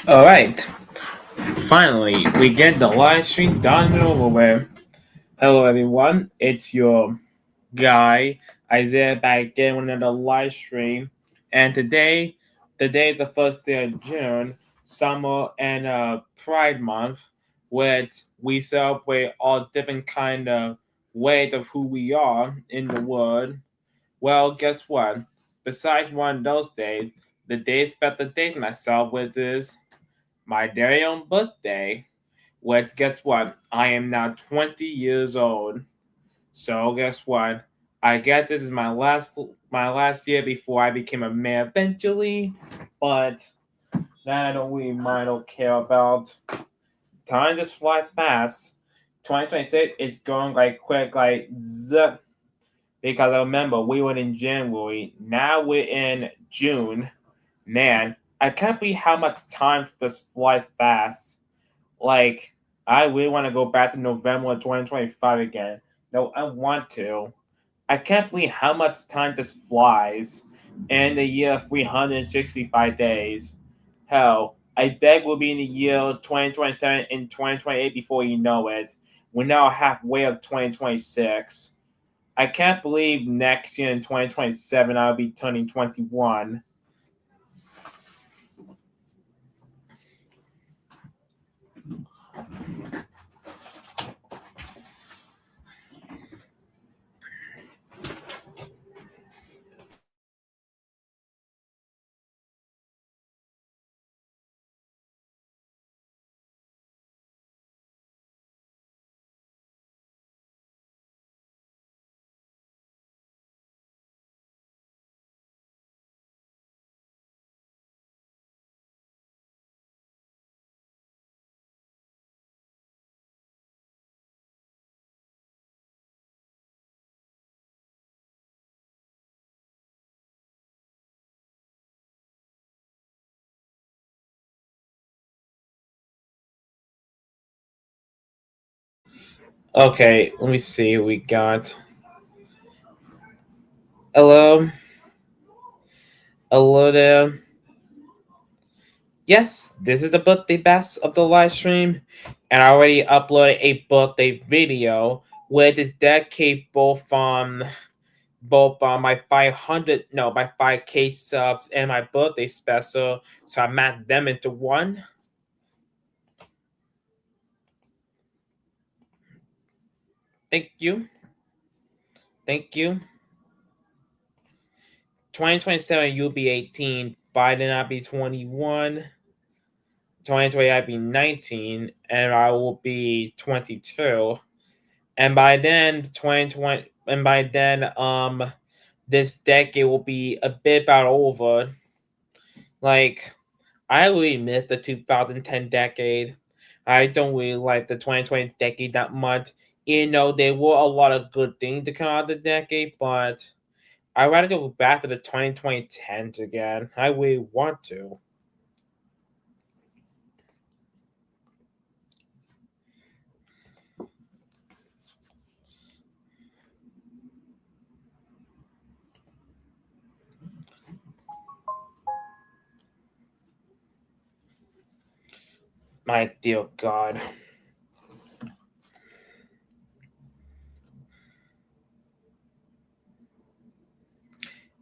Alright, finally, we get the live stream done and over with. Hello, everyone. It's your guy, Isaiah, back again with another live stream. And today is the first day of June, summer and Pride Month, which we celebrate all different kind of ways of who we are in the world. Well, guess what? Besides one of those days, the day is about to date myself, which is my very own birthday, which guess what? I am now 20 years old. So guess what? I guess this is my last year before I became a man eventually, but that I don't really mind or care about. Time just flies fast. 2026 is going like quick, like zip. Because I remember we were in January, now we're in June. Man, I can't believe how much time just flies fast. Like, I really want to go back to November 2025 again. No, I want to. I can't believe how much time just flies in the year 365 days. Hell, I bet we'll be in the year 2027 and 2028 before you know it. We're now halfway of 2026. I can't believe next year in 2027 I'll be turning 21. Okay, let me see who we got. Hello? Hello there. Yes, this is the birthday best of the live stream, and I already uploaded a birthday video which is dedicated both my 500 no my 5K subs and my birthday special, so I matched them into one. Thank you. Thank you. 2027 you'll be 18, by then I'll be 21. 2020 I'll be 19, and I will be 22. And by then 2020 and by then this decade will be a bit about over. Like, I really miss the 2010 decade. I don't really like the 2020 decade that much. You know, there were a lot of good things to come out of the decade, but I'd rather go back to the 2010s again. I really want to. My dear God.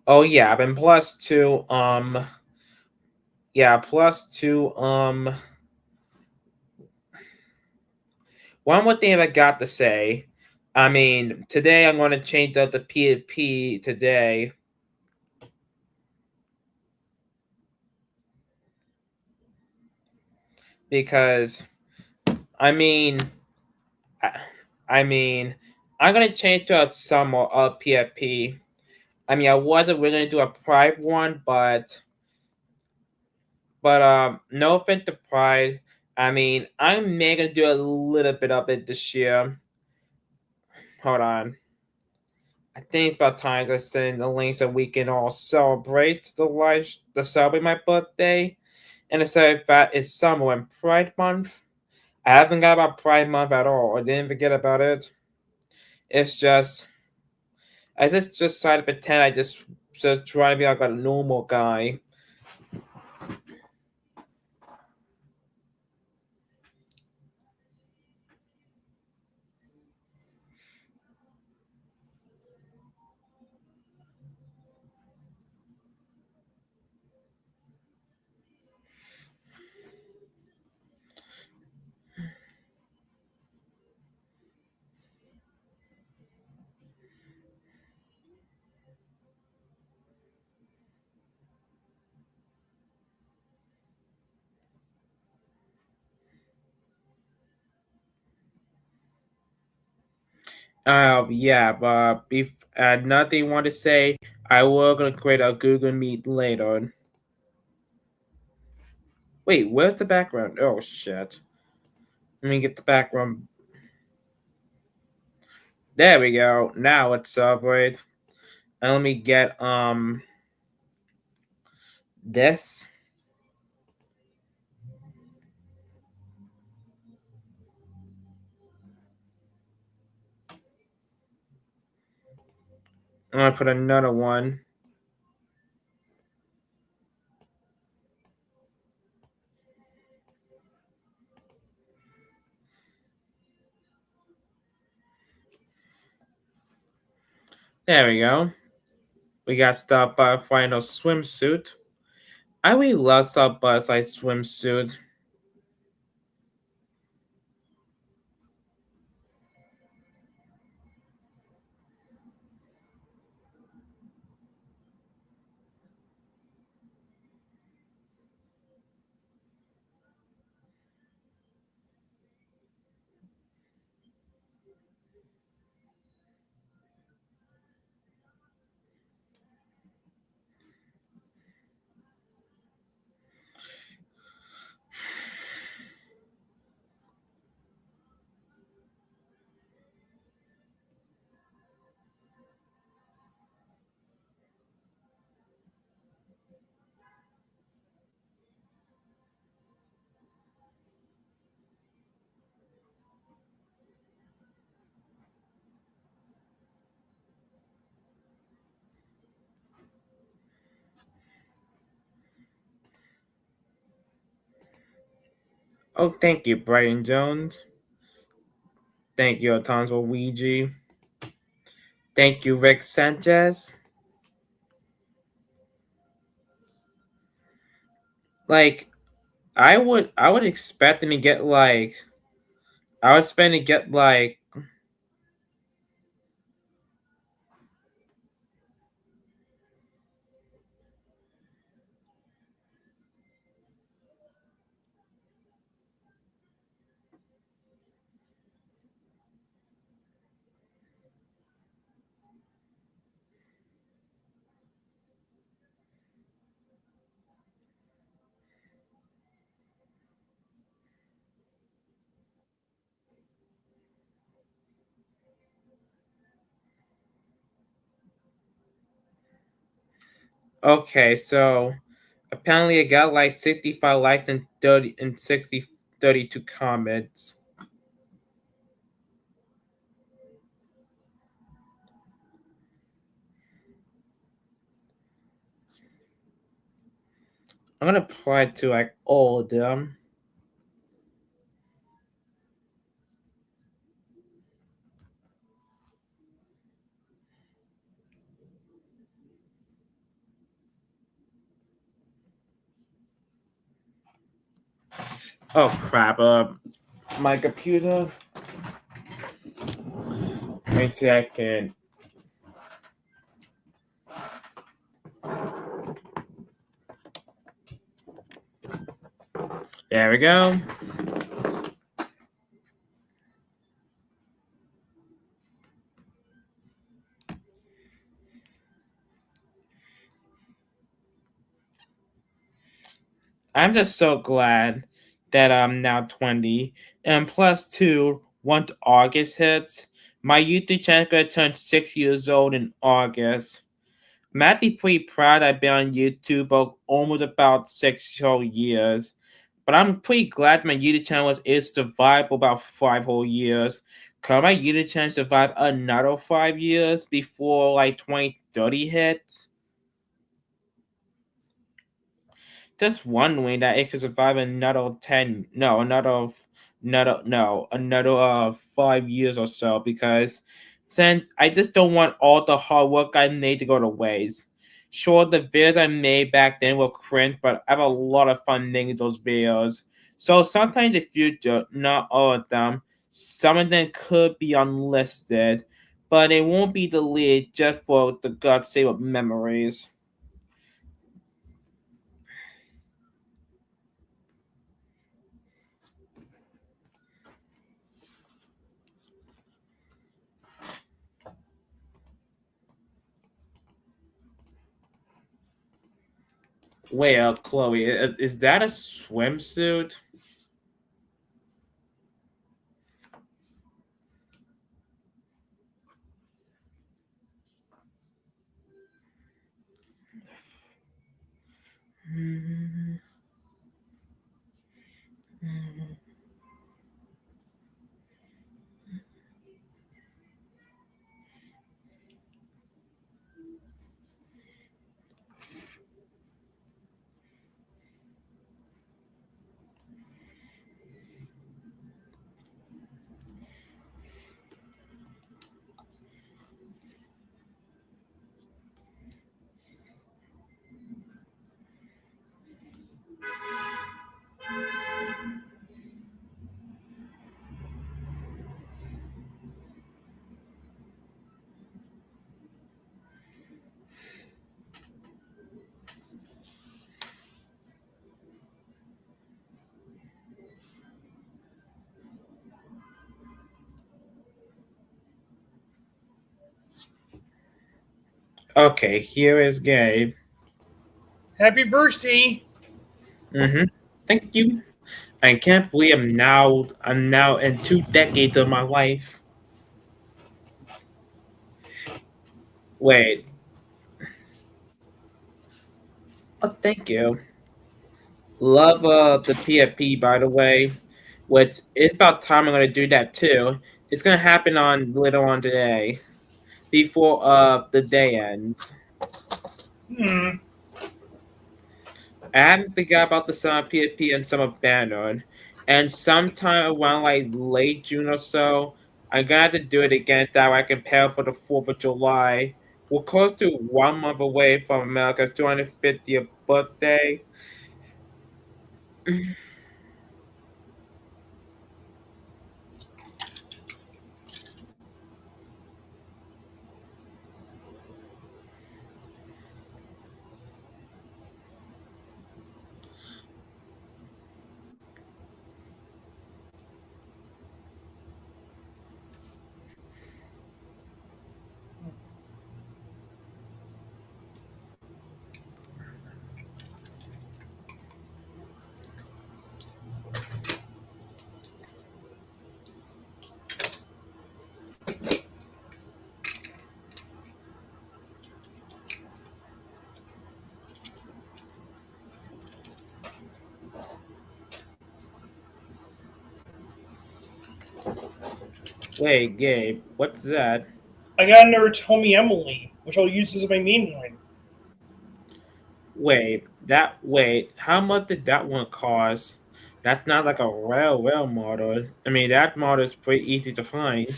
Oh yeah, I've been plus two. Yeah, plus two. One more thing I got to say. I mean, today I'm going to change up the PvP today. Because, I mean, I mean, I'm going to change to a summer of PvP. I mean, I wasn't really going to do a Pride one, but no offense to Pride. I mean, I'm maybe going to do a little bit of it this year. Hold on. I think it's about time to send the links so we can all celebrate celebrate my birthday. And instead of that, it's summer and Pride Month. I haven't got about Pride Month at all. I didn't forget about it. It's just I just try to pretend I just try to be like a normal guy. Yeah, but if nothing want to say, I will gonna create a Google Meet later. Wait, where's the background? Oh shit. Let me get the background. There we go. Now let's celebrate. And let me get this. I'm gonna put another one. There we go. We got Star Butterfly in a swimsuit. I really love Star Butterfly swimsuit. Oh, thank you, Brian Jones. Thank you, Alfonso Ouija. Thank you, Rick Sanchez. Like, I would expect them to get like I was expecting to get like okay, so apparently I got like 65 likes and 30 and 32 comments. I'm gonna apply to like all of them. Oh crap! My computer. Let me see. I can. There we go. I'm just so glad that I'm now 20. And plus two, once August hits, my YouTube channel gonna turn 6 years old in August. I'm actually pretty proud I've been on YouTube for almost about 6 whole years. But I'm pretty glad my YouTube channel was able to survive for about 5 whole years. Cause my YouTube channel survive another 5 years before like 2030 hits. Just wondering that it could survive another 10, no, another 5 years or so, because since I just don't want all the hard work I made to go to waste. Sure, the videos I made back then were cringe, but I have a lot of fun making those videos. So sometime in the future, not all of them, some of them could be unlisted, but they won't be deleted just for the God's sake of memories. Wait, Chloe, is that a swimsuit? Okay, here is Gabe. Happy birthday! Mm-hmm. Thank you. I can't believe I'm now in 2 decades of my life. Wait. Oh, thank you. Love the PFP, by the way. Which it's about time I'm gonna do that too. It's gonna happen on later on today, before the day ends. Hmm. I haven't forgot about the summer PFP and summer Banner, and sometime around like late June or so, I'm gonna have to do it again. That way I can prepare for the 4th of July. We're close to 1 month away from America's 250th birthday. Wait, Gabe, what's that? I got another Tell Me Emily, which I'll use as my main line. Wait, how much did that one cost? That's not like a real model. I mean, that model is pretty easy to find.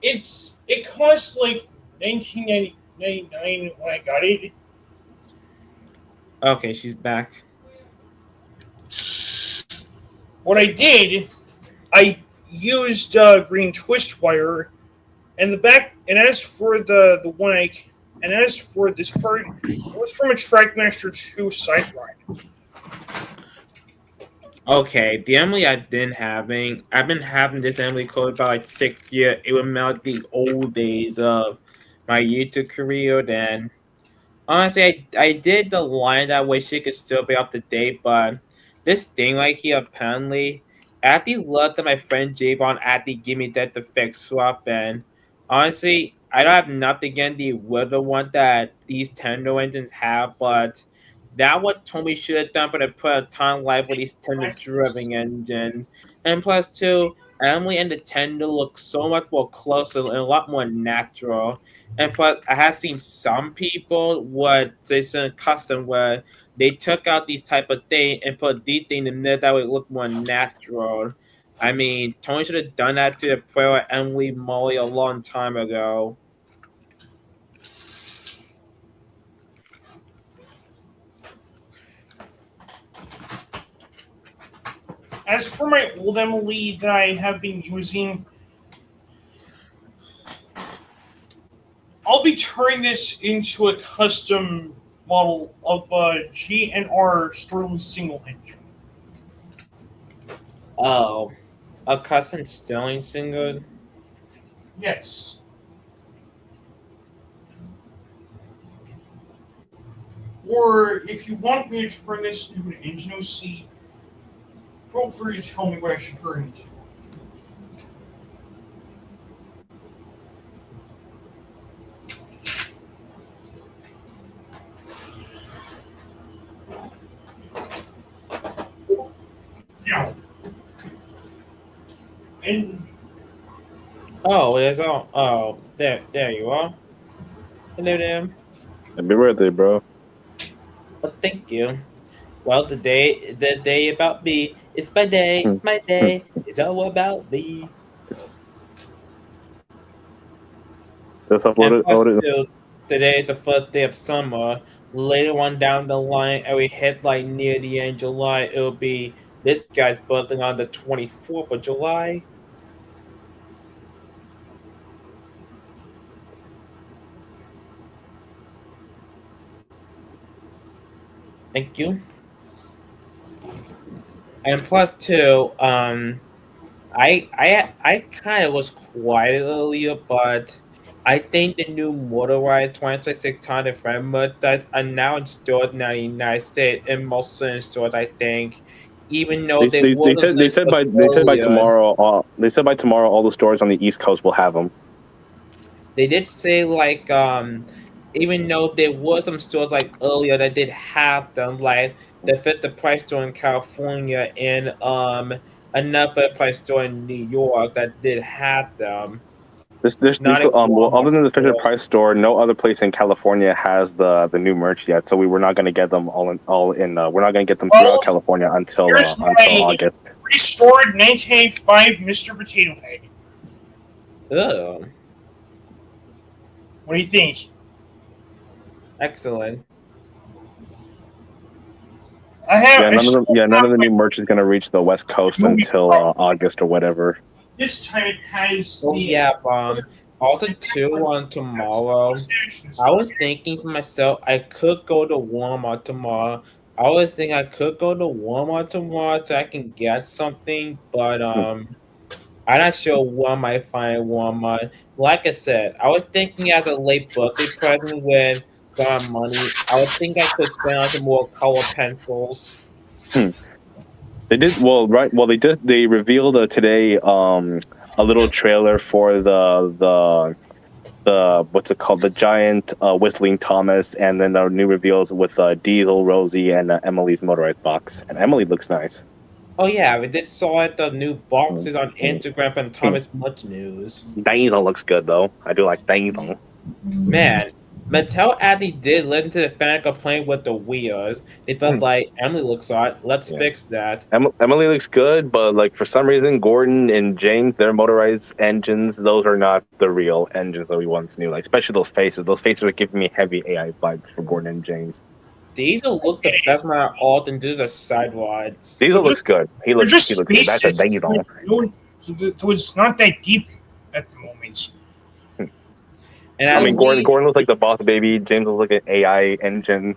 It cost like 1999 when I got it. Okay, she's back. What I did, I used green twist wire, and the back. And as for the one and as for this part, it was from a Trackmaster 2 side ride. Okay, the Emily I've been having this Emily code about like 6 years. It was like the old days of my YouTube career. Then honestly, I did the line that way she could still be up to date, but this thing right here apparently, I actually love that my friend Javon actually gave me that to fix swap, and honestly, I don't have nothing against the weather one that these Tendo engines have, but that what Tommy should have done, but it put a ton of life with these Tendo driven engines, and plus two, Emily and the Tendo look so much more closer and a lot more natural. And plus, I have seen some people what they sent custom where they took out these type of thing and put these thing in there that would look more natural. I mean, Tony should have done that to the pro Emily Molly a long time ago. As for my old Emily that I have been using, I'll be turning this into a custom model of a GNR Sterling single engine. Oh, a custom Sterling single. Yes. Or if you want me to turn this into an engine OC, feel free to tell me what I should turn it into. Yeah. And Oh, there's all. Oh, there you are. Hello there. Happy birthday, bro. Well, thank you. Well, the day about me. It's my day, Hmm. my day. It's all about me. Just And uploaded. plus, too, today is the first day of summer. Later on down the line, and we hit like near the end of July, it'll be this guy's birthday on the 24th of July. Thank you. And plus, too, I kind of was quiet earlier, but I think the new motorized 26 ton and frame merchandise are now in stores now in the United States in most certain stores. I think, even though they They were said certain stores they said by earlier, tomorrow. They said by tomorrow all the stores on the East Coast will have them. they did say like even though there were some stores like earlier that did have them, like the Fit the Price store in California and another price store in New York that did have them. This Not in well, other Walmart than the Fisher stores. Price store, no other place in California has the new merch yet. So we were not going to get them all in. We're not going to get them well, throughout California here's until my August. restored 1985 Mr. Potato Head. Ugh, What do you think? excellent. I have. I still None have of the my new merch is going to reach the West Coast movie until prop. August or whatever. This time it has Oh the. yeah, also too on tomorrow. I was thinking for myself I could go to Walmart tomorrow. I was thinking I could go to Walmart tomorrow so I can get something, but I'm not sure what I might find at Walmart. Like I said, I was thinking as a late birthday present with some money, I would think I could spend on some more color pencils. Hmm. They did well, right? Well, they revealed today a little trailer for the what's it called, the giant whistling Thomas, and then the new reveals with Diesel, Rosie, and Emily's motorized box. And Emily looks nice. Oh yeah, we did saw it the new boxes on Mm. Instagram from Thomas Much News. Diesel looks good though. I do like Diesel. Man, Mattel actually did listen to the fan complaint with the wheels. They felt like Emily looks odd. Let's Yeah. fix that. Emily looks good, but like for some reason, Gordon and James, their motorized engines, those are not the real engines that we once knew. Like especially those faces. Those faces are giving me heavy AI vibes for Gordon and James. Diesel look the best one out of all than do the side rods. Diesel looks good. He They're looks just good. That's a spaces. Diesel. So it's not that deep at the moment. And I at mean, least, Gordon looks like the boss baby. James looks like an AI engine.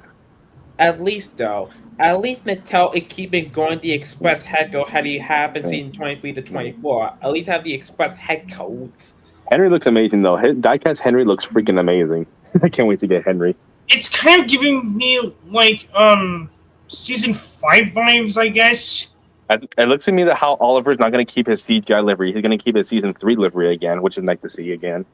at least though, at least Mattel is keeping going the express head code how you have in season 23 to 24. At least have the express head codes. Henry looks amazing though. Diecast Henry looks freaking amazing. I can't wait to get Henry. It's kind of giving me like season 5 vibes, I guess. It looks to me that how Oliver's not going to keep his CGI livery. He's going to keep his season 3 livery again, which is nice to see again.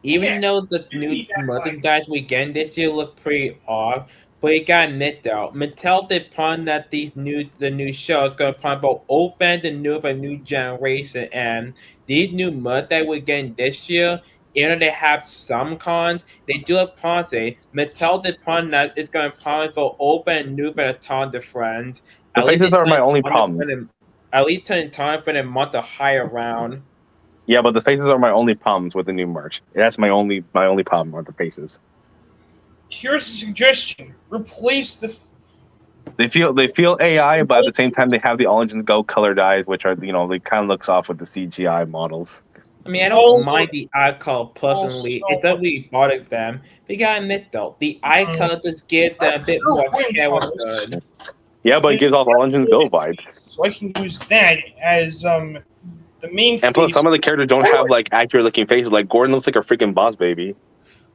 Even though the new merchandise we get this year look pretty odd, but you gotta admit though, Mattel did plan that the new show is gonna plan both old fans and new for a new generation, and these new merch that we're getting this year, even though they have some cons, they do have pawns. Mattel did plan that it's gonna plan for old fan and new for a ton of friends. The faces are my only problems. At least turn time for a month to hire around. Yeah, but the faces are my only problems with the new merch. That's my only problem are the faces. Here's a suggestion: replace the. They feel AI, but at the same time they have the All Engines Go colored eyes, which are they kind of looks off with the CGI models. I mean, I don't mind the eye color personally. It doesn't really bother them. But you gotta admit though, the eye color just gives them a bit more character. Yeah, but it gives off All Engines Go vibes. So I can use that as the main. And plus, some of the characters don't have like accurate looking faces. Like Gordon looks like a freaking boss baby.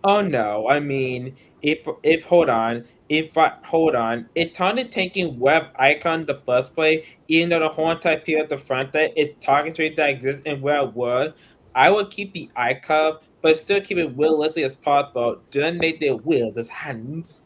Oh no, I mean, if hold on, if I hold on, if Tony taking web icon the first place, even though the whole entire appeal at the front there is target trade that exists in real world, I would keep the icon, but still keep it realistic as possible. Don't make their wheels as hands.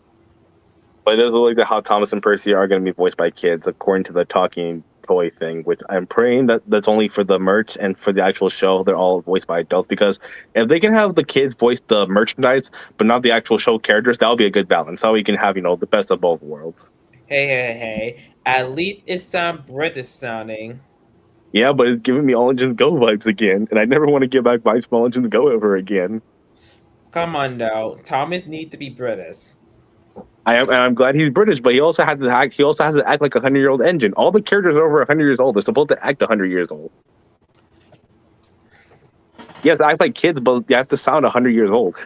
But it doesn't look like how Thomas and Percy are going to be voiced by kids, according to the talking toy thing. Which I'm praying that that's only for the merch, and for the actual show, they're all voiced by adults. Because if they can have the kids voice the merchandise, but not the actual show characters, that would be a good balance. So we can have the best of both worlds. Hey! At least it sounds British sounding. Yeah, but it's giving me All Engines Go vibes again, and I never want to get back vibes from All Engines Go ever again. Come on, though. Thomas needs to be British. I'm glad he's British, but he also has to act. He also has to act like a 100-year-old engine. All the characters are over 100 years old. They're supposed to act 100 years old. Yes, act like kids, but you have to sound 100 years old.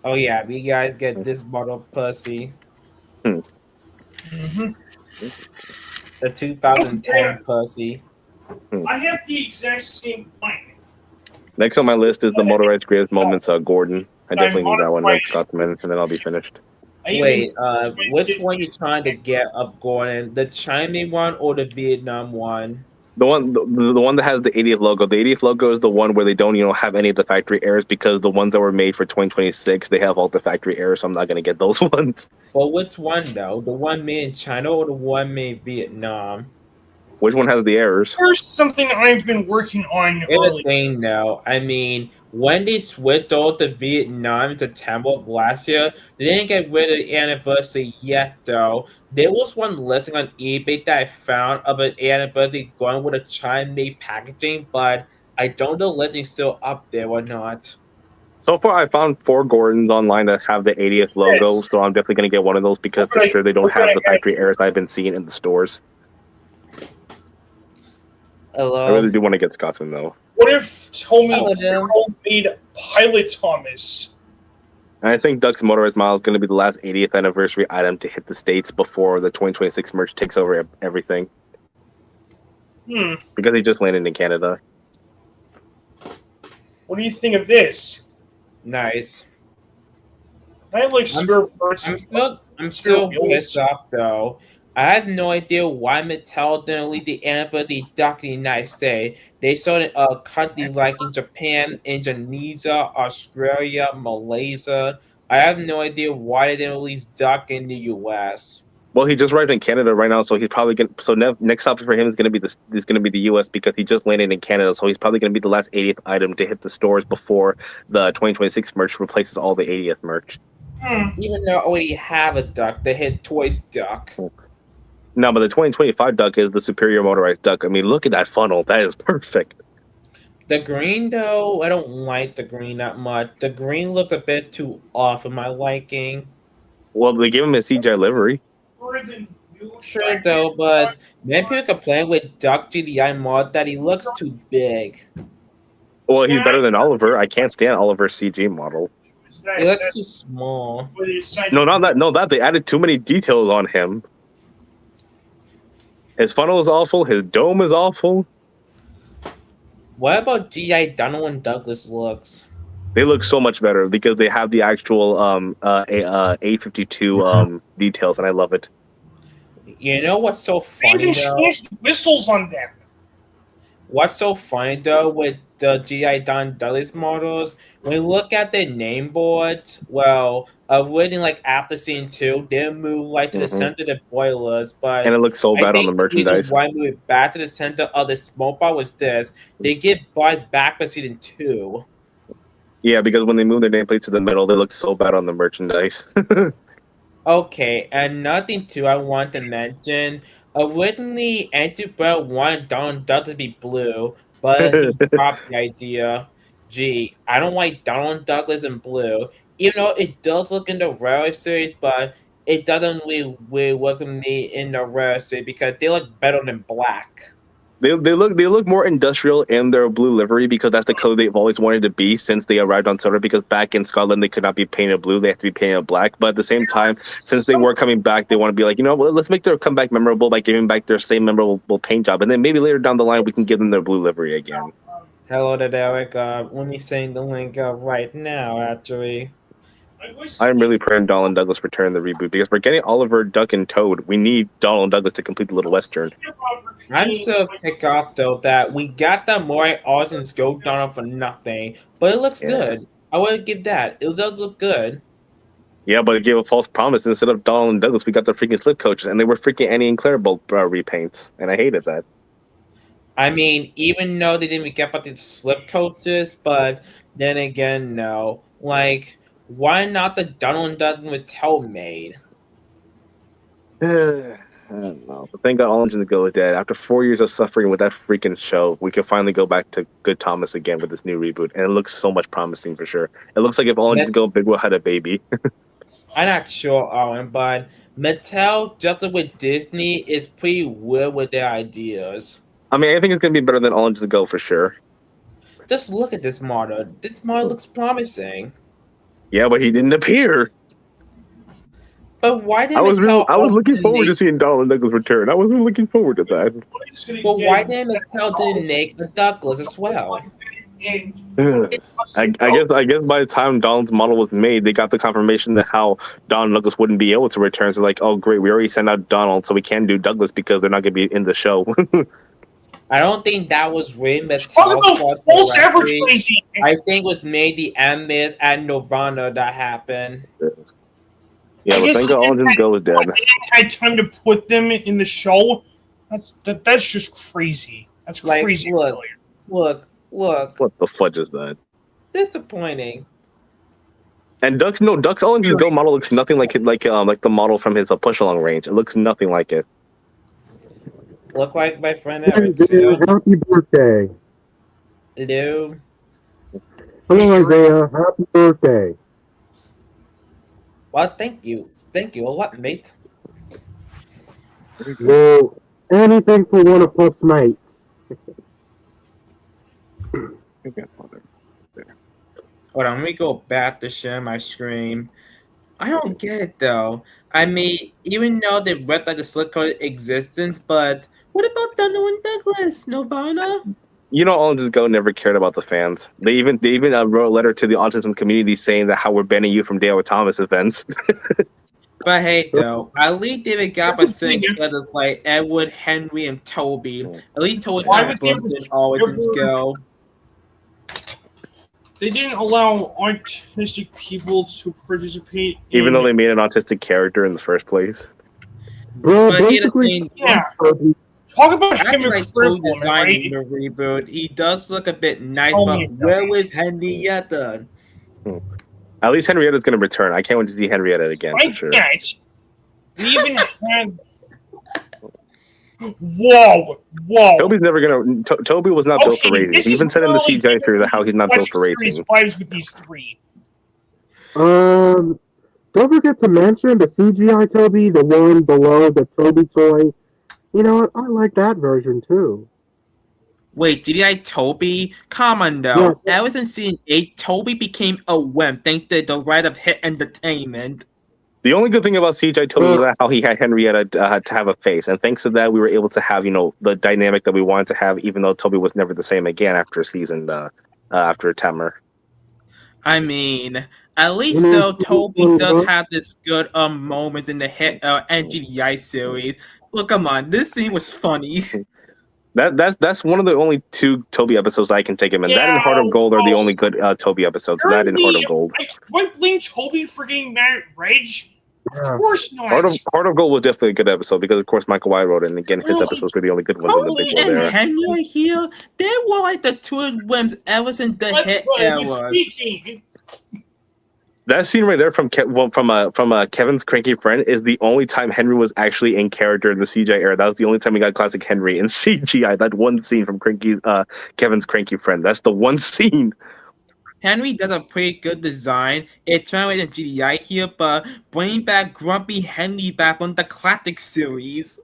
Oh yeah, we guys get this bottle Pussy. Mm-hmm. The 2010 Pussy. I have the exact same one. Next on my list is the motorized greatest moments. Gordon. I definitely need that one like Scotsman, and then I'll be finished. Wait, which one you trying to get up, Gordon? The Chinese one or the Vietnam one? The one that has the 80th logo. The 80th logo is the one where they don't have any of the factory errors, because the ones that were made for 2026 they have all the factory errors. So I'm not gonna get those ones. Well, which one though? The one made in China or the one made in Vietnam? Which one has the errors? Here's something I've been working on. Here's the thing, though. I mean, when they switched over to Vietnam to September of last year, they didn't get rid of the anniversary yet, though. There was one listing on eBay that I found of an anniversary going with a China-made packaging, but I don't know if the listing's still up there or not. So far, I found 4 Gordons online that have the 80th logo, so I'm definitely going to get one of those, because for sure they don't have the factory errors I've been seeing in the stores. Hello? I really do want to get Scotsman, though. What if Tommy made Pilot Thomas? And I think Duck's Motorized Mile is going to be the last 80th anniversary item to hit the States before the 2026 merch takes over everything. Because he just landed in Canada. What do you think of this? Nice. I have like I'm still pissed off, though. I had no idea why Mattel didn't leave the anniversary duck in the United States. They sold it countries like in Japan, Indonesia, Australia, Malaysia. I have no idea why they didn't release duck in the US. Well, he just arrived in Canada right now, so he's probably going. So next stop for him is going to be the US, because he just landed in Canada. So he's probably going to be the last 80th item to hit the stores before the 2026 merch replaces all the 80th merch. Even though I already have a duck, they hit Toys Duck. No, but the 2025 duck is the superior motorized duck. I mean, look at that funnel. That is perfect. The green, though, I don't like the green that much. The green looks a bit too off of my liking. Well, they gave him a CGI livery. Sure, though, but many people complain with Duck GDI mod that he looks too big. Well, he's better than Oliver. I can't stand Oliver's CG model. He looks too small. No, not that. No, that they added too many details on him. His funnel is awful. His dome is awful. What about G.I. Donald and Douglas looks? They look so much better because they have the actual A52 details, and I love it. You know what's so funny, They though? changed whistles on them. What's so funny, though, with the G.I. Don Douglas models, when you look at their name boards, well, waiting like after scene 2, they move like to the center of the boilers, but and it looks so bad on the merchandise. Why move it back to the center of the smoke bar was this: they get bars back for season 2. Yeah, because when they move their nameplates to the middle, they look so bad on the merchandise. Okay, and nothing too I want to mention. Originally, Andrew Brett wanted Donald Duck to be blue, but he dropped the idea. Gee, I don't like Donald Douglas in blue, even though it does look in the Rare series, but it doesn't really work with me in the Rare series because they look better than black. They look more industrial in their blue livery because that's the color they've always wanted to be since they arrived on Soda. Because back in Scotland they could not be painted blue; they have to be painted black. But at the same time, since they were coming back, they want to be like, let's make their comeback memorable by giving back their same memorable paint job, and then maybe later down the line we can give them their blue livery again. Hello there, Derek. Let me send the link right now, actually. I'm really praying Donald Douglas return the reboot because we're getting Oliver, Duck, and Toad. We need Donald Douglas to complete the Little Western. I'm so ticked off, though, that we got the Maury Austin's Go Donald for nothing, but it looks good. I would give that. It does look good. Yeah, but it gave a false promise. Instead of Donald and Douglas, we got the freaking Slip Coaches, and they were freaking Annie and Claire both repaints, and I hated that. I mean, even though they didn't get about the Slip Coaches, but then again, no. Like, why not the Donald and Douglas with Tell made? I don't know. But thank God All Engines Go is dead. After 4 years of suffering with that freaking show, we could finally go back to Good Thomas again with this new reboot, and it looks so much promising for sure. It looks like if All Engines Go, Big Will had a baby. I'm not sure, Owen, but Mattel, just like with Disney, is pretty weird with their ideas. I mean, I think it's going to be better than All Engines Go for sure. Just look at this model. This model looks promising. Yeah, but he didn't appear. But why did I was looking forward to seeing Donald Douglas return. I was really looking forward to that. But why didn't Mattel didn't make a Douglas as well? I guess by the time Donald's model was made, they got the confirmation that how Donald Douglas wouldn't be able to return. So like, oh great, we already sent out Donald, so we can't do Douglas because they're not going to be in the show. I don't think that was really Mattel. Talk about false advertising. I think it was maybe Emmett and Nirvana that happened. Yeah, but thank God All Engines Go is dead. They had time to put them in the show. That's just crazy. That's crazy. Look. What the fudge is that? Disappointing. And Duck's All Engines Go model looks nothing like the model from his push along range. It looks nothing like it. Look like my friend Eric too. Happy birthday. Hello. Hello, Isaiah. Happy birthday. Well, thank you. Thank you a lot, mate. Well, anything for one of Puff's mates. Hold on, let me go back to share my screen. I don't get it though. I mean, even though they read like the Slip Code existence, but what about Donald and Douglas? Nirvana? You know, All Engines Go never cared about the fans. They even wrote a letter to the autism community saying that how we're banning you from Dale Thomas events. But hey, though, at least David got a saying others like Edward, Henry, and Toby. At least Toby did always go. They didn't allow autistic people to participate. Even though they made an autistic character in the first place. Bro, But basically, yeah. Talk about I him in like Critical, designing right? the reboot. He does look a bit nice, but where was Henrietta? At least Henrietta's going to return. I can't wait to see Henrietta again for sure. We even had. Whoa! Toby's never going to. Toby was not built for racing. He even said in the CGI series how he's not built for racing. With these three. don't forget to mention the CGI Toby, the one below the Toby toy. You know what? I like that version too. Wait, did you like Toby? Come on, though. Yeah. Ever since Season 8, Toby became a wimp thanks to the right of hit entertainment. The only good thing about CGI Toby was how he had Henrietta to have a face. And thanks to that, we were able to have, the dynamic that we wanted to have, even though Toby was never the same again after after Tamar. I mean, at least though, Toby does have this good moment in the hit NGDI series. Look, come on, this scene was funny. That's one of the only two Toby episodes I can take him in. That and Heart of Gold are the only good Toby episodes. That and Heart of Gold. I blame Toby for getting mad at Reg. Of course not. Heart of Gold was definitely a good episode because, of course, Michael White wrote it, and again, his episodes were the only good ones in the big one there. Henry here, they were like the two wimps ever since the hit era. That scene right there from Kevin's Cranky Friend is the only time Henry was actually in character in the CGI era. That was the only time we got classic Henry in CGI. That one scene from Kevin's Cranky Friend. That's the one scene. Henry does a pretty good design. It turned into GDI here, but bringing back Grumpy Henry back on the classic series.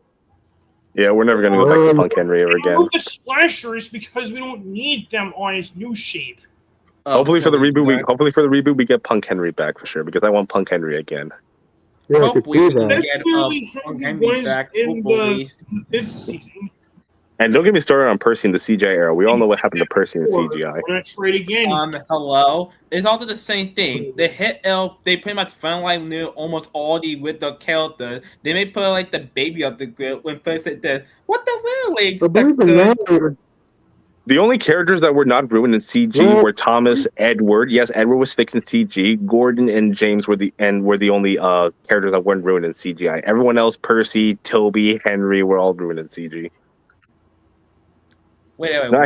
Yeah, we're never gonna go back to Punk Henry ever again. Remove the splashers because we don't need them on his new shape. Hopefully for the reboot, we get Punk Henry back for sure because I want Punk Henry again. Yeah, I could see that. That's really Henry was back, in the fifth season. And don't get me started on Percy in the CGI era. We all know what happened to Percy in CGI. We're not trade again. Hello. It's also the same thing. They hit L. They pretty much found like new almost all the with the character. They may put like the baby up the grid when Percy said, "What the hell we I believe the expected?" narrator. The only characters that were not ruined in CG were Thomas, Edward. Yes, Edward was fixed in CG. Gordon and James were the only characters that weren't ruined in CGI. Everyone else, Percy, Toby, Henry, were all ruined in CG. Wait, No,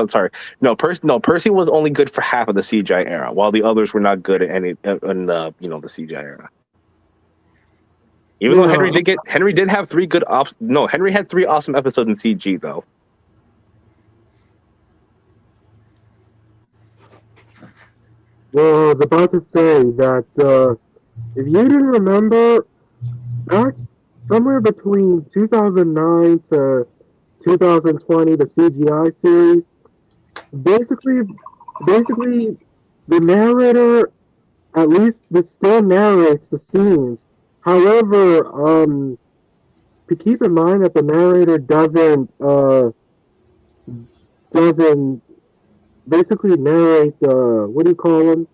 sorry. No, Percy was only good for half of the CGI era, while the others were not good at any in the CGI era. Even though Henry did have three good Henry had 3 awesome episodes in CG though. Well, I was about to say that if you didn't remember, back somewhere between 2009 to 2020, the CGI series, basically, the narrator, at least, still narrates the scenes. However, to keep in mind that the narrator doesn't basically narrate what do you call them?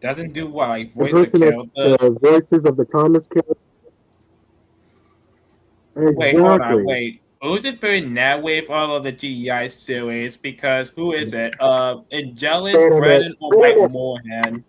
Doesn't do what like The voice the characters. the voices of the Thomas characters. Wait, hold on, Exactly. wait. Who's it for now with all of the GEI series? Because who is it? Angelus, Wait a minute. Brennan, or Wait a Mike minute. Moorhan?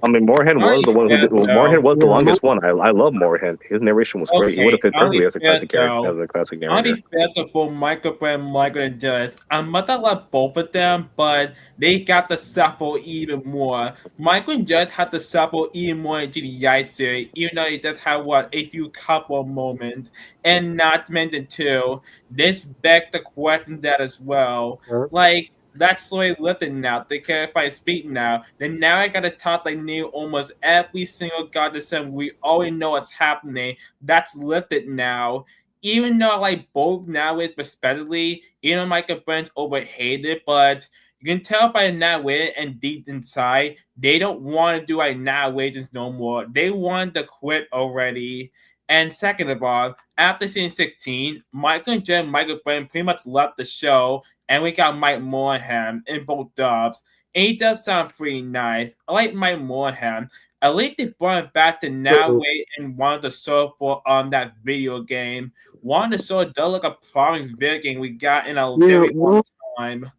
I mean, Moorhan was the one who did. Well, Moorhan was the Yeah, longest one. I love Moorhan. His narration was great. He would have fit perfectly as a classic character. As a classic I'll be narrator. fair to both Michael Brand, Michael and Angelus. I'm not gonna love both of them, but they got to suffer even more. Michael and Angelus had to suffer even more in GDI series, even though it does have a few couple moments. And not to mention too, this begs the question that as well. Huh? Like that's the way living now. Because if I speak now, then now I gotta talk like new almost every single goddamn we already know what's happening. That's lifted now. Even though like both now is respectively, you know Michael Brent overhated, but you can tell by now way and deep inside, they don't want to do like now wages no more. They want to quit already. And second of all, after season 16, Michael and Jen Michael Brent pretty much left the show, and we got Mike Moorhan in both dubs. And he does sound pretty nice. I like Mike Moorhan. At least they brought him back to now way and wanted to serve for on that video game. Wanted to sort of does look a promising video game we got in a very long time.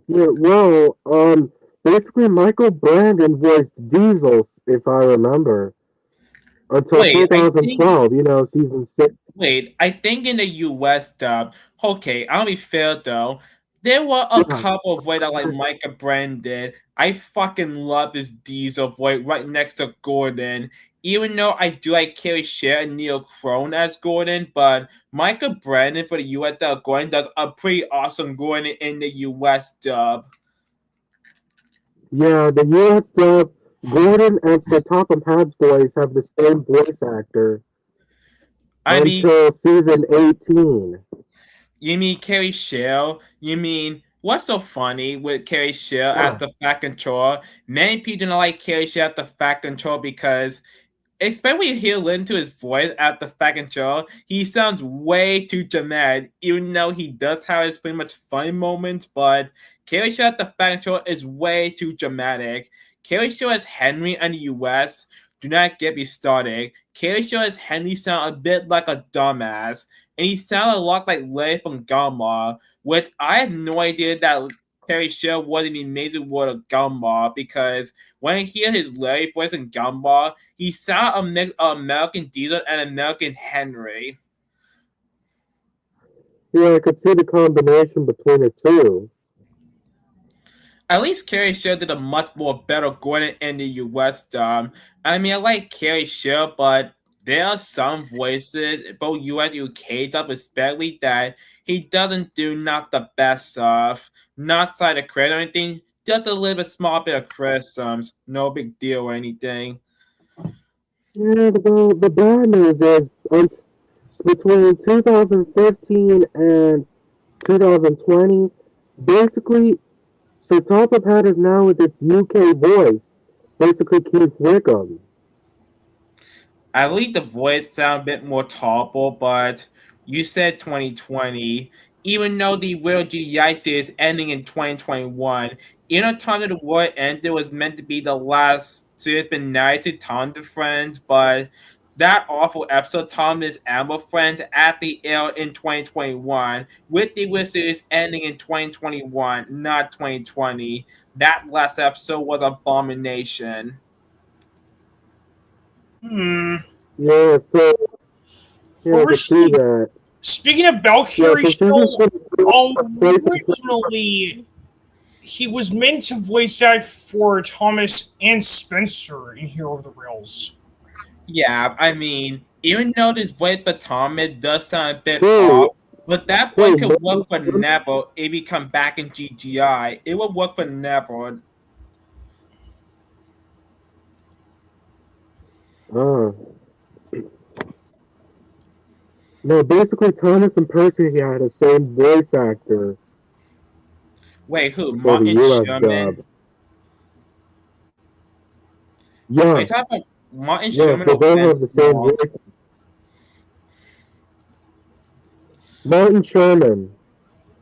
Yeah, well, basically Michael Brandon voiced Diesel, if I remember, until 2012. Season 6. Wait, I think in the US dub, okay, I'll be fair though. There were a couple of ways that like Micah Brand did. I fucking love his Diesel voice right next to Gordon. Even though I do like Carrie Cher and Neil Crone as Gordon, but Micah Brandon for the US dub Gordon does a pretty awesome Gordon in the US dub. Yeah, the US dub, Gordon and the Top of Hat's voice have the same voice actor. Until season 18. You mean Carrie Shell? You mean what's so funny with Carrie Shell as the Fat Control? Many people don't like Carrie Shell as the Fat Control because, especially when you hear listen to his voice at the Fat Control, he sounds way too dramatic. Even though he does have his pretty much funny moments, but Carrie Shell at the Fat Control is way too dramatic. Carrie Shell as Henry in the US. Do not get me started. Carrie Shell as Henry sound a bit like a dumbass, and he sounded a lot like Larry from Gumball, which I had no idea that Carrie Shell was the amazing world of Gumball, because when I hear his Larry voice in Gumball, he sounded a mix of American Diesel and American Henry. Yeah, I could see the combination between the two. At least Carrie Shell did a much more better Gordon in the US dub. I mean, I like Carrie Shell, but there are some voices, both US and UK dub especially, that he doesn't do not the best of. Not side of credit or anything, just a little bit small bit of criticisms. No big deal or anything. Yeah, the bad news is between 2015 and 2020, basically, so Top of Hat is now with its UK voice, basically Keith Wickham. I believe the voice sound a bit more tolerable, but you said 2020. Even though the real GDI series ending in 2021, Inner Time of the World Ended was meant to be the last series been narrated to Tom the Friends, but that awful episode, Thomas Animal Friends, actually aired in 2021, with the real series ending in 2021, not 2020. That last episode was abomination. Hmm. Yeah, so yeah, I can see Personally, that. speaking of Yeah, Valkyrie so season Show, 22 originally he was meant to voice act for Thomas and Spencer in Hero of the Rails. Yeah, I mean, even though this voice for Thomas does sound a bit Wait, off, but that voice wait, could work for Neville if he come back in GGI. It would work for Neville. uh, no, basically Thomas and Percy had the same voice actor Wait, who? for the Martin US Sherman? dub. Are Yeah, you talking about Martin yes, Sherman they or both Ben have the same Small? voice. Martin Sherman.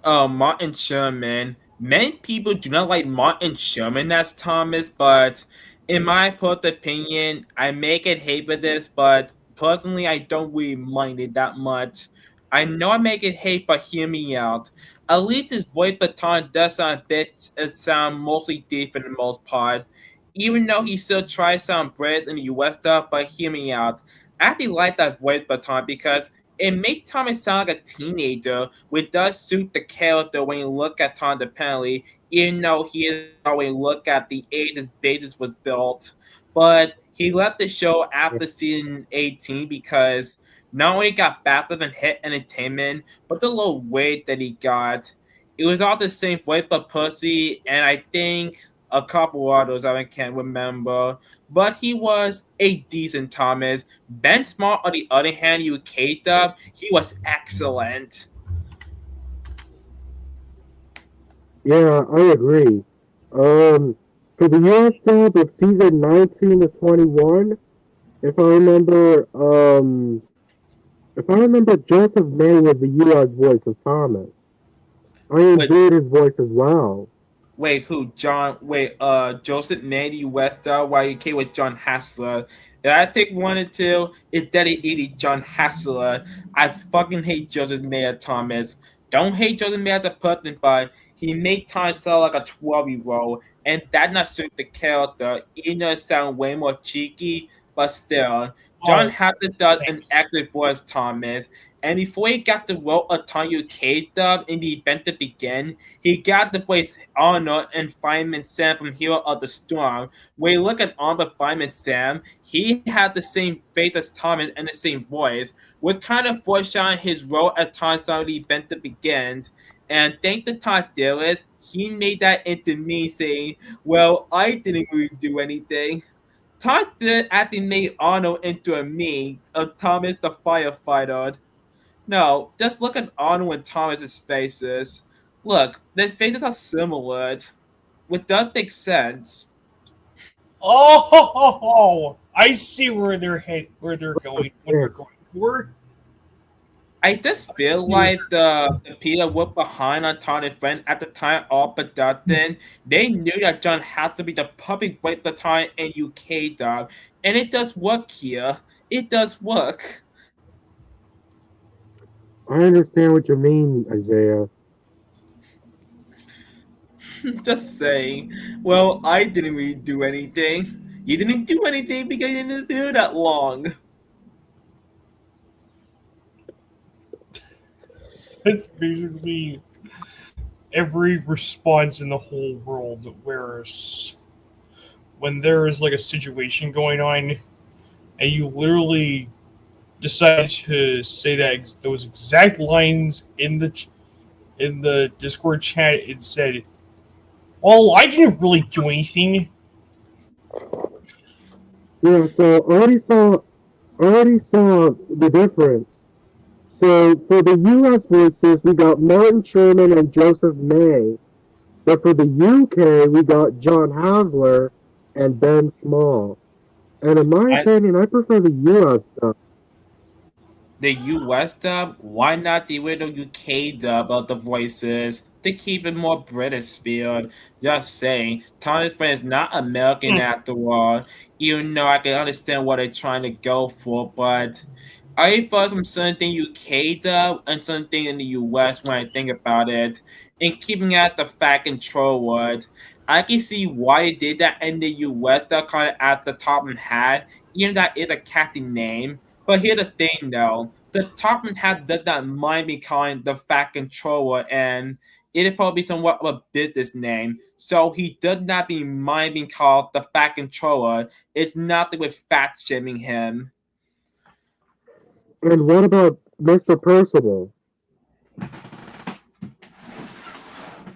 Martin Sherman. Many people do not like Martin Sherman as Thomas, but in my personal opinion, I make it hate for this, but personally, I don't really mind it that much. I know I make it hate, but hear me out. At least his voice baton does sound a bit, sound mostly deep for the most part. Even though he still tries to sound British in the US stuff, but hear me out. I actually like that voice baton because it makes Thomas sound like a teenager, which does suit the character when you look at Tom independently, even though he is when you look at the age his basis was built. But he left the show after season 18 because not only got backlash and hit entertainment, but the low weight that he got. It was all the same voice but Pussy, and I think a couple others I can't remember. But he was a decent Thomas. Ben Smart, on the other hand, UK dub, he was excellent. Yeah, I agree. For the US dub of season 19 to 21, if I remember, Joseph May was the US voice of Thomas. I Wait, enjoyed his voice as well. wait, who? John? Wait, Joseph Mandy West YUK with John Hassler. If I pick one and two, it's dedicated John Hassler. I fucking hate Joseph Mayer Thomas. Don't hate Joseph Mayer as a person, but he made Thomas sound like a 12-year-old, and that not suit the character. Even though it sound way more cheeky, but still. John Oh, Hassler does an thanks. excellent voice Thomas, and before he got the role of Tom UK dub in the event to begin, he got the voice Arnold and Fireman Sam from Hero of the Storm. When you look at Arnold Fireman Sam, he had the same face as Thomas and the same voice, which kind of foreshadowing his role at Tom's of the event to begin. And thanks to Todd Dillis, he made that into me saying, well, I didn't really do anything. Todd Dillis actually made Arnold into a me of Thomas the firefighter. No, just look at Arnold and Thomas's faces. Look, their faces are similar, which does make sense. Oh, I see where where they're going, what they're going for. I just feel like the people were behind on Tom and Friend at the time of production. They knew that John had to be the public voice the time in UK dub, and it does work here. It does work. I understand what you mean, Isaiah. Just saying. Well, I didn't really do anything. You didn't do anything because you didn't do that long. That's basically every response in the whole world. Whereas when there is like a situation going on, and you literally decide to say those exact lines in the Discord chat, it said, "Oh, I didn't really do anything." Yeah, so I already saw the difference. So for the US voices, we got Martin Sherman and Joseph May. But for the UK, we got John Hasler and Ben Small. And in my I, opinion, I prefer the US stuff. the US dub, why not the original UK dub of the voices to keep it more British feel? Just saying, Thomas Friend is not American Hmm. after all, even though I can understand what they're trying to go for, but I thought some certain thing UK dub and something in the US when I think about it. And keeping out the fact control word, I can see why they did that in the US dub kind of at the top and hat, even that is a catchy name. But here's the thing though, the top and hat does not mind me calling the fat controller and it'd probably be somewhat of a business name. So he does not be mind being called the fat controller. It's nothing with fat shaming him. And what about Mr. Percival?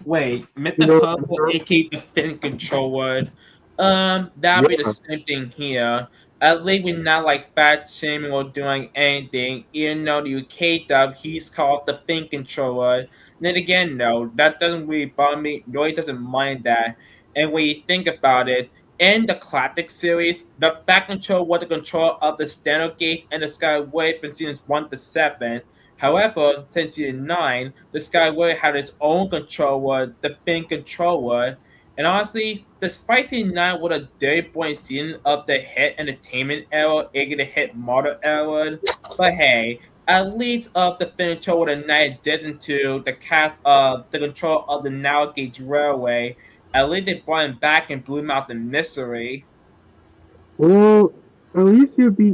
Wait, You Mr. know, Purple, aka the Fin Controller. That'll be the yeah. same thing here. At least we're not like fat shaming or doing anything. Even though the UK dub, he's called the Fin Controller. Then again, no, that doesn't really bother me. Really doesn't mind that. And when you think about it, in the classic series, the Fat Controller was the control of the Standard Gauge and the Skyway from seasons 1 to 7. However, since season 9, the Skyway had its own controller, the Fin controller, and honestly, despite season 9 was a dirty boring season of the hit entertainment era, aka the hit model era, but hey, at least of the Fin controller the night addition to the cast of the control of the Now Gauge Railway, at least they brought him back and blew him out the misery. Well, at least you'd be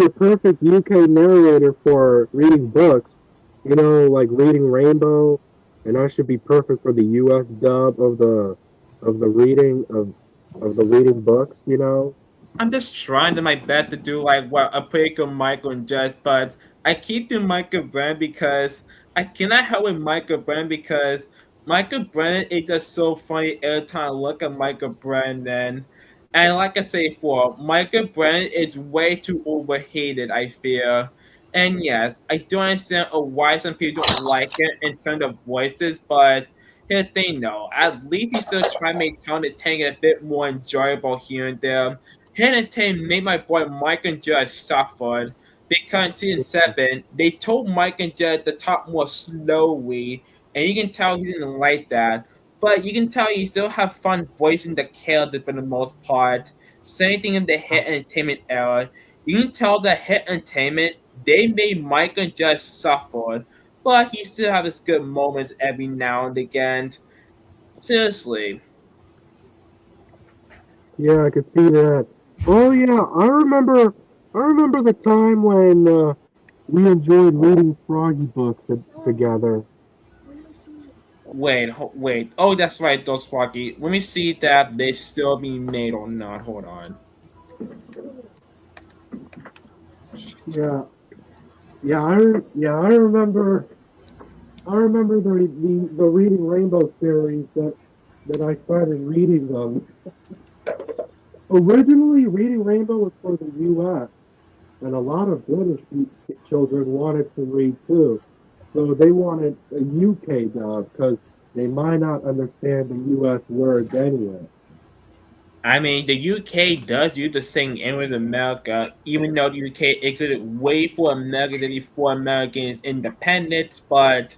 a perfect UK narrator for reading books. You know, like reading Rainbow, and I should be perfect for the US dub of the reading of the reading books. You know. I'm just trying to my best to do like what a pretty good Michael and Jess, but I keep doing Michael Brand because I cannot help with Michael Brand because Michael Brandon is just so funny every time I look at Michael Brandon. And like I say before, Michael Brandon is way too overhated, I fear. And yes, I do understand why some people don't like it in terms of voices, but here's the thing though, at least he still try to make Tony Tank a bit more enjoyable here and there. Hidden Team made my boy Mike and Judge suffered because in season 7, they told Mike and Judge to talk more slowly, and you can tell he didn't like that. But you can tell he still have fun voicing the character for the most part. Same thing in the Hit Entertainment era. You can tell the Hit Entertainment, they made Mike and Judge suffer, but he still have his good moments every now and again. Seriously. Yeah, I could see that. Oh yeah, I remember. I remember the time when we enjoyed reading Froggy books together. Wait. Oh, that's right, those Froggy. Let me see that they still being made or not. Hold on. Yeah, yeah, I remember. I remember the Reading Rainbow series that I started reading them. Originally, Reading Rainbow was for the U.S. and a lot of British children wanted to read too. So they wanted a UK dub because they might not understand the US words anyway. I mean, the UK does use the same English as America, even though the UK exited way for America than before Americans' independence, but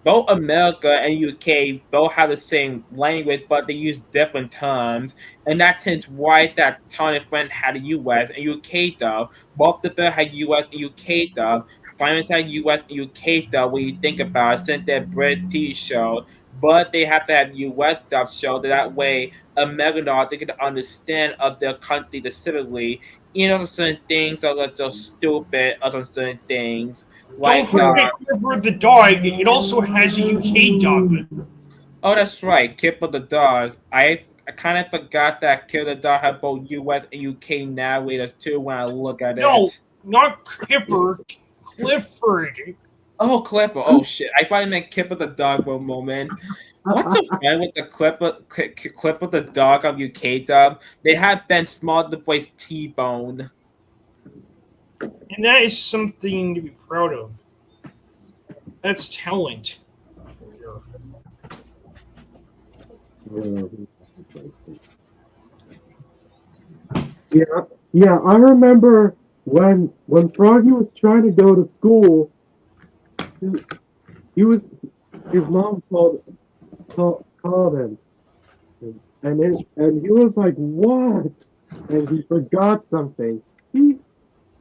both America and UK both have the same language, but they use different terms, and that's hence why that Tony Friend had a US and UK dub. Both the Bill had US and UK dub. Finance had US and UK dub. When you think about it, since they're British show, but they have to have US dub show that way American they can understand of their country specifically. You know, certain things are just stupid, other certain things Don't like forget Clifford the dog. It also has a UK dub. oh, that's right, Kipper the dog. I kind of forgot that Kipper the dog had both U.S. and U.K. narrators too. When I look at No, it. not Kipper. Clifford. Oh, Clipper. Oh shit, I probably meant Kipper the dog for a moment. What's so funny with the Clipper the dog of UK dub? They have Ben Small the voice T-Bone. And that is something to be proud of. That's talent. Yeah, Yeah, I remember when Froggy was trying to go to school, he, he was his mom called him, and he was like, "What?" And he forgot something. He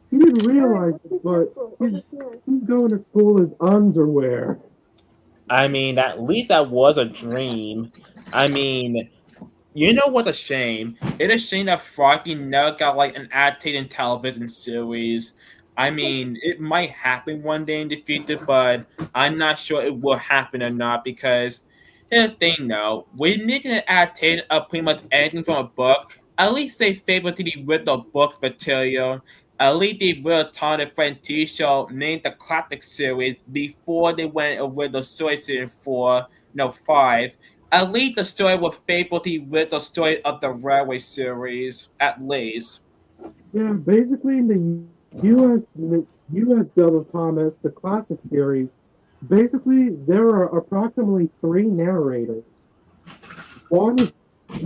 didn't realize it, but he's going to school in underwear. I mean, at least that was a dream. I mean, you know what's a shame? It's a shame that Froggy never got like an adapted television series. I mean, it might happen one day in the future, but I'm not sure it will happen or not because here's the thing though, when making an adaptation of pretty much anything from a book, at least they favor to the original book's material. At least they will turn a friend TV show named the Classic series before they went over the story series 4, no 5. At least the story was faithful with the story of the Railway series, at least. Yeah, basically in the U.S. Double Thomas, the classic series, basically there are approximately three narrators. One is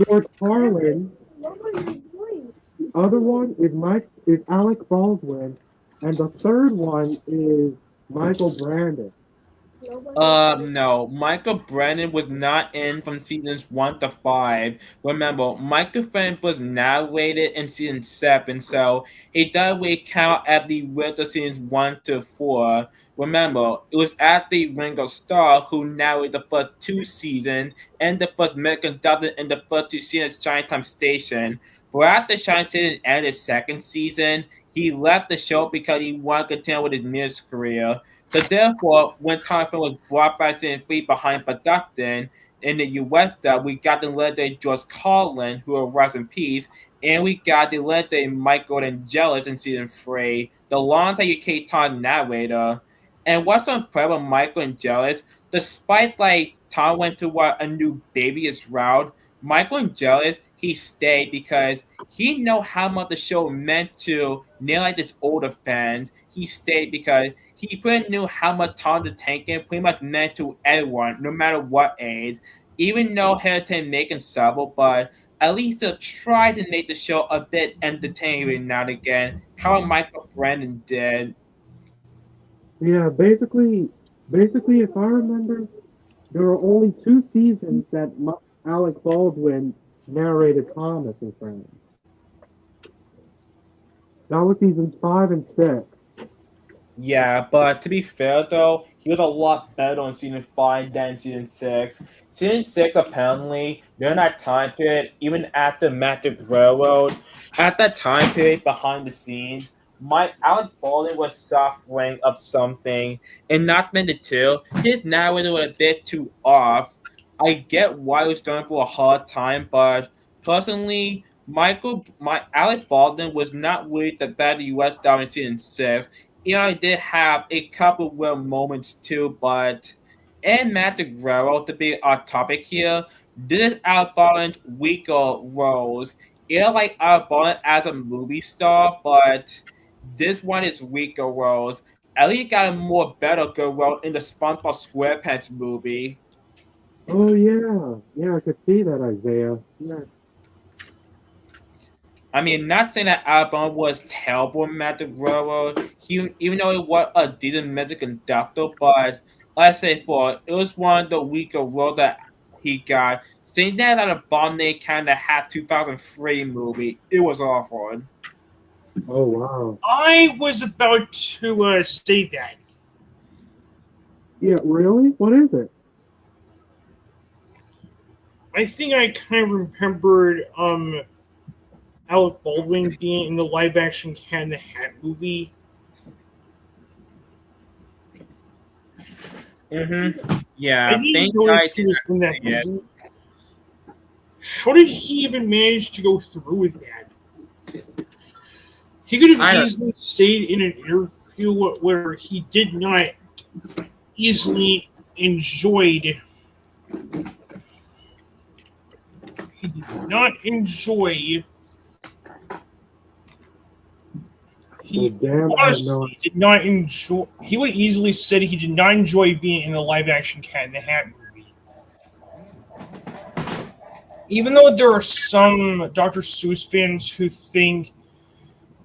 George Carlin, the other one is Alec Baldwin, and the third one is Michael Brandon. No, Michael Brennan was not in from seasons 1 to 5. Remember, Michael Brennan was narrated in season 7, so he doesn't really count at the winter seasons 1 to 4. Remember, it was actually Ringo Starr who narrated the first 2 seasons and the first medical doctor in the first 2 seasons of Chinatown Station. But after Shine Station ended his second season, he left the show because he wanted to continue with his music career. So therefore, when Time was brought back season 3 behind production in the US dub, we got the legendary George Carlin, who will rest in peace, and we got the legendary Michael Angelis in season 3, the longtime UK Tom narrator. And what's so incredible Michael Angelis, despite like Tom went to what a new baby's route, Michael Angelis, he stayed because he know how much the show meant to like his older fans. He stayed because he pretty knew how much Tom the Tank Engine pretty much meant to everyone, no matter what age. Even though Heritage make him several, but at least he'll try to make the show a bit entertaining every now and again, how Michael Brandon did. Yeah, basically, if I remember, there were only two seasons that Alec Baldwin narrated Thomas and Friends. That was seasons 5 and 6. Yeah, but to be fair though, he was a lot better on season 5 than season 6. Season 6 apparently during that time period, even after Magic Railroad, at that time period behind the scenes, my Alec Baldwin was suffering of something, and not meant to too. His narrative was a bit too off. I get why he was going through a hard time, but personally, my Alec Baldwin was not really the better US dog in season 6. I did have a couple of real moments too, but and Matt Guerrero to be our topic here, did outbalance weaker roles. Like outbalance as a movie star, but this one is weaker roles. Elliot got a more better good role in the SpongeBob SquarePants movie. Oh yeah, I could see that, Isaiah. Yeah. I mean, not saying that album was terrible in Magic Railroad, even though it was a decent music conductor, but like I said before, it was one of the weaker roles that he got. Saying that a bomb they kind of had 2003 movie, it was awful. Oh wow. I was about to say that. Yeah, really? What is it? I think I kind of remembered Alec Baldwin being in the live action Cat in the Hat movie. Yeah, I didn't thank notice guys. he was in that Yeah. movie. How did he even manage to go through with that? He could have easily stayed in an interview where he did not easily enjoyed. He did not enjoy. He honestly did not enjoy. He would easily said he did not enjoy being in the live action Cat in the Hat movie. Even though there are some Dr. Seuss fans who think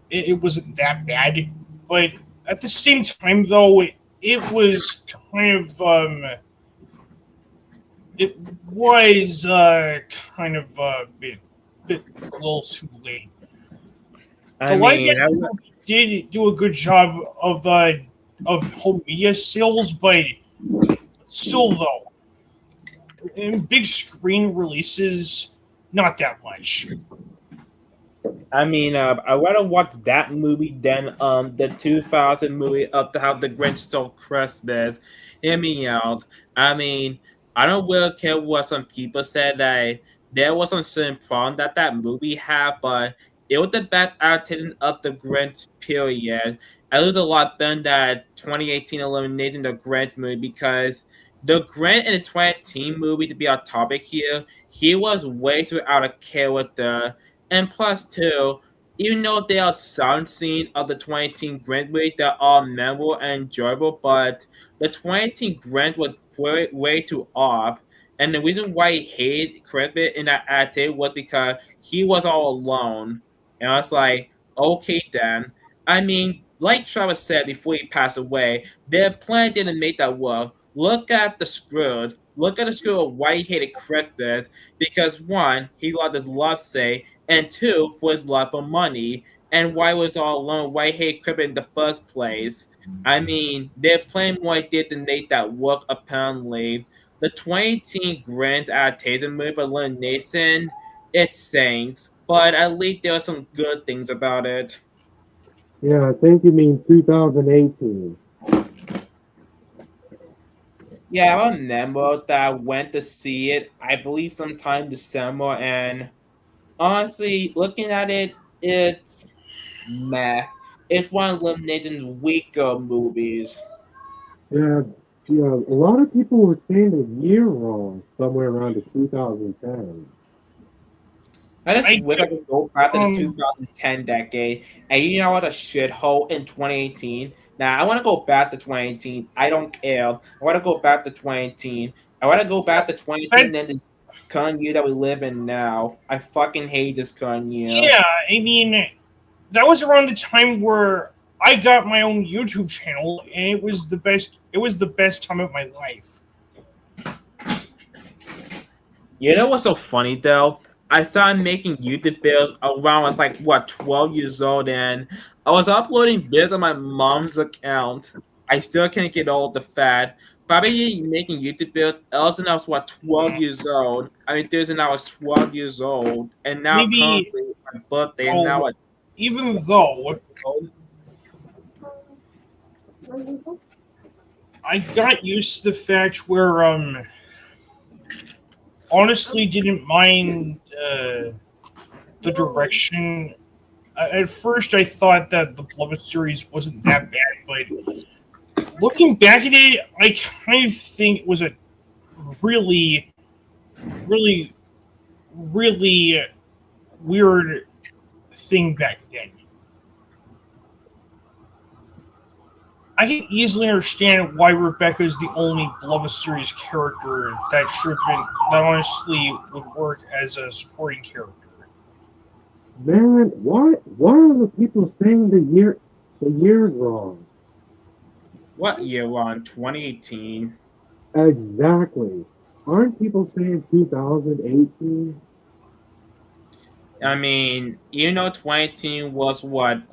it wasn't that bad. But at the same time, though, it was kind of it was kind of bit a little too late. The I live mean, action movie did do a good job of home media sales, but still though, in big screen releases, not that much. I rather watch that movie than the 2000 movie of the How the Grinch Stole Christmas. Hear me out. I mean, I don't really care what some people said that there was some certain problem that that movie had, but it was the best adaptation of the Grinch period. It was a lot better than that 2018 eliminating the Grinch movie because the Grinch in the 2018 movie, to be our topic here, he was way too out of character. And plus, two, even though there are some scenes of the 2018 Grinch movie that are memorable and enjoyable, but the 2018 Grinch was way too off. And the reason why he hated Christmas in that attitude was because he was all alone. And I was like, okay then. I mean, like Travis said before he passed away, their plan didn't make that work. Look at the Scrooge. Look at the Scrooge of why he hated Christmas. Because one, he loved his love say, and two, for his love for money, and why was all alone, why he hated Cribbit in the first place. I mean, they're playing more did than make that work, apparently. The 2018 Grand adaptation movie for Lynn Nason, it sinks, but at least there are some good things about it. Yeah, I think you mean 2018. Yeah, I remember that I went to see it, I believe sometime December, and honestly, looking at it, it's meh. It's one of Elimination's weaker movies. Yeah, yeah. A lot of people were saying the year wrong, somewhere around the 2010s. I just I wish I could go back to the um 2010 decade and you know what a shithole in 2018. Now I want to go back to 2018. I don't care. I want to go back to 2018. I want to go back to 2018 and that's the current year that we live in now. I fucking hate this current year. yeah. I mean, that was around the time where I got my own YouTube channel, and it was the best. It was the best time of my life. You know what's so funny though? I started making YouTube videos around I was like what 12 years old and I was uploading videos on my mom's account. I still can't get all the fat. Probably making YouTube videos else and I was what 12 years old. I mean there's and I was 12 years old and now Maybe currently my birthday and now oh, I'm even though old. I got used to the fact where honestly didn't mind the direction. At first, I thought that the Blood series wasn't that bad, but looking back at it, I kind of think it was a really, really, really weird thing back then. I can easily understand why Rebecca is the only Blood series character that should have been that honestly would work as a supporting character. Man, why are the people saying the year's wrong? What year we're on? 2018. Exactly. Aren't people saying 2018? I mean, 2018 was what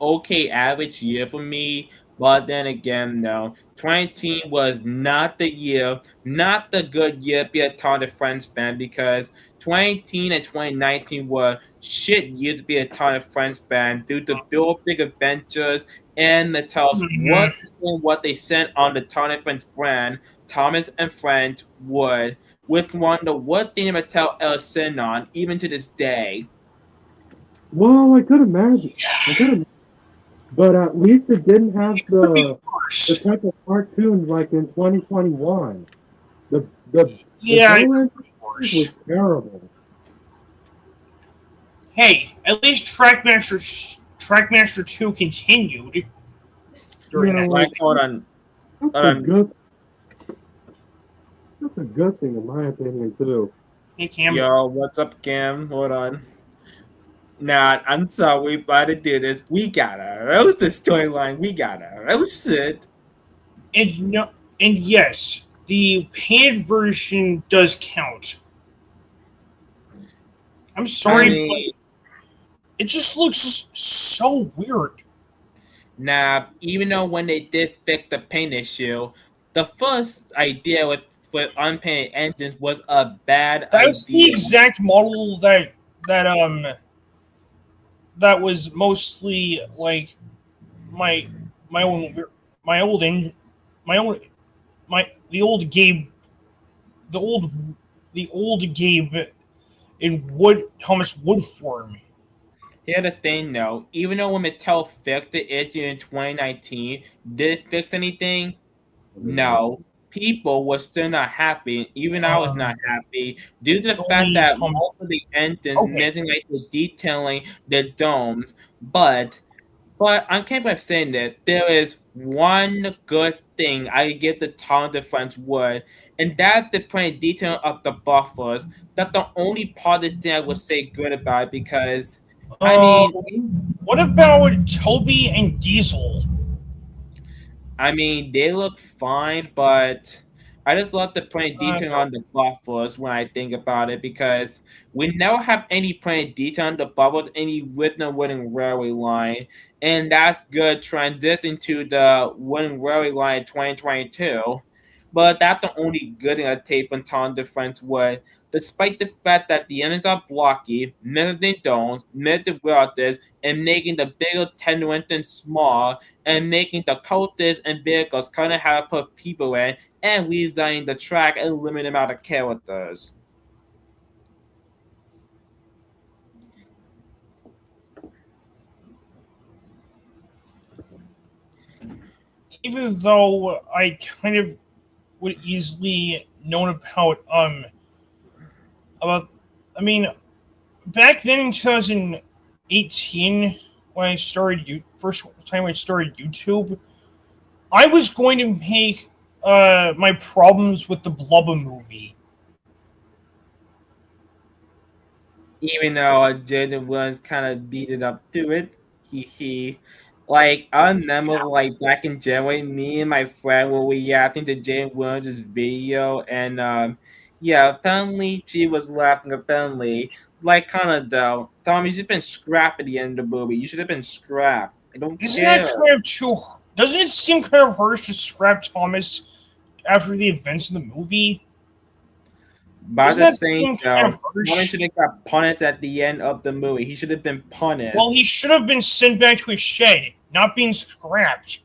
okay average year for me, but then again, no, 2018 was not the year, not the good year to be a Target Friends fan because 2018 and 2019 were shit years to be a Target Friends fan due to Bill Big Adventures and Mattel's Mhm. what they sent on the Target Friends brand, Thomas and Friends would with one the what thing Mattel is sitting on, even to this day. Well, I could imagine. I could imagine. But at least it didn't have Could be the worse. type of cartoons like in 2021. The Yeah, it Bill could be was worse. terrible. Hey, at least Trackmaster 2 continued during Yeah, that well, Like, time. hold on, that's hold a on. good that's a good thing in my opinion too. Hey, Cam. Yo, what's up, Cam? Hold on. Nah, I'm sorry, we about to do this. We gotta. That was the storyline. We gotta. That was it. And no, and yes, the painted version does count. I'm I sorry, but mean, it just looks so weird. nah, even though when they did fix the paint issue, the first idea with unpainted engines was a bad That's the idea. exact model that that was mostly like my my own my old engine my old my the old the old Gabe in wood Thomas Wood form. Here's the thing though, even though when Mattel fixed the issue in 2019, did it fix anything? No. People were still not happy, even I was not happy, due to the fact Only that Thomas. most of the engines Okay, missing like the detailing, the domes. But I can't believe saying that there is one good thing I give the Town Defense wood, and that's the point detail of the buffers. That's the only part of the thing I would say good about it because I uh, mean what about Toby and Diesel? they look fine, but I just love the point detail No. on the buffers when I think about it because we never have any point detail on the buffers, any wooden railway line, and that's good transition to the wooden railway line in 2022. But that's the only good thing I take on Town Defense would. Despite the fact that the ends are blocky, many of them don't, many of the welders, and making the bigger tendon small, and making the coasters and vehicles kind of have to put people in and redesigning the track a limited amount of characters. Even though I kind of would easily known about I mean back then in 2018 when I started first time I started YouTube, I was going to make my problems with the Blubber movie. Even though Jaden was kind of beat it up to it, he like I remember like back in January, me and my friend were reacting to Jane Williams' video, and yeah, apparently she was laughing. Apparently, like kind of though, Tom, you should have been scrapped at the end of the movie. You should have been scrapped. I don't Isn't that care. kind of too? Doesn't it seem kind of harsh to scrap Thomas after the events in the movie? By Doesn't the that same seem kind of though, Tommy harsh? should have got punished at the end of the movie. He should have been Well, punished. he should have been sent back to his shed, not being scrapped.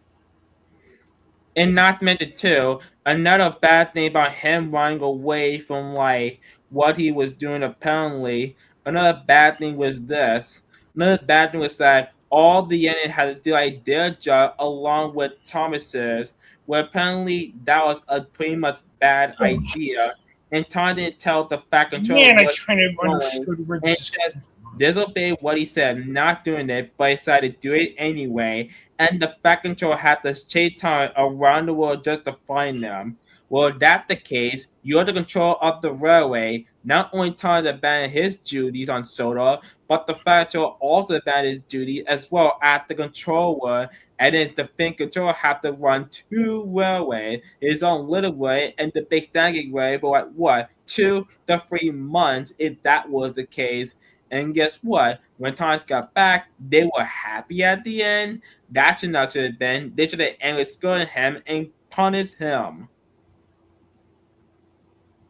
And not meant to too. Another bad thing about him running away from like what he was doing apparently. Another bad thing was this. Another bad thing was that all the enemy had to do like their job along with Thomas's, where apparently that was a pretty much bad idea. And Tom didn't tell the fact control Man, I what kind of he was doing understood where and this is coming just from. disobeyed what he said, not doing it, but decided to do it anyway, and the Fat Control had to chase time around the world just to find them. Well, if that's the case, you're the control of the railway, not only trying to abandon his duties on Soda, but the Fat Control also abandoned his duty as well as the controller, and then the Fin Control have to run two railways, his own little way and the big standing way for like what, 2 to 3 months if that was the case. And guess what? When Thomas got back, they were happy at the end. That should not have been. They should have ended scolding him and punished him.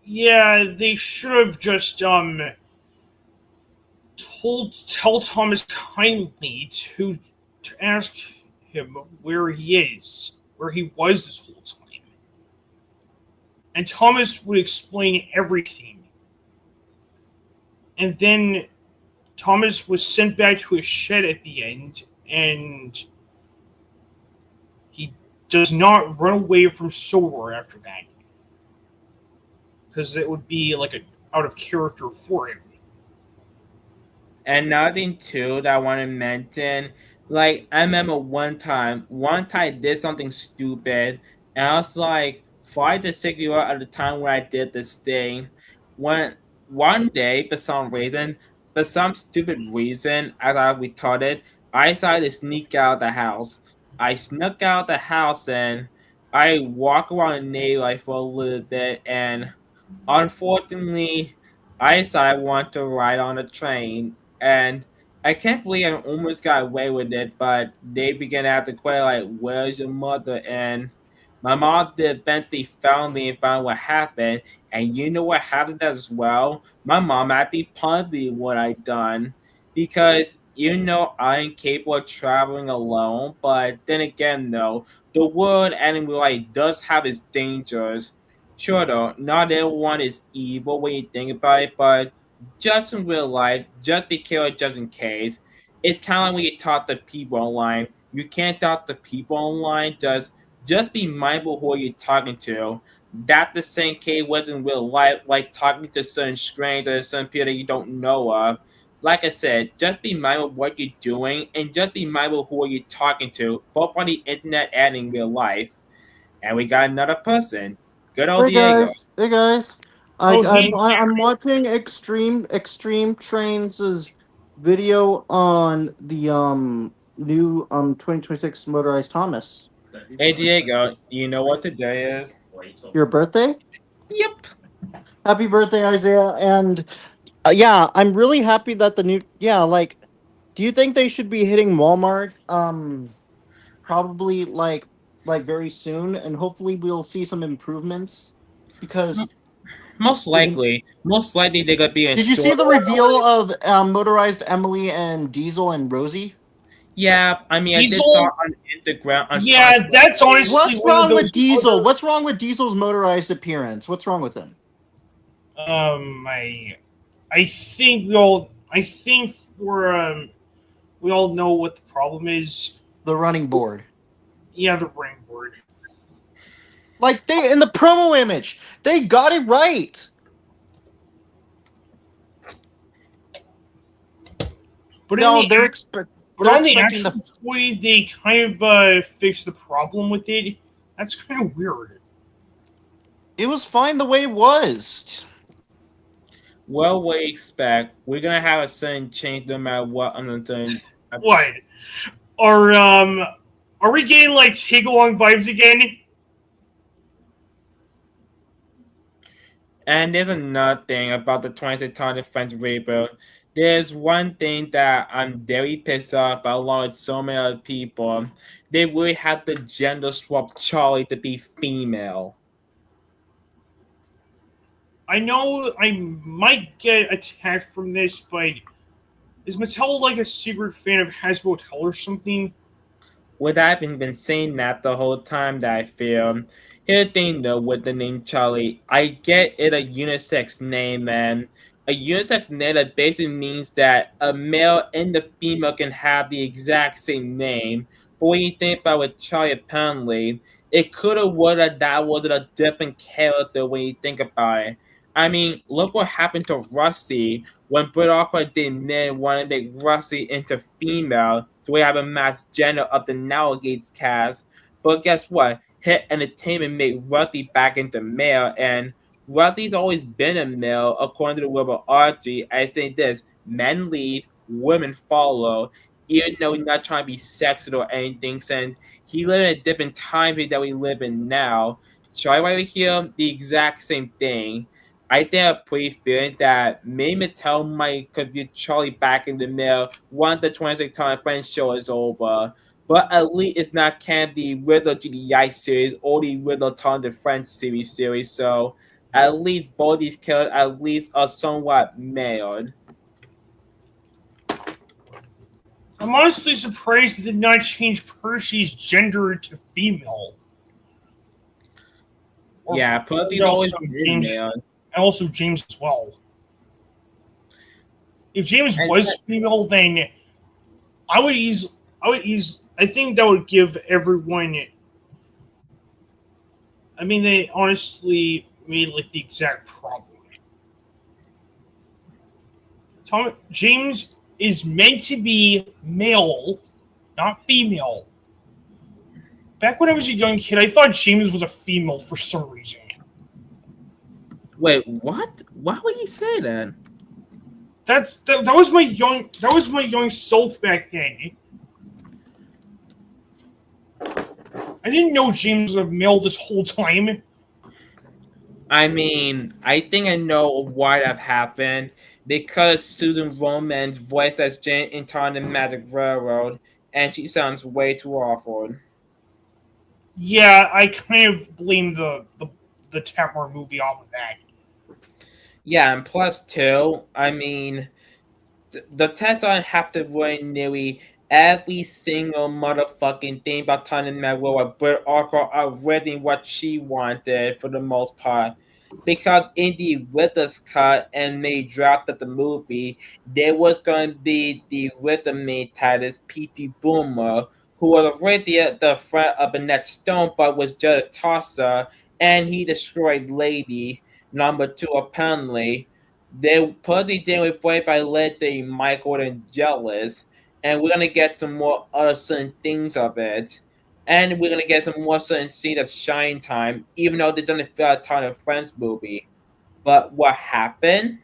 Yeah, they should have just tell Thomas kindly to ask him where he is, where he was this whole time, and Thomas would explain everything. And then Thomas was sent back to his shed at the end, and he does not run away from Sora after that, because it would be like a out of character for him. And nothing too that I want to mention. Like I remember one time I did something stupid, and I was like 5 to 6 years at the time when I did this thing. When one day, for some reason, for some stupid reason, I got retarded. I decided to sneak out of the house. I snuck out of the house and I walked around the neighborhood for a little bit, and unfortunately, I decided I want to ride on a train, and I can't believe I almost got away with it. But they began to have to question, like, "Where's your mother?" And my mom did eventually found me and found what happened. And you know what happened as well? My mom actually punished me what I done because you know I'm capable of traveling alone. But then again, though, the world anime life does have its dangers. Sure, though, not everyone is evil when you think about it, but just in real life, just be careful just in case. It's kind of like when you talk to people online. You can't talk to people online, just be mindful who you're talking to. That the same case was in real life, like talking to certain strangers, certain people that you don't know of. Like I said, just be mindful of what you're doing and just be mindful of who you're talking to, both on the internet and in real life. And we got another person. Good old Diego. Hey guys. Oh, hey, I'm watching Extreme Trains' video on the new 2026 motorized Thomas. Hey Diego, you know what today is? Your birthday? Yep. Happy birthday, Isaiah! And yeah, I'm really happy that the new like. Do you think they should be hitting Walmart? Probably like very soon, and hopefully we'll see some improvements because. Most likely they're gonna be in Did you see store. the reveal of motorized Emily and Diesel and Rosie? Yeah, I mean, I did saw Diesel. on Instagram. Yeah, that's honestly What's one of wrong those with Diesel? other- What's wrong with Diesel's motorized appearance? What's wrong with him? I think we all know what the problem is. The running board. Yeah, the ring board. Like they in the promo image, they got it right. But No, in they're the, expect. but They're on the expecting actual the. toy, they kind of fixed the problem with it. That's kind of weird. It was fine the way it was. Well, we expect we're gonna have a certain change no matter what on the turn. What are we getting like take along vibes again? And there's another thing about the 26 ton defense rebuild. There's one thing that I'm very pissed off about along with so many other people. They really had to gender swap Charlie to be female. I know I might get attacked from this, but is Mattel like a secret fan of Hasbro Hotel or something? Would I have been saying that the whole time that I feel? Here's the thing though with the name Charlie. I get it a unisex name, man. A unisex name that basically means that a male and the female can have the exact same name. But when you think about with Charlie apparently, it could have would have that was a different character when you think about it. I mean, look what happened to Rusty when Brit Aqua did men want to make Rusty into female, so we have a mass gender of the Navigates cast. But guess what? Hit Entertainment made Rusty back into male, and Rusty's always been a male, according to the web of Archie. I say this: men lead, women follow. Even though he's not trying to be sexist or anything, since he lived in a different time period that we live in now. Charlie right here, the exact same thing. I think I'm pretty feeling that maybe Mattel might could get Charlie back in the mail once the 26 time Friends show is over. But at least it's not the Riddler GDI series or the Riddler Ton the Friends series. So at least both these characters at least are somewhat male. I'm honestly surprised it did not change Percy's gender to female. Yeah, Percy's also always James, male. and also James as well. If James was female, then I think that would give everyone. I mean, they honestly made like the exact problem. James is meant to be male, not female. Back when I was a young kid, I thought James was a female for some reason. Wait, what? Why would he say that? That was my young self back then. I didn't know James was a male this whole time. I mean, I think I know why that happened because Susan Roman's voiced as Jane in Time the Magic Railroad, and she sounds way too awful. Yeah, I kind of blame the Tamara movie off of that. Yeah, and plus too, I mean, the Tesla have to ruin nearly every single motherfucking thing about Tiny Maguire, but also already what she wanted for the most part. Because in the Withers cut and they dropped of the movie, there was going to be the Withermaid Titus P.T. Boomer, who was already at the front of Annette Stone, but was just a tosser, and he destroyed Lady number 2 apparently. They probably did with Boy by Letty, Michael, and Jealous, and we're gonna get some more other certain things of it. And we're gonna get some more certain scenes of Shine Time, even though they doesn't feel a ton of Friends movie. But what happened?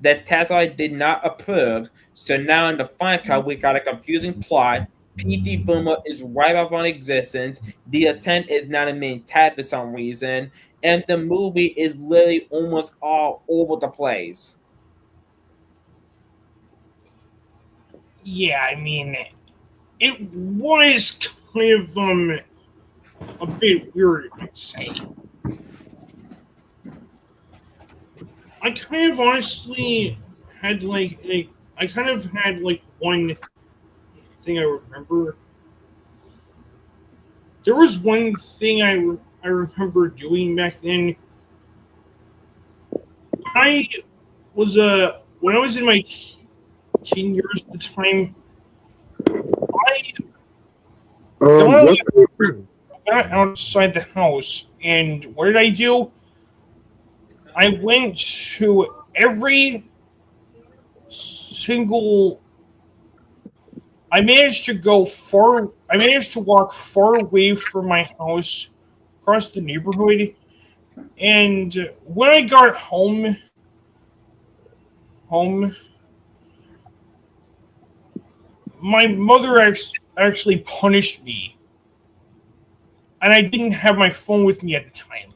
That Tesla did not approve, so now in the final cut we got a confusing plot. PT Boomer is right up on existence. The attempt is not a main tab for some reason, and the movie is literally almost all over the place. Yeah, I mean, it was kind of a bit weird, I'd say. I kind of honestly had I kind of had one thing I remember. There was one thing I remember doing back then. I was when I was in my teen years at the time. I got, got outside the house, and what did I do? I went to every single. I managed to go far. I managed to walk far away from my house, across the neighborhood, and when I got home, my mother actually punished me, and I didn't have my phone with me at the time.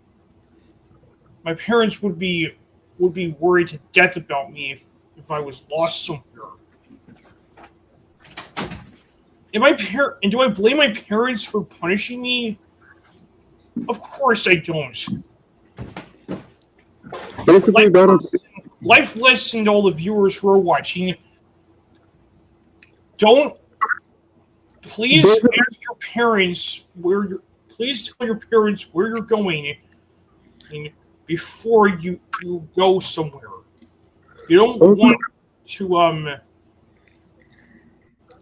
My parents would be worried to death about me if I was lost somewhere. And do I blame my parents for punishing me? Of course I don't. Basically, Life lesson to all the viewers who are watching. Don't please ask your parents please tell your parents where you're going before you go somewhere. You don't want to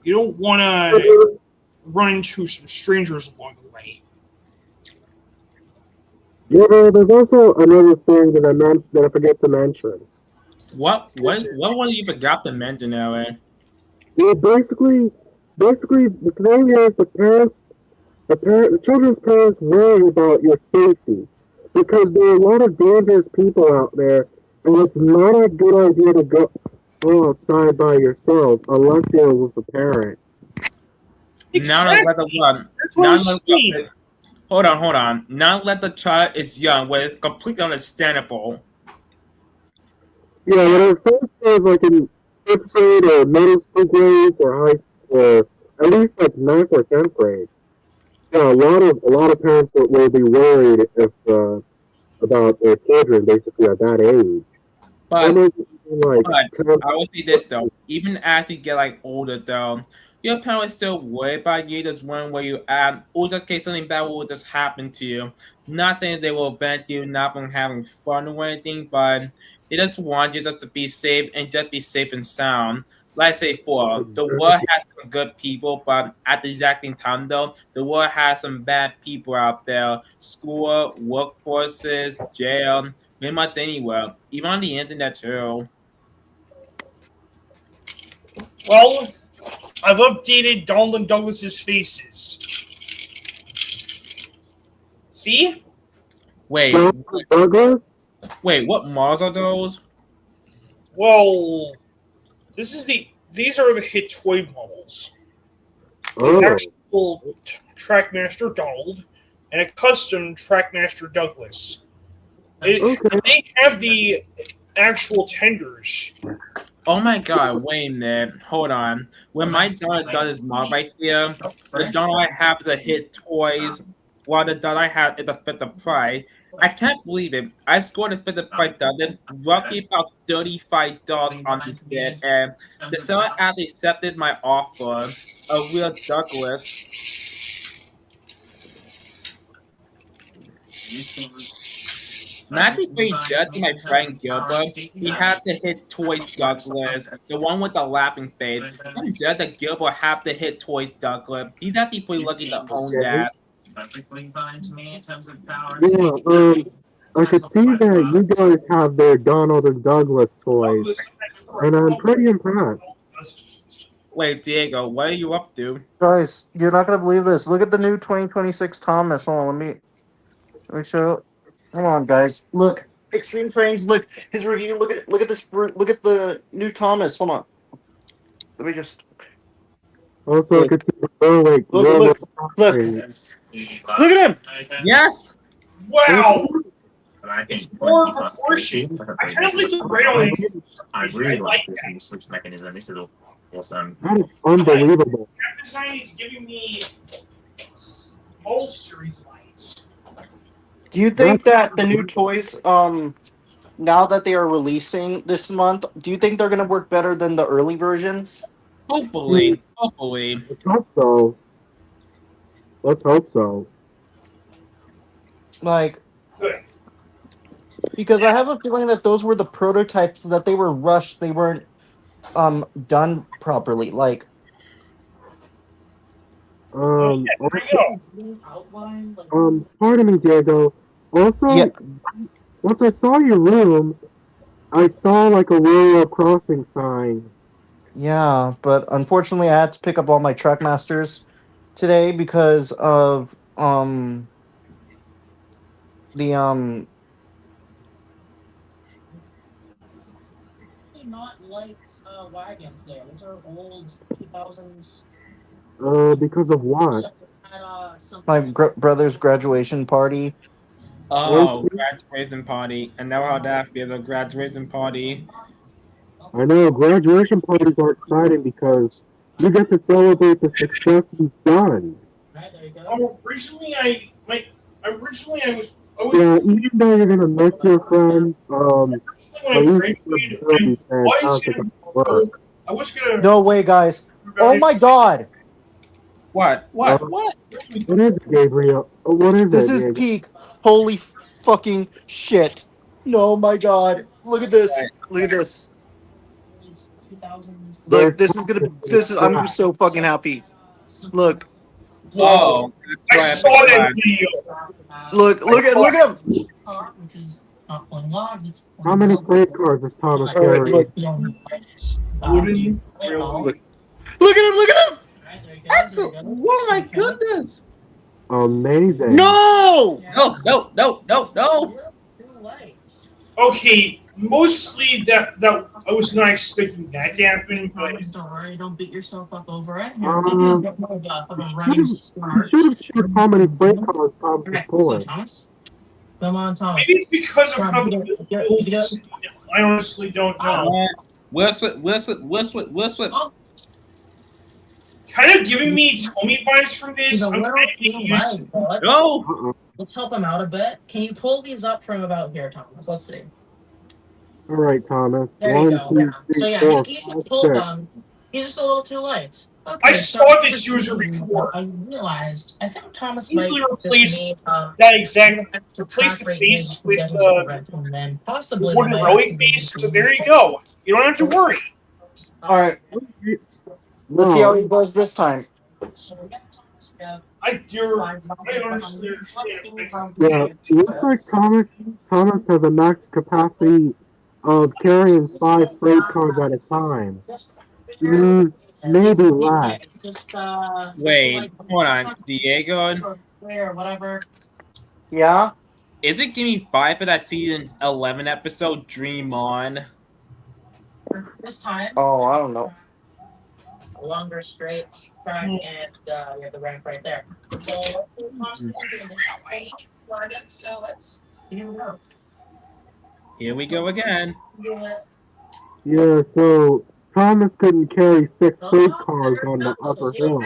you don't want to run into some strangers along the way. Yeah, there's also another thing that I forget to mention. What one you forgot to mention, Aaron? Yeah, basically, the thing is the children's parents worry about your safety because there are a lot of dangerous people out there, and it's not a good idea to go outside by yourself unless you're with a parent. Exactly. That's what I'm saying. Hold on. Now let the child is young, where it's completely understandable. Yeah, when I first was like in 5th grade or middle school grades or or at least like 9th or 10th grade. Yeah, a lot of parents will be worried if about their children basically at that age. But, like, I will say this though, even as you get like older though, your parents still worry about you just one where you at, or just in case something bad will just happen to you. Not saying they will prevent you not from having fun or anything, but they just want you just to be safe and just be safe and sound. Like I say before, the world has some good people, but at the exact same time though, the world has some bad people out there. School, workforces, jail, pretty much anywhere, even on the internet too. Well, I've updated Donald Douglas's faces. See? Wait, what models are those? Well, These are the hit toy models. Oh, The actual Trackmaster Donald and a custom Trackmaster Douglas. okay. They have the actual tenders. Oh my god, wait a minute. Hold on. When my daughter does his mod right here, the dollar I have is a hit toys, while the dollar I have is a fit the price. I can't believe it. I scored a fit the price dozen, roughly about $35 on this bid, and the seller actually accepted my offer. A real Douglas. Matthew pretty judging my friend Gilbert. He had to hit Toys Douglas, the one with the laughing face. I'm judged that Gilbert have to hit Toys Douglas. He's actually pretty lucky to own that. Yeah, I could see that you guys have their Donald and Douglas toys, and I'm pretty impressed. Wait, Diego, what are you up to? Guys, you're not gonna believe this. Look at the new 2026 Thomas. Hold on, let me show. Hold on, guys. Look, Extreme Trains. Look, his review. Look at this. Look at the new Thomas. Hold on. Let me just Also, I could see the Berwick look. Look at him. Yes! Wow! It's more proportion. I kind of like the rail. I really like this that. new switch mechanism. This is awesome. That is unbelievable. That design is giving me all series lights. Do you think that the new toys, now that they are releasing this month, do you think they're gonna work better than the early versions? Hopefully. Hopefully. Let's hope so. Let's hope so. Like, Good. because I have a feeling that those were the prototypes, that they were rushed. They weren't done properly. Like, There you go. Pardon me, Diego. Also, Yeah. once I saw your room, I saw like a Royal Crossing sign. yeah, but unfortunately, I had to pick up all my Trackmasters today because of the Not light wagons there. Those are old 2000s. Because of what? my brother's graduation party. Oh, graduation party. I never had that be a graduation party. I know graduation parties are exciting because you get to celebrate the success you've done. Right, there you go. Originally, I was Yeah, even though you're gonna miss your friends, when at I least graduated, it's really was fantastic gonna work. I was gonna. No way, guys. Oh my god. What? What? What? What is it, Gabriel? What is This it, is Gabriel? peak. Holy fucking shit. No, my god. Look at this. Look at this. 2000s. Look, this is, I'm so fucking happy. Look, Oh, I saw that video. look at him. Which is not pulling logs. It's How many freight cars does Thomas All right, carry? look. Wooden Look at him. Excellent. Oh my goodness. Amazing. No! No. Okay, mostly that I was not expecting that to happen, but Don't worry, don't beat yourself up over it. Um, Of a You running start. should have checked how many freight cars Thomas is Okay, so pulling. Thomas. Come on, Thomas. maybe it's because of how the Get up. builds. I honestly don't know. Whistle. Kind of giving me Tommy vibes from this. He's a I'm little kind of too getting used to. light, but No. let's help him out a bit. Can you pull these up from about here, Thomas? Let's see. All right, Thomas. There you 1, go. 2, Yeah. 3, So yeah, 4, he can 5, pull 6. them. He's just a little too light. Okay, I so saw this user before. I realized. I think Thomas Easily might replace need, that exact extra replace pass the rate face maybe with to get into the red, and then possibly wooden they might rowing have to face. do So there you go. You don't have to worry. All right, let's see how he does this time. So we got Thomas, we have I do. I five honestly Let's see understand. how Yeah, it looks like Thomas has a max capacity of carrying 5 freight cars at a time. Maybe less. Just Wait, hold on, Diego. or whatever. Yeah. Is it Gimme 5 for that season's 11 episode, Dream On? This time. Oh, I don't know. A longer straight front, and we have the ramp right there. So let's here we go. Here we go again. Yeah, so Thomas couldn't carry 6 freight cars on the upper hill.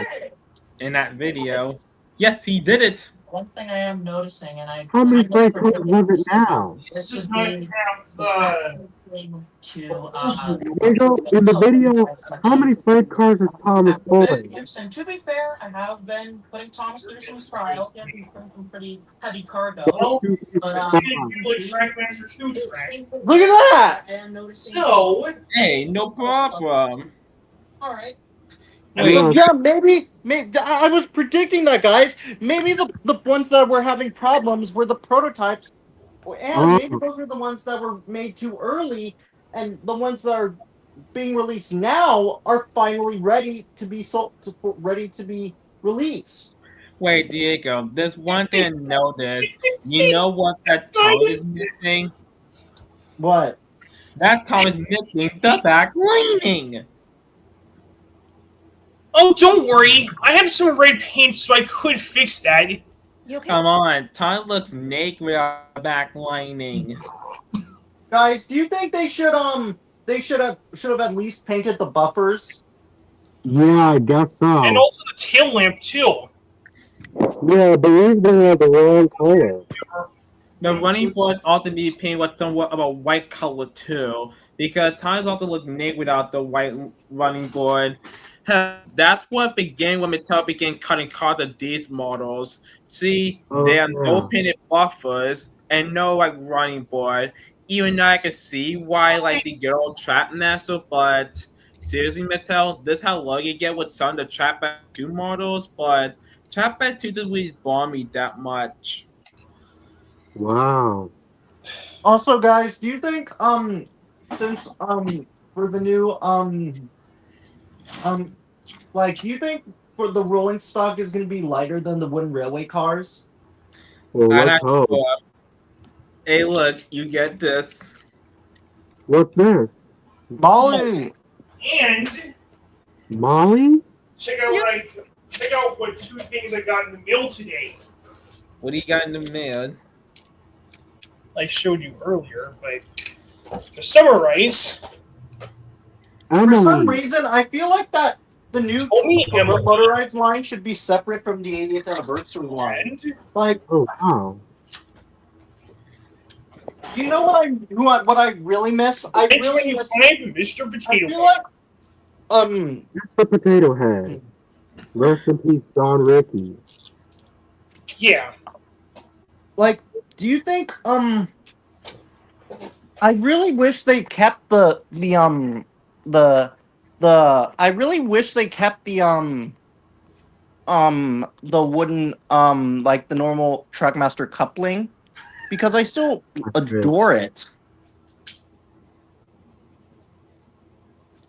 In that video. Yes, he did it. One thing I am noticing, and I How many kind of freight cars predicted was it this now? This does not have the. Diego, in the video, how many freight cars is Thomas pulling? And to be fair, I have been putting Thomas through some trial. Yeah, he's putting some pretty heavy cargo. Well, But you play Trackmaster 2 track. Look at that! I am noticing. So, Hey, no problem. All right. Yeah. Yeah, maybe I was predicting that, guys. Maybe the ones that were having problems were the prototypes, and maybe those were the ones that were made too early, and the ones that are being released now are finally ready to be sold, ready to be released. Wait, Diego, there's one thing I noticed. You know what that tongue is missing? What? That tongue is missing the back lining. oh, don't worry. I have some red paint, so I could fix that. Come on, tongue looks naked without the back lining. Guys, do you think they should have at least painted the buffers? Yeah, I guess so. And also the tail lamp, too. Yeah, but they have the wrong color. The running boards also need to paint with somewhat of a white color too, because tongues also look naked without the white running board. That's what began when Mattel began cutting cards of these models. See, there are no painted buffers and no like running board. Even though I can see why like the good old Trap Master, but seriously, Mattel, this is how low you get with some of the Trap Master 2 models, but Trap Master 2 doesn't really bother me that much. Wow. Also, guys, do you think since for the new like, do you think for the rolling stock is going to be lighter than the wooden railway cars? Well, And let's hope. Hey, look, you get this. What's this? Molly. And Molly? check out what 2 things I got in the mail today. What do you got in the mail? I showed you earlier, but to summarize, For some Emily. reason, I feel like that the new motorized line should be separate from the 80th anniversary line. and Like, Oh, wow. do you know what I really miss? I really miss. Mr. I Potato feel like The Potato Head. Rest in peace, Don Ricky. Yeah. like, do you think I really wish they kept the I really wish they kept the wooden like the normal Trackmaster coupling, because I still adore it.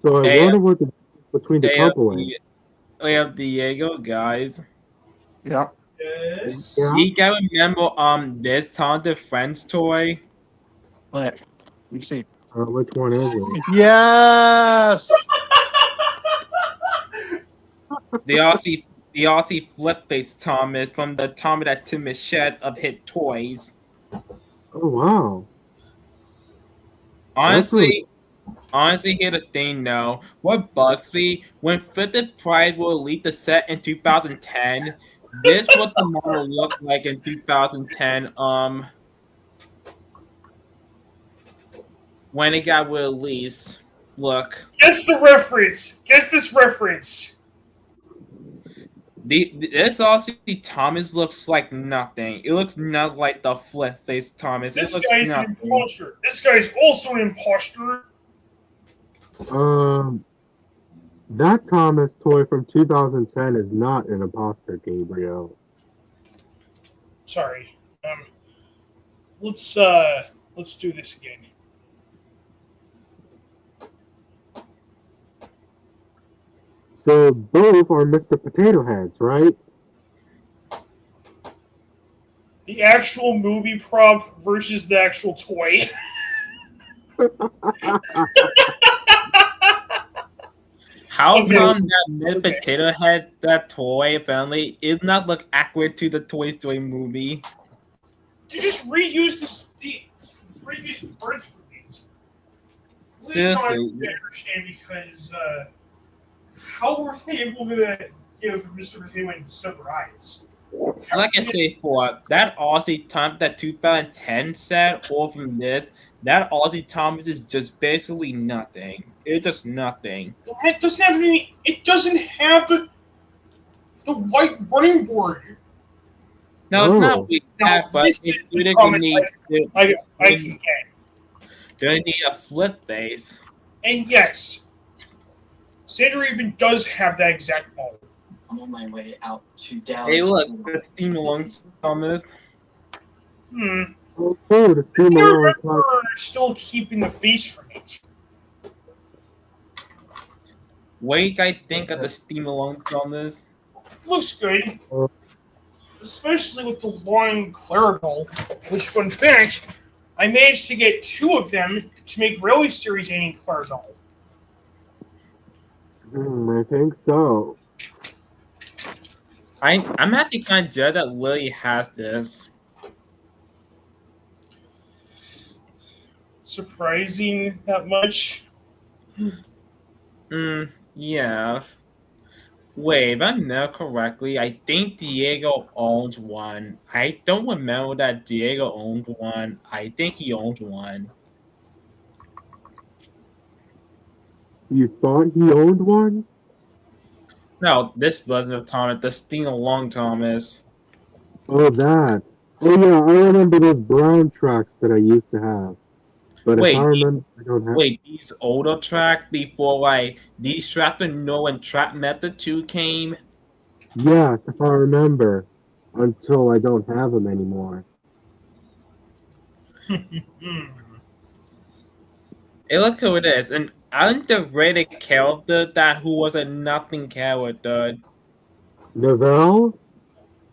So I Hey, wonder what the between the Hey, coupling. we have Diego, guys. Yeah. Yes. Yeah. You gotta remember this Talented Friends toy. But you see. Which one is it? Yes. The Aussie flip face Thomas from the Thomas that Tim Machette of Hit Toys. Oh, wow. Honestly, here's the thing though. What bugs me, when Fitted Pride will release the set in 2010, this what the model looked like in 2010. When it got released. Look. Guess the reference. Guess this reference. This Aussie Thomas looks like nothing. It looks not like the flip face Thomas. This it looks guy's nothing. an imposter. This guy's also an imposter. That Thomas toy from 2010 is not an imposter, Gabriel. Sorry. Let's do this again. So both are Mr. Potato Heads, right? The actual movie prop versus the actual toy. How Okay. come that mid Okay. potato head, that toy apparently, is not look accurate to the Toy Story movie? You just reuse the previous birds for these. Please honestly Seriously, understand because how were they able to give Mr. Potato and surprise? like I say, for that Aussie Thomas, that 2010 set, or from this, that Aussie Thomas is just basically nothing. It's just nothing. It doesn't have any. It doesn't have the white running board. No, it's not Oh, weak Now that, but this it's is the good you Thomas need I can get. you need a flip face. And yes, Sandra even does have that exact ball. I'm on my way out to Hey, Dallas. look, the steam along Thomas. Hmm. oh, cool to see I my long remember time. still keeping the face from it. What do you guys think of the steam along Thomas? Looks good, Oh, especially with the long Clarabelle, which, fun fact, I managed to get 2 of them to make Railway Series ending Clarabelle. I think so. I'm actually kind of jealous that Lily has this. Surprising that much. Yeah. Wait, if I know correctly, I think Diego owns one. I don't remember that Diego owned one. I think he owned one. You thought he owned one? No, this version of Thomas, the Steam along Thomas. Oh, that. Oh, yeah, I remember those brown tracks that I used to have. But if I Wait, remember, I don't have. wait, these older tracks before like these Trap and No and Trap Method 2 came? Yes, if I remember. Until I don't have them anymore. Hmm. Hey, look who it is. An underrated character that who was a nothing character. Novell?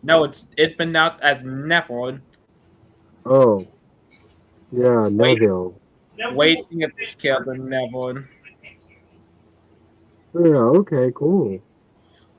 No, it's been out as Neville. Oh, yeah, Wait, Neville. waiting at this character Neville. Yeah, okay, cool.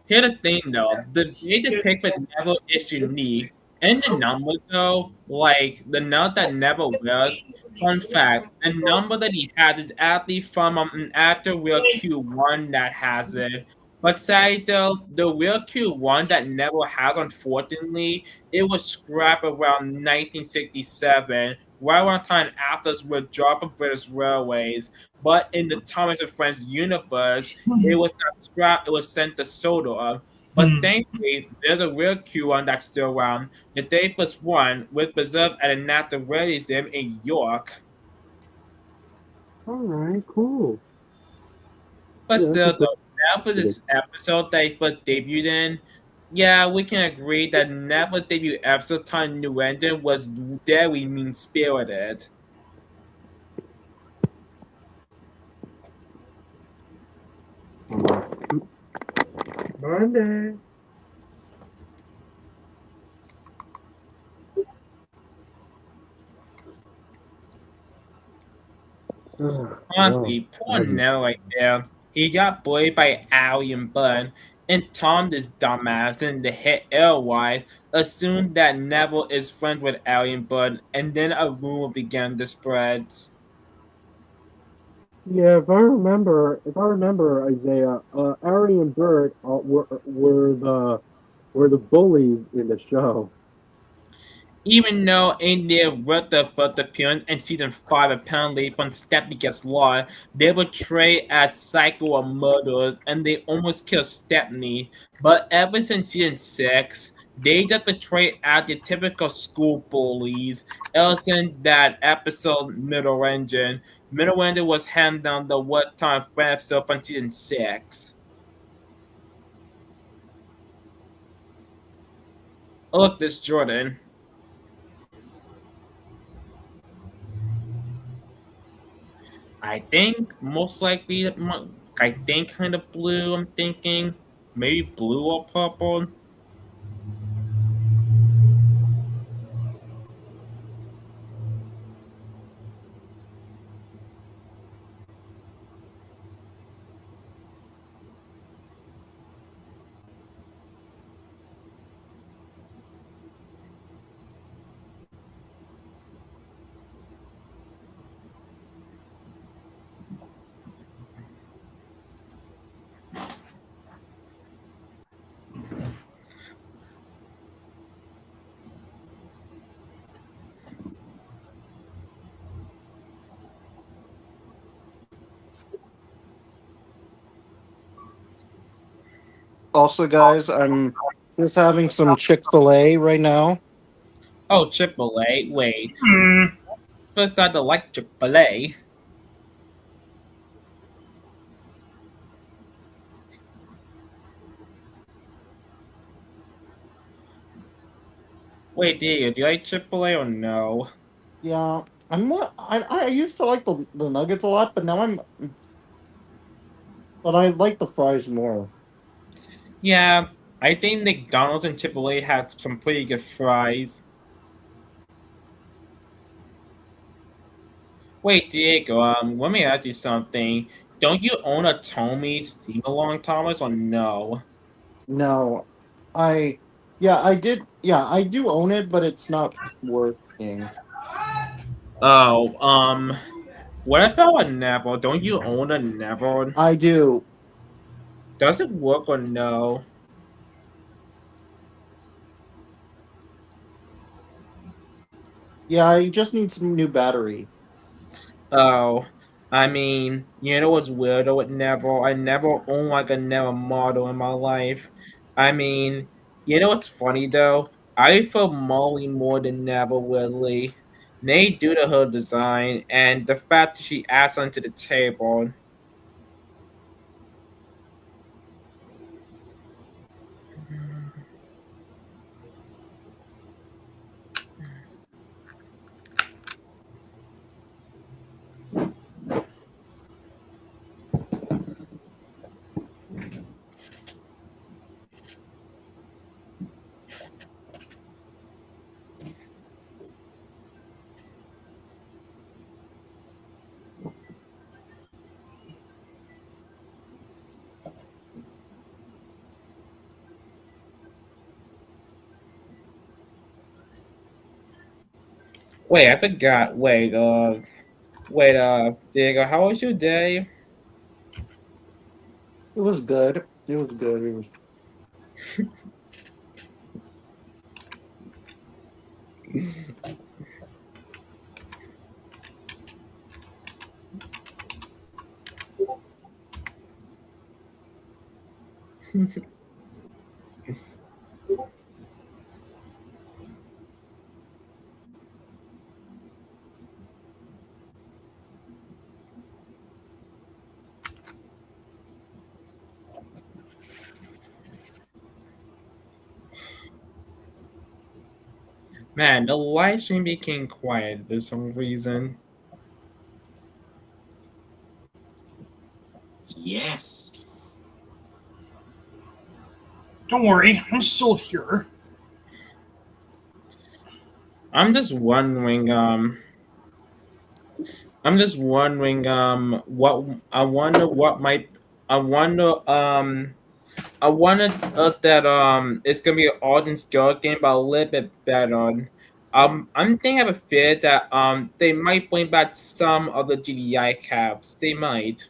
Here's the thing though, the way to pick with Neville is unique. And the number though, like the note that Neville wears, fun fact, the number that he has is actually from an actor real Q1 that has it. But sadly though, the real Q1 that Neville has, unfortunately, it was scrapped around 1967, right around time after the withdrawal of British Railways. But in the Thomas and Friends universe, it was not scrapped, it was sent to Sodor. But Hmm. thankfully, there's a real Q1 that's still around. The Day Plus One was preserved at a natural realism in York. Alright, cool. But Yeah, that's a still, pretty though, now for good. this episode that he first debuted in, yeah, we can agree that Never debut episode time New Engine was very mean spirited. Monday. Wow. Honestly, poor Nell right there. He got bullied by Allie and Bud, and Tom, this dumbass, and the head alewife, assumed that Neville is friends with Allie and Bud, and then a rumor began to spread. Yeah, if I remember, Isaiah, Ari and Bert were the bullies in the show. Even though in their Ruther first appearance in season 5, apparently when Stephanie gets lost, they were portrayed as psycho or murderers, and they almost killed Stephanie. But ever since season 6, they just portrayed as the typical school bullies. Ever since that episode, Middle Engine. Middle Engine was handed down the what time episode from season 6. Oh, look, this Jordan. I think most likely, I think kind of blue. I'm thinking maybe blue or purple. Also, guys, I'm just having some Chick-fil-A right now. Oh, Chick-fil-A. Wait, Hmm. first I don't like Chick-fil-A. Wait, do you like Chick-fil-A or no? Yeah, I'm more. I used to like the nuggets a lot, but now but I like the fries more. Yeah, I think McDonald's and Chick-fil-A have some pretty good fries. Wait, Diego, let me ask you something. Don't you own a Tommy steam along, Thomas, or no? No, I yeah, I did. Yeah, I do own it, but it's not working. Oh, what about a Neville? Don't you own a Neville? I do. Does it work or no? Yeah, I just need some new battery. Oh, I mean, you know what's weirdo with Neville? I never owned like a Neville model in my life. I mean, you know what's funny though? I prefer Molly more than Neville weirdly. They do to her design and the fact that she adds onto the table. Wait, I forgot. Diego, how was your day? It was good. It was good. It was. Man, the live stream became quiet for some reason. Yes. Don't worry, I'm still here. I'm just wondering, what I wonder what might I wonder I wonder that it's gonna be an Alden skill game, but a little bit better. I'm thinking I have a fear that they might bring back some of the GDI caps. They might,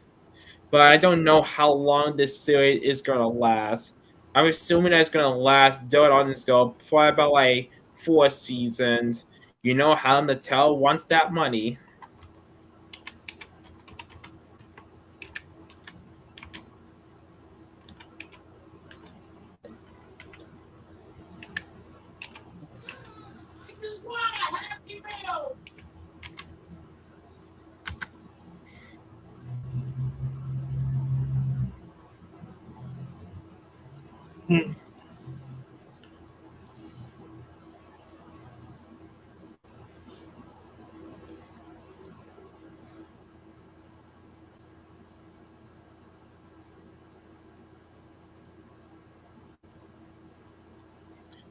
but I don't know how long this series is gonna last. I'm assuming that it's gonna last dirt on this go probably about like 4 seasons. You know how Mattel wants that money. I just want a Happy Meal. Hmm.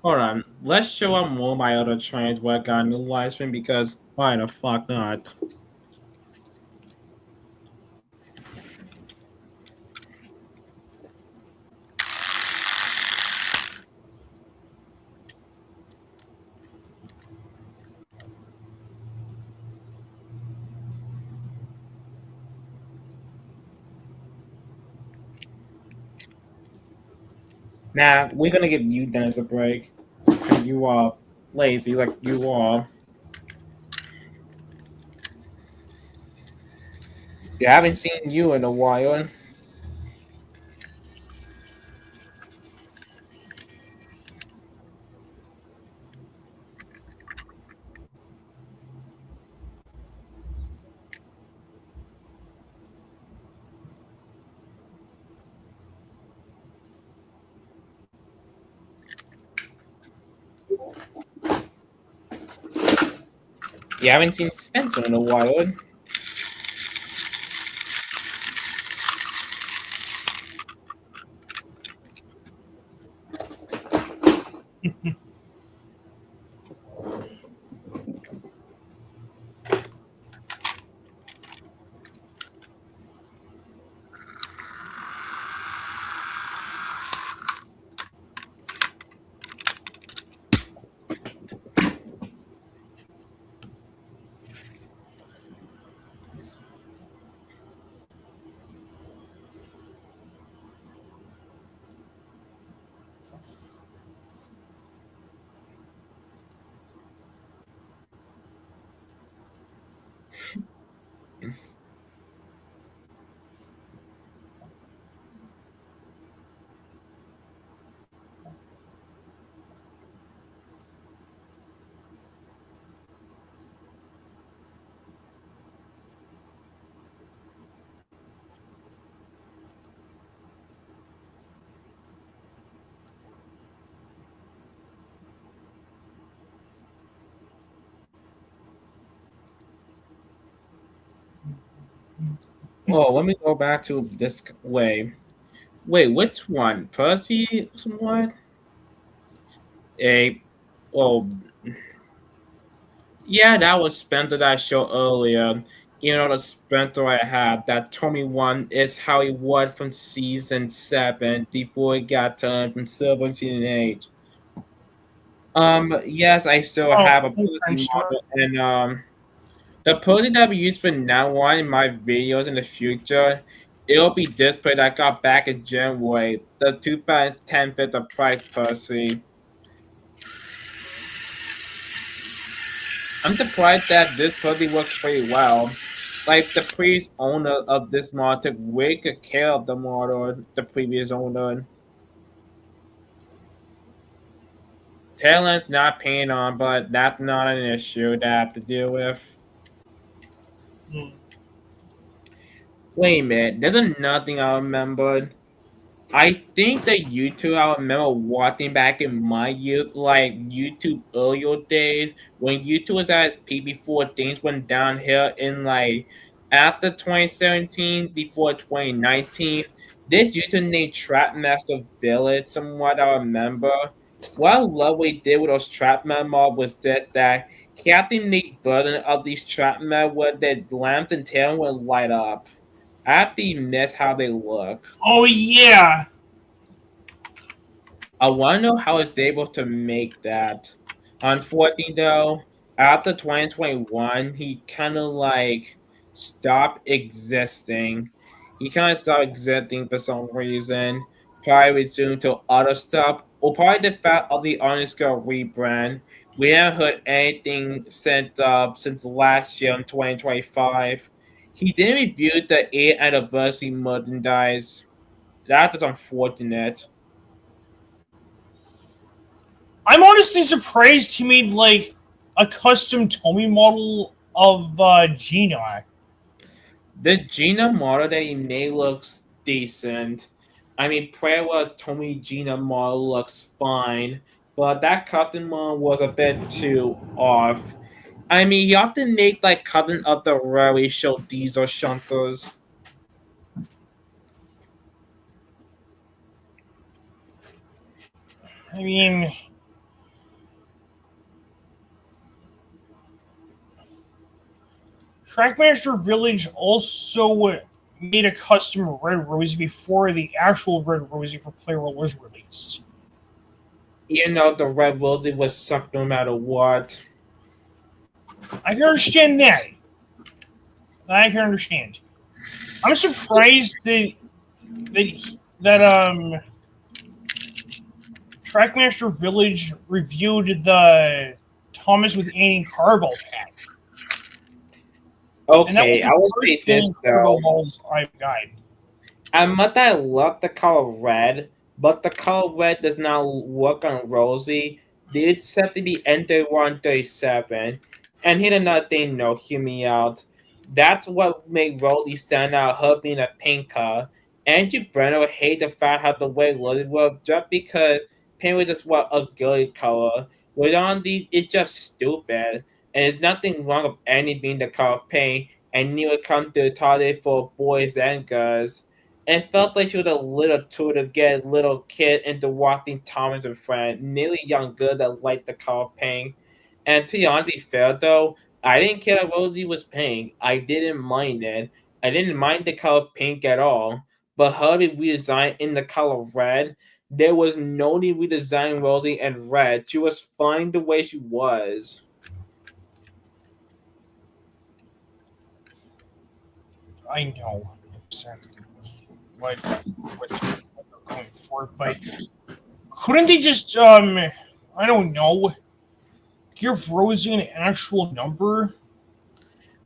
Hold on, let's show them more my other trains where I got a new live stream because why the fuck not? Nah, we're gonna give you guys a break. And you are lazy like you are. You haven't seen you in a while. You haven't seen Spencer in a while. Oh, let me go back to this way. Wait, which one? Percy? Somewhat? A well, yeah, that was Spencer that I showed earlier. You know, the Spencer I had that told me one is how he was from season 7 before he got turned from silver in season 8. Yes, I still Oh, have a okay, Percy Friendster. model, and the Percy that we use from now on in my videos in the future, it'll be this play that I got back in January, the 2010 Victor Price Percy. I'm surprised that this Percy works pretty well. Like the previous owner of this mod took way good care of the model, the previous owner. Talent's not paying on, but that's not an issue that I have to deal with. Hmm. Wait a minute, there's another thing I remembered. I think that YouTube, I remember watching back in my youth, like YouTube earlier days, when YouTube was at its peak before things went downhill in like after 2017, before 2019. This YouTube named Trapmaster Village, somewhat I remember. What I love what he did with those Trapman mob was that Captain Nick burden of these Trapmen with their lamps and tail would light up. I have to miss how they look. Oh yeah. I want to know how it's able to make that. Unfortunately, though, after 2021, he kind of like stopped existing. He kind of stopped existing for some reason. Probably resumed to other stuff, or probably the fact of the Underscore rebrand. We haven't heard anything since last year in 2025. He didn't review the 8th anniversary merchandise. That is unfortunate. I'm honestly surprised he made like a custom Tommy model of Gina. The Gina model that he made looks decent. I mean, Prewa's Tommy Gina model looks fine, but that cotton one was a bit too off. I mean, he often make like cotton of the rarely show diesel shunters. I mean, Trackmaster Village also made a custom Red Rosie before the actual Red Rosie for Player was released. You know, the red rosy was sucked no matter what. I can understand that. I can understand. I'm surprised that Trackmaster Village reviewed the Thomas with Annie Carball pack. And that was Okay, I the will first say this thing though. models I've got. I must I love the color red, but the color red does not work on Rosie. It's set to be enter 137. And here another thing, no, hear me out. That's what made Rosie stand out, her being a pink color. Andrew Brenner would hate the fact how the way Rosie worked just because pink was just what a girly color. With on these, it's just stupid. and there's nothing wrong with any being the color pink, and neither come to the toilet for boys and girls. And it felt like she was a little too to get a little kid into walking Thomas and friend, nearly young girl that liked the color pink. And to be honestly fair though, I didn't care that Rosie was pink. I didn't mind it. I didn't mind the color pink at all. But her to redesign in the color red, there was no need to redesign Rosie in red. She was fine the way she was. I know exactly what they're going for, but couldn't they just I don't know, give Rosie an actual number?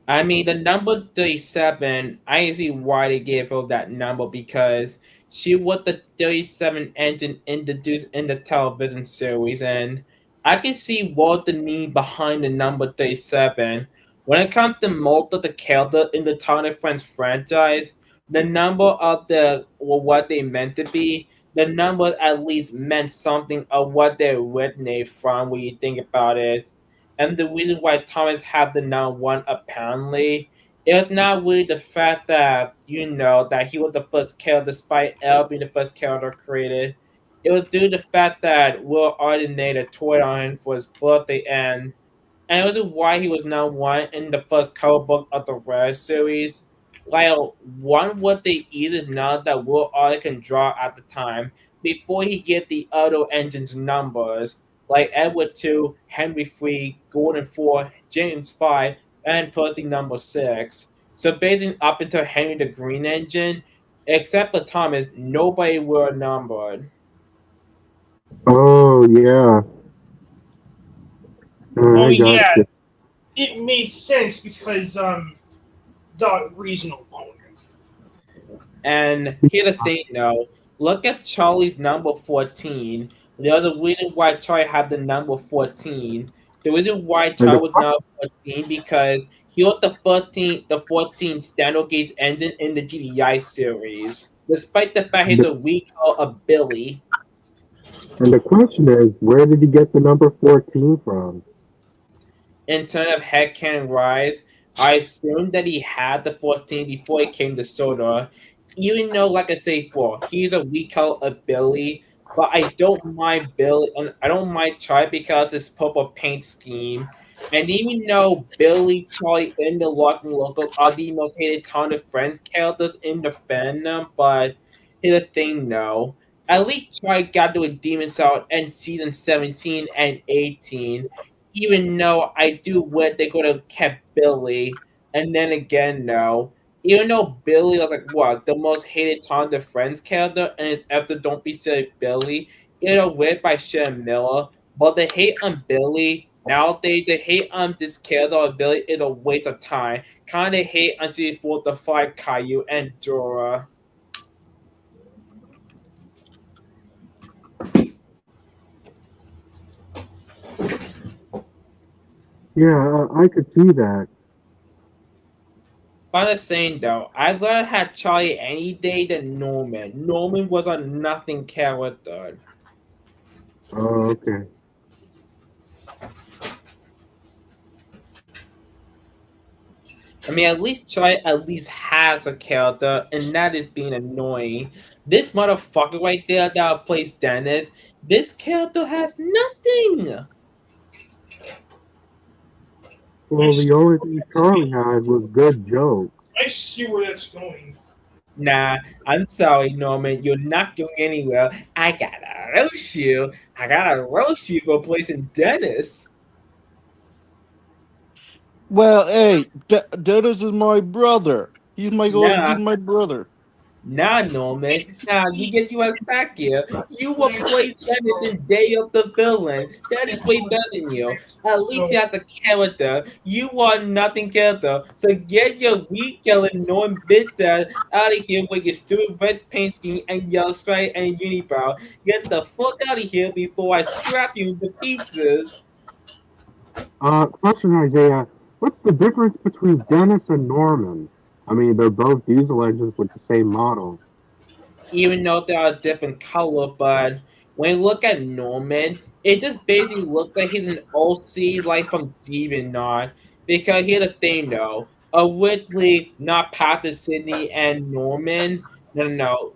I mean, the number 37, I see why they gave her that number because she was the 37 engine introduced in the television series, and I can see what the need behind the number 37. When it comes to most of the characters in the Tony Friends franchise, the number of the or what they meant to be, the number at least meant something of what they originated from when you think about it. And the reason why Thomas had the number one apparently it was not really the fact that that he was the first character despite L being the first character created. It was due to the fact that Will already made a toy on him for his birthday and it was why he was number one in the first cover book of the Rare series. Like one what they easily know that Will Arthur can draw at the time before he get the auto engines numbers like Edward 2, Henry 3, Gordon 4, James 5, and Percy number 6. So basically up until Henry the Green Engine, except for Thomas, nobody were numbered. Oh yeah. Oh I got yeah, you. it made sense because the reason alone. And here's the thing though, look at Charlie's number 14. There's a reason why Charlie had the number 14. The reason why And the Charlie was number 14 because he was the 14th standard gauge engine in the GDI series. Despite the fact he's a recall of Billy. and the question is, where did he get the number 14 from? In terms of headcanon rise, I assume that he had the 14 before he came to Soda. Even though, like I say before, he's a recall of Billy, but I don't mind Billy, and I don't mind Charlie because of this purple paint scheme. And even though Billy, Charlie, and the Locking Local are the most hated Ton of Friends characters in the fandom, but here's the thing though. At least Charlie got to redeem himself in season 17 and 18 even though I do wish they could have kept Billy. And then again, no. Even though Billy was like what the most hated Tom the Friends character in his episode Don't Be Silly Billy, it was read by Shannon Miller. But the hate on Billy nowadays, the hate on this character of Billy is a waste of time. Kinda hate on season 4 the Fly Caillou and Dora. Yeah, I could see that. But the same though, I'd rather have Charlie any day than Norman. Norman was a nothing character. Oh, okay. I mean, at least Charlie at least has a character, and that is being annoying. This motherfucker right there that plays Dennis, this character has nothing. Well, the only thing Charlie had was good jokes. I see where that's going. Nah, I'm sorry, Norman. You're not going anywhere. I gotta roast you. I gotta roast you for placing Dennis. Well, hey, Dennis is my brother. He's my Nah. he's my brother. Nah, Norman. Nah, you get your ass back here. You will play Dennis in Day of the Villain. That is way better than you. At least you have the character. You are nothing character. So get your weak yelling Norman bitch ass out of here with your stupid red paint scheme and yellow stripe and unibrow. Get the fuck out of here before I strap you into pieces. Question, Isaiah. What's the difference between Dennis and Norman? I mean, they're both diesel engines with the same models. Even though they are different color, but when you look at Norman, it just basically looks like he's an OC like from DeviantArt. Because here's the thing though, originally not Patrick, Sydney, and Norman. No.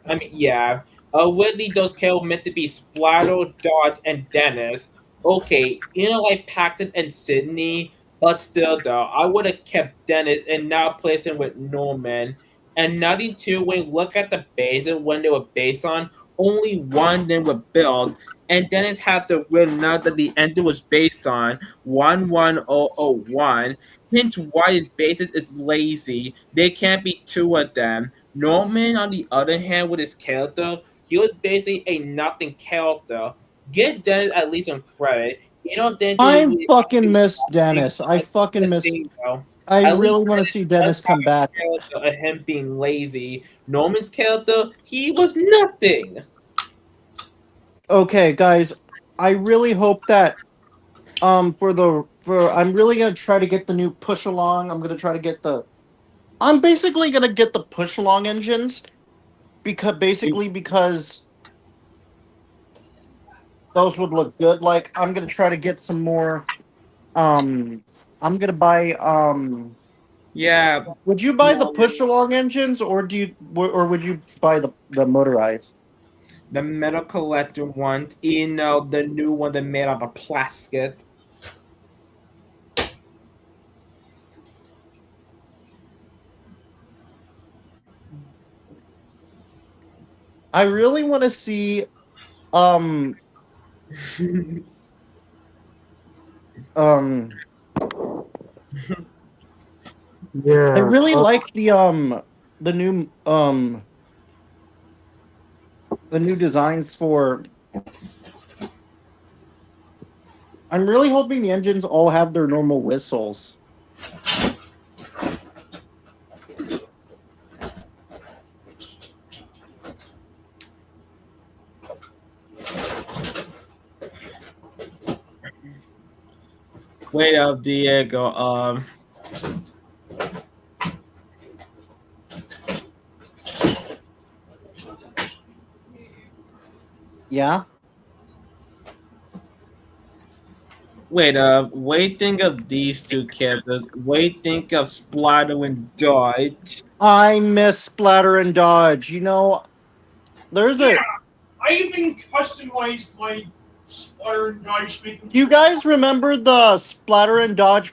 I mean, yeah. Whitley those characters meant to be Splatter, Dodge, and Dennis. Okay, like Paxton and Sydney, but still, though, I would have kept Dennis and now placed him with Norman. And 92, when you look at the base and when they were based on, only one of them were built, and Dennis had the real nut that the engine was based on 11001. Hence why his basis is lazy. There can't be two of them. Norman, on the other hand, with his character, he was basically a nothing character. Give Dennis at least some credit. Then I really fucking miss Dennis. I fucking the miss. thing, though. I At least really want to see Dennis Dennis had come back. a character of him being lazy. Norman's character, he was nothing. Okay, guys, I really hope that for I'm really gonna try to get the new push along. I'm basically gonna get the push along engines because those would look good. Like I'm gonna try to get some more. I'm gonna buy. Yeah, Would you buy the push along engines, or would you buy the motorized? the Metal Collector ones, the new one that made out of plastic. I really want to see. Um. Um. Yeah. I really like the new designs for. I'm really hoping the engines all have their normal whistles. Wait up, Diego. Yeah. Wait, think of these two characters. Wait, think of Splatter and Dodge. I miss Splatter and Dodge. There's a. I even customized my Splatter and Dodge. Do you guys remember the Splatter and Dodge,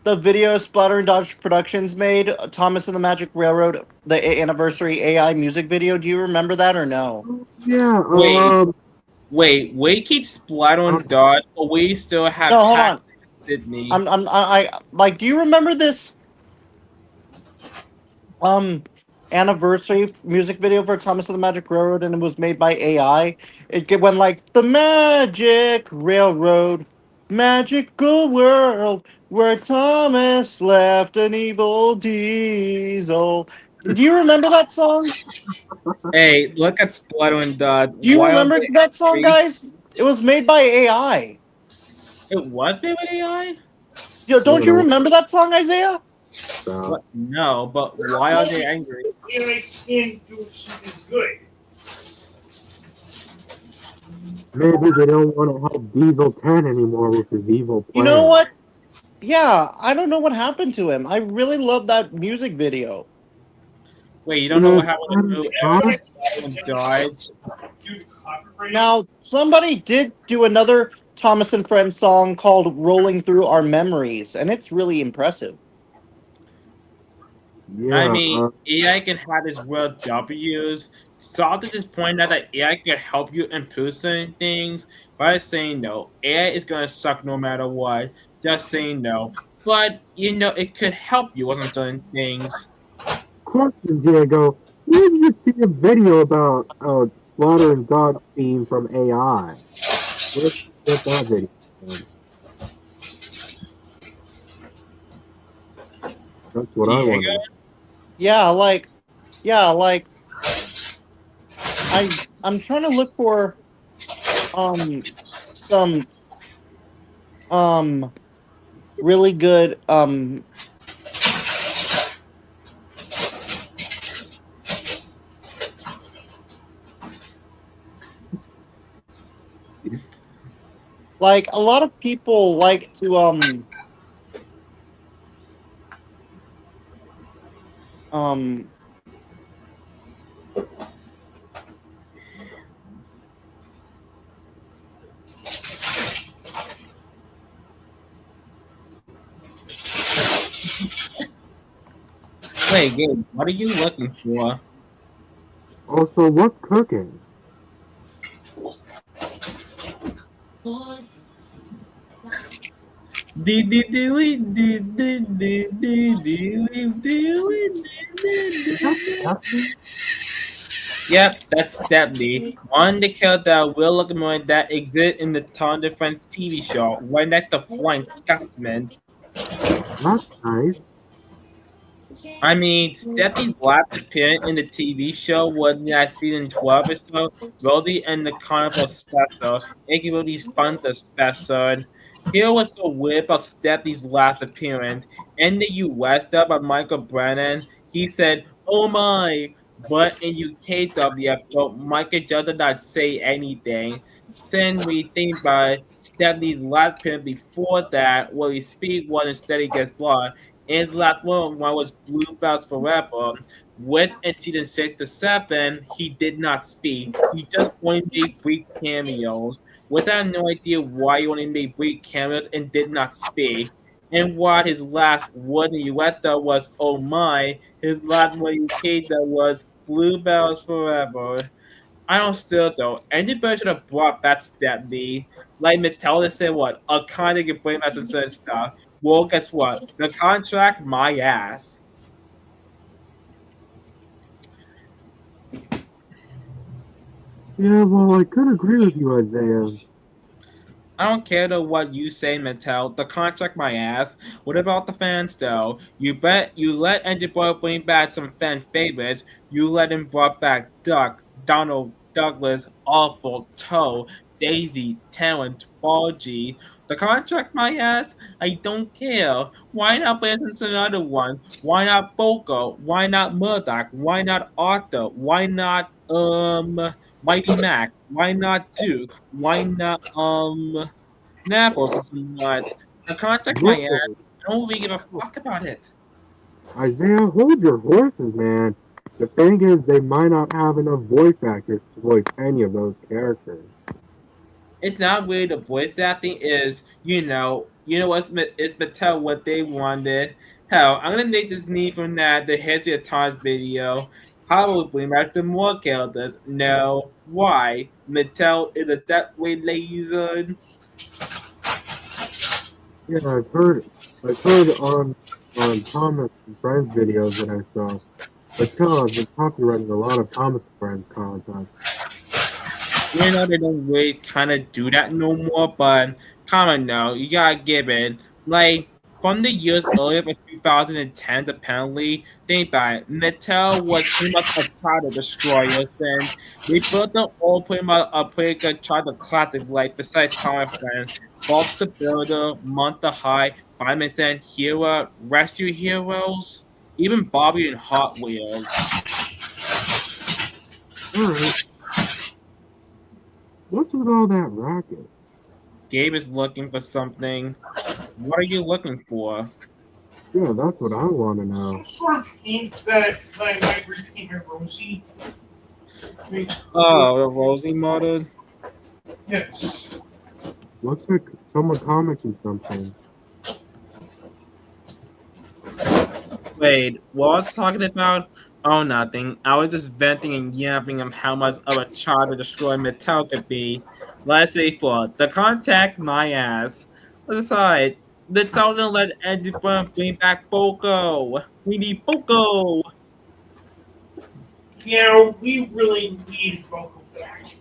the video Splatter and Dodge Productions made, Thomas and the Magic Railroad, the anniversary AI music video? Do you remember that or no? Yeah. Wait, keep Splatter and Dodge, but we still have No, hold on. Sydney. Do you remember this anniversary music video for Thomas and the Magic Railroad, and it was made by AI? It went like the Magic Railroad, magical world where Thomas left an evil diesel. Do you remember that song? Hey, look at Splatter and Dodge. Do you remember that song, guys? It was made by AI. It was made by AI? Yo, don't you remember that song, Isaiah? What? No, but why are they angry? AI can't do something good. Maybe they don't want to help Diesel 10 anymore with his evil plan. You know what? Yeah, I don't know what happened to him. I really love that music video. Wait, you don't know what happened to Splatter and Dodge? Now, somebody did do another Thomas and Friends song called Rolling Through Our Memories, and it's really impressive. Yeah, I mean, AI can have its real W's. Salted just pointed out that AI can help you improve certain things by saying no. AI is going to suck no matter what. Just saying no. But, it could help you with certain things. Question, Diego. Where did you see a video about Splatter and Dodge theme from AI? Where's that video? That's what I want. I'm trying to look for some really good like a lot of people like to um Wait, Gabe, what are you looking for? Also, what's cooking? Is that Stephanie? Yep, that's Stepney. One the character Will Locomotive that exists in the Tom Defense TV show, right next to Flying Scotsman. That's nice. I mean, Stepney's last appearance in the TV show was in that season 12 episode, Rosie and the Carnival Special, aka Sponsor Special. Here was so weird about Stepney's last appearance. In the US dub by Michael Brennan, he said, "Oh my," but in UK dub of the episode, Michael just did not say anything. Since we think about Stepney's last appearance before that, where he speak one instead he gets lost, and the last one was Blue Bells Forever. With in season 6 to 7, he did not speak. He just only made brief cameos. Without no idea why he only made brief cameos and did not speak. And while his last word in Ueta was "Oh my," his last word in Ukeda was "Blue Bells Forever." I don't still though. Anybody should have brought back Stepney. Like Mattel said what? A kind of can bring back some certain stuff. Well, guess what? The contract, my ass. Yeah, well, I could agree with you, Isaiah. I don't care though what you say, Mattel. The contract, my ass. What about the fans though? You bet you let Andrew Boyle bring back some fan favorites. You let him brought back Duck, Donald, Douglas, Awful, Toe, Daisy, Talent, Balgy. The contract, my ass. I don't care. Why not listen to another one? Why not Boko? Why not Murdoch? Why not Arthur? Why not Mighty Mac? Why not Duke? Why not Naples is not. The contract, my ass. Whoa, I don't really give a fuck about it. Isaiah, hold your horses, man. The thing is, they might not have enough voice actors to voice any of those characters. It's not really the voice acting. Is what's it's Mattel what they wanted. Hell, I'm gonna make this need from that the history of Tom's video. Probably back to more characters. No, why? Mattel is a that way laser. Yeah, I've heard on Thomas and Friends videos that I saw. Mattel has been copywriting a lot of Thomas and Friends content. They don't really kind of do that no more, but come on now, you gotta give it. Like, from the years earlier, for 2010, apparently, think about it, Mattel was pretty much a child of destroyers, and they built them all pretty much a pretty good child of classic, like, besides Common Friends, Bob the Builder, Monster High, Fireman Sand, Hero, Rescue Heroes, even Bobby and Hot Wheels. Alright. What's with all that racket? Gabe is looking for something. What are you looking for? Yeah, that's what I want to know. Some sort of paint that I might repaint my Rosie. Oh, the Rosie model? Yes. Looks like someone commented something. Wait, what I was talking about? Oh, nothing. I was just venting and yapping of how much of a child to destroy Mattel could be. Let's say for the contact my ass. Aside, the total let Andy Brown bring back Boko. We need Boko. Yeah, we really need Boko back.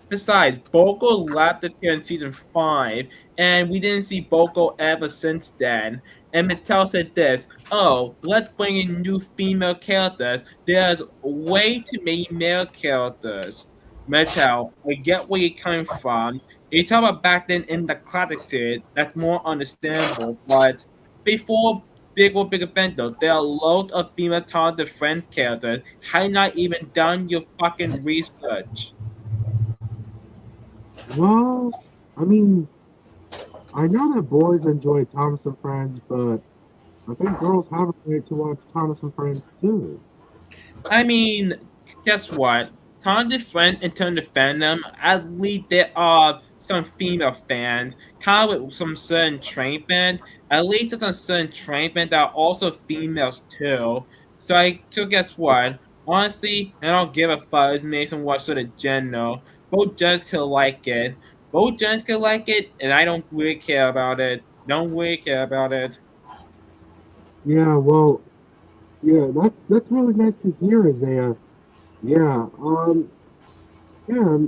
Besides, Boko left appear in season 5, and we didn't see Boko ever since then. And Mattel said this, "Oh, let's bring in new female characters. There's way too many male characters." Mattel, I get where you're coming from. You talk about back then in the classic series, that's more understandable, but before Big Event though, there are loads of female talented Friends characters. Have you not even done your fucking research? Well, I mean, I know that boys enjoy Thomas and Friends, but I think girls have a right to watch Thomas and Friends too. I mean, guess what? Tom the Friend in terms of fandom, at least there are some female fans, kind of with some certain train band. At least there's some certain train band that are also females too. So guess what? Honestly, I don't give a fuck as Mason what sort of gender. Both genders could like it. Both genders could like it, and I don't really care about it. Don't really care about it. Yeah, well, yeah, that's really nice to hear, Isaiah. Yeah, yeah,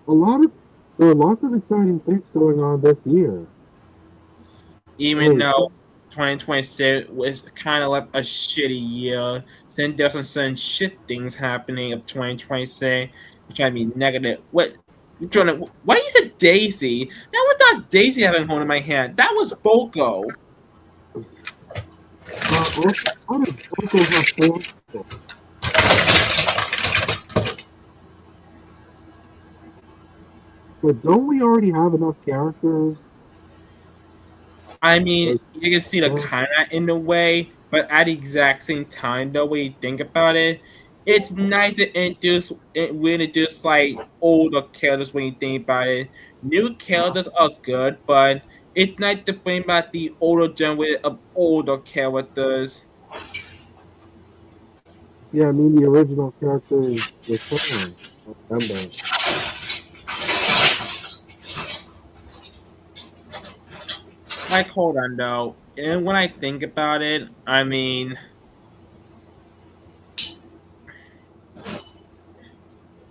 a lot of there are lots of exciting things going on this year. Even Wait, though 2026 was kind of like a shitty year, since there's some certain shit things happening of 2026, which I mean negative. What? Jonah, why you said Daisy? That was not Daisy having a hold in my hand. That was Boko. also, how does Coco have four? But don't we already have enough characters? I mean, Like, you can see the yeah, kind of in the way, but at the exact same time, though, when you think about it, it's nice to reintroduce like older characters when you think about it. New characters are good, but it's nice to bring back the older generation of older characters. yeah, I mean the original characters return. I remember. Like, hold on though, and when I think about it, I mean,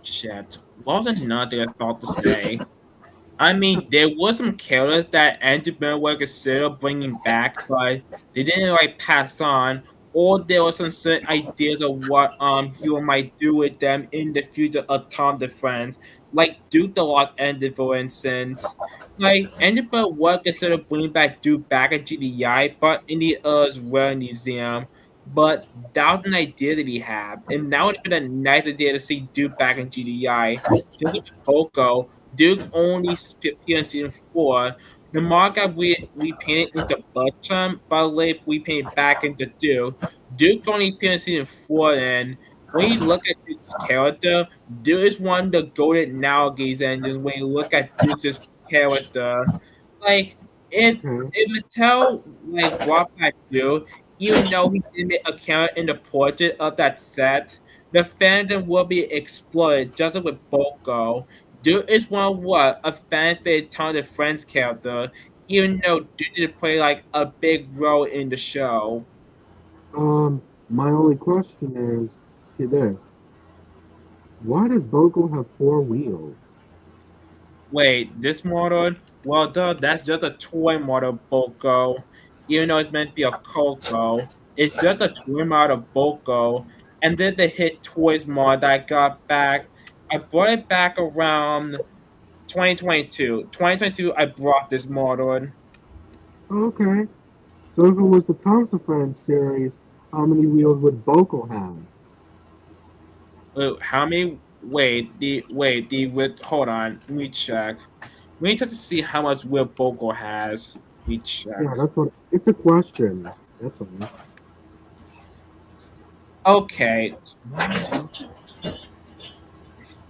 shit. What was another thing I thought to say? I mean, there were some characters that Enderman were considered bringing back, but they didn't like pass on, or there were some certain ideas of what you might do with them in the future of Tom the Friends, like Duke the Lost Ender, for instance. Like Enderman was considered bringing back Duke back at GDI, but in the Earth's Rare Museum. But that was an idea that he had, and that would have been a nice idea to see Duke back in GDI. Just like Poco, Duke only appeared in season 4. The manga we painted into Bertram, but later we painted back into Duke. Duke only appeared in season 4, and when you look at Duke's character, Duke is one of the golden nowadays engines when you look at Duke's character. Like, Okay. if Mattel like brought back Duke, even though he didn't make a character in the portrait of that set, the fandom will be exploited just like with Boko. Dude is one of what a fan favorite talented Friends character, even though Dude didn't play like a big role in the show. My only question is to this: why does Bogo have four wheels? Wait, this model? Well, duh, that's just a toy model Boko. Even though it's meant to be a Coco, it's just a toy model Boko. And then the hit toys mod that I got back, I brought it back around 2022. 2022, I brought this model. Okay. So if it was the Thompson Friends series, how many wheels would Bogo have? How many? Hold on. Let me check. We need to see how much Will Bogle has. Let me check. Yeah, that's what. It's a question. That's all. Okay.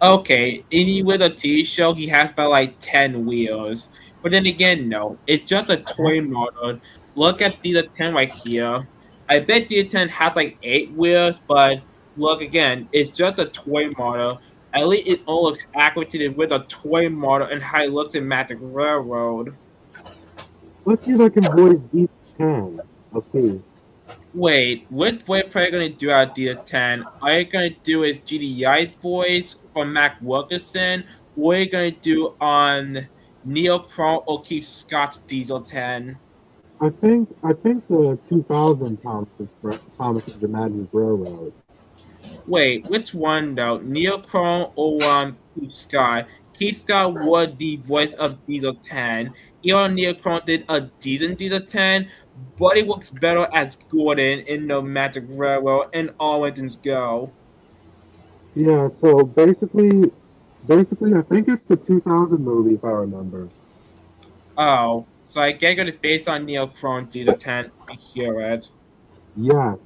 Okay. With a TV show, he has about like 10 wheels. But then again, no. It's just a toy model. Look at the 10 right here. I bet the 10 has like 8 wheels, but look again, it's just a toy model. At least it all looks accurate with a toy model and how it looks in Magic Railroad. Let's see if I can voice D10. I'll see. Wait, which voice player gonna do out the 10? Are you gonna do his GDI's voice from Mac Wilkerson? Or are you gonna do on Neil Cron or Keith Scott's Diesel 10? I think the 2000 Thomas's the Magic Railroad. Wait, which one though? Neil Cron or Keith Scott? Keith Scott was the voice of Diesel 10. Even Neil Cron did a decent Diesel 10, but it works better as Gordon in the Magic Railroad and All Engines Go. Yeah. So basically, I think it's the 2000 movie if I remember. Oh, so I get it based on Neochrome D10. I hear it. Yes.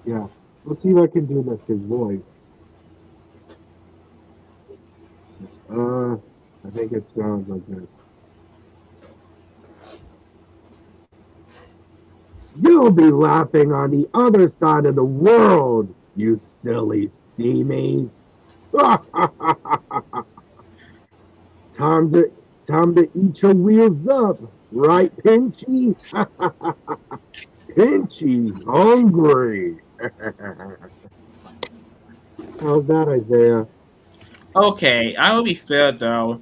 Yeah. Let's see if I can do his voice. I think it sounds like this. You'll be laughing on the other side of the world, you silly steamies. time to time to eat your wheels up, right, Pinchy? Pinchy's hungry. How's that, Isaiah? Okay, I will be fair though.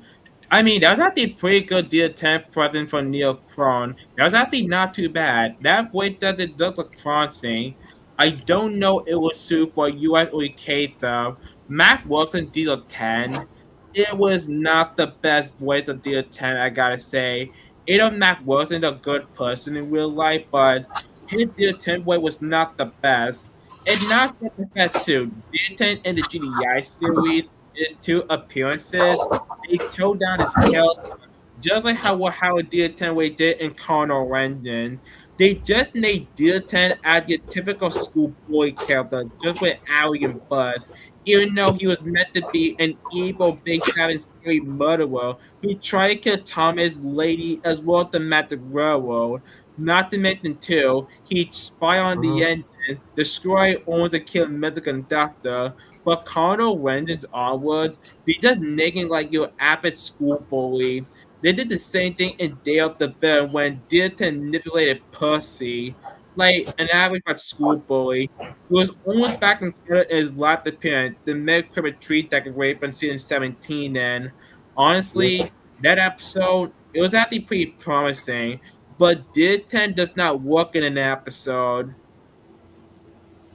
I mean, that was actually a pretty good deal 10 present for Neil Kron. That was actually not too bad. That voice doesn't look like Kron sing. I don't know it was super US or UK though. Mac works in deal 10. It was not the best voice of deal 10, I gotta say. Mac wasn't a good person in real life, but his deal 10 voice was not the best. And not just the fact too, deal 10 in the GDI series his two appearances, they tone down his character, just like how Dear 10 way did in Colonel Rendon. They just made Dear 10 as your typical schoolboy character, just with Ari and Buzz. Even though he was meant to be an evil, big, savage, scary murderer who tried to kill Thomas, Lady, as well as the Magic Railroad. Not to mention, too, he spied on the Uh-huh. engine, destroyed, owns, and killed Mr. Conductor. But Colonel Rendon's onwards, they just making like your average school bully. They did the same thing in Day of the Dead when Dearton manipulated Percy, like an average like school bully. He was almost back in his last appearance, the Meg Cribbit tree decorated from season 17, and Yes, honestly, that episode, it was actually pretty promising, but Dearton does not work in an episode.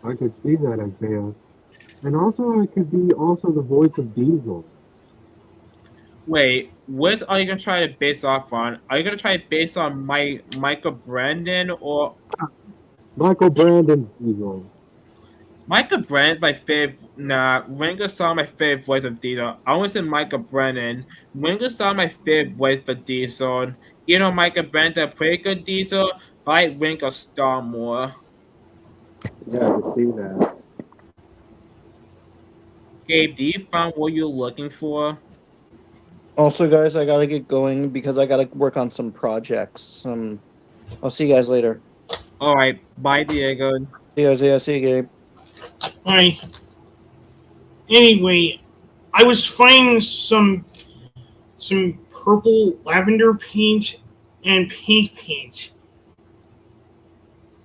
I could see that, Isaiah. And also, I could be also the voice of Diesel. Wait, what are you gonna try to base off on? Are you gonna try to base on Michael Brandon or Michael Brandon's Diesel. Michael Brandon? My favorite. Nah, Ringo Starr my favorite voice of Diesel. I always say Michael Brandon. Ringo Starr my favorite voice for Diesel. You know, Michael Brandon a pretty good Diesel, but I like Ringo Starr more. Yeah, I could see that. Gabe, do you find what you're looking for? Also, guys, I gotta get going because I gotta work on some projects. I'll see you guys later. All right, bye, Diego. See you, Isaiah. See you, Gabe. I anyway, I was finding some purple lavender paint and pink paint.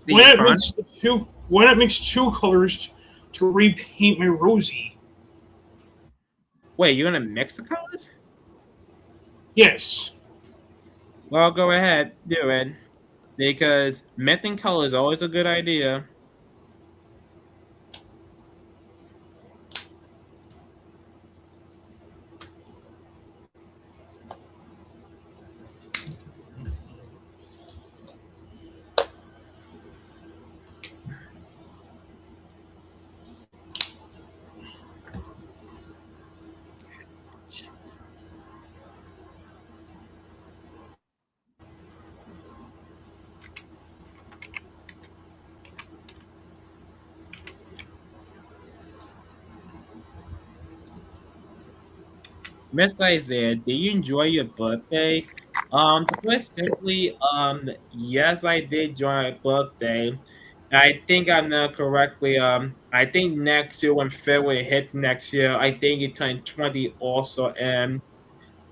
Did you find? Why not mix two colors to repaint my Rosie? Wait, you're gonna mix the colors? Yes. Well, go ahead, do it. Because mixing color is always a good idea. Miss Isaiah, did you enjoy your birthday? To put it simply, yes, I did enjoy my birthday. I think I know correctly. I think next year when February hits next year, I think it turned 20 also. And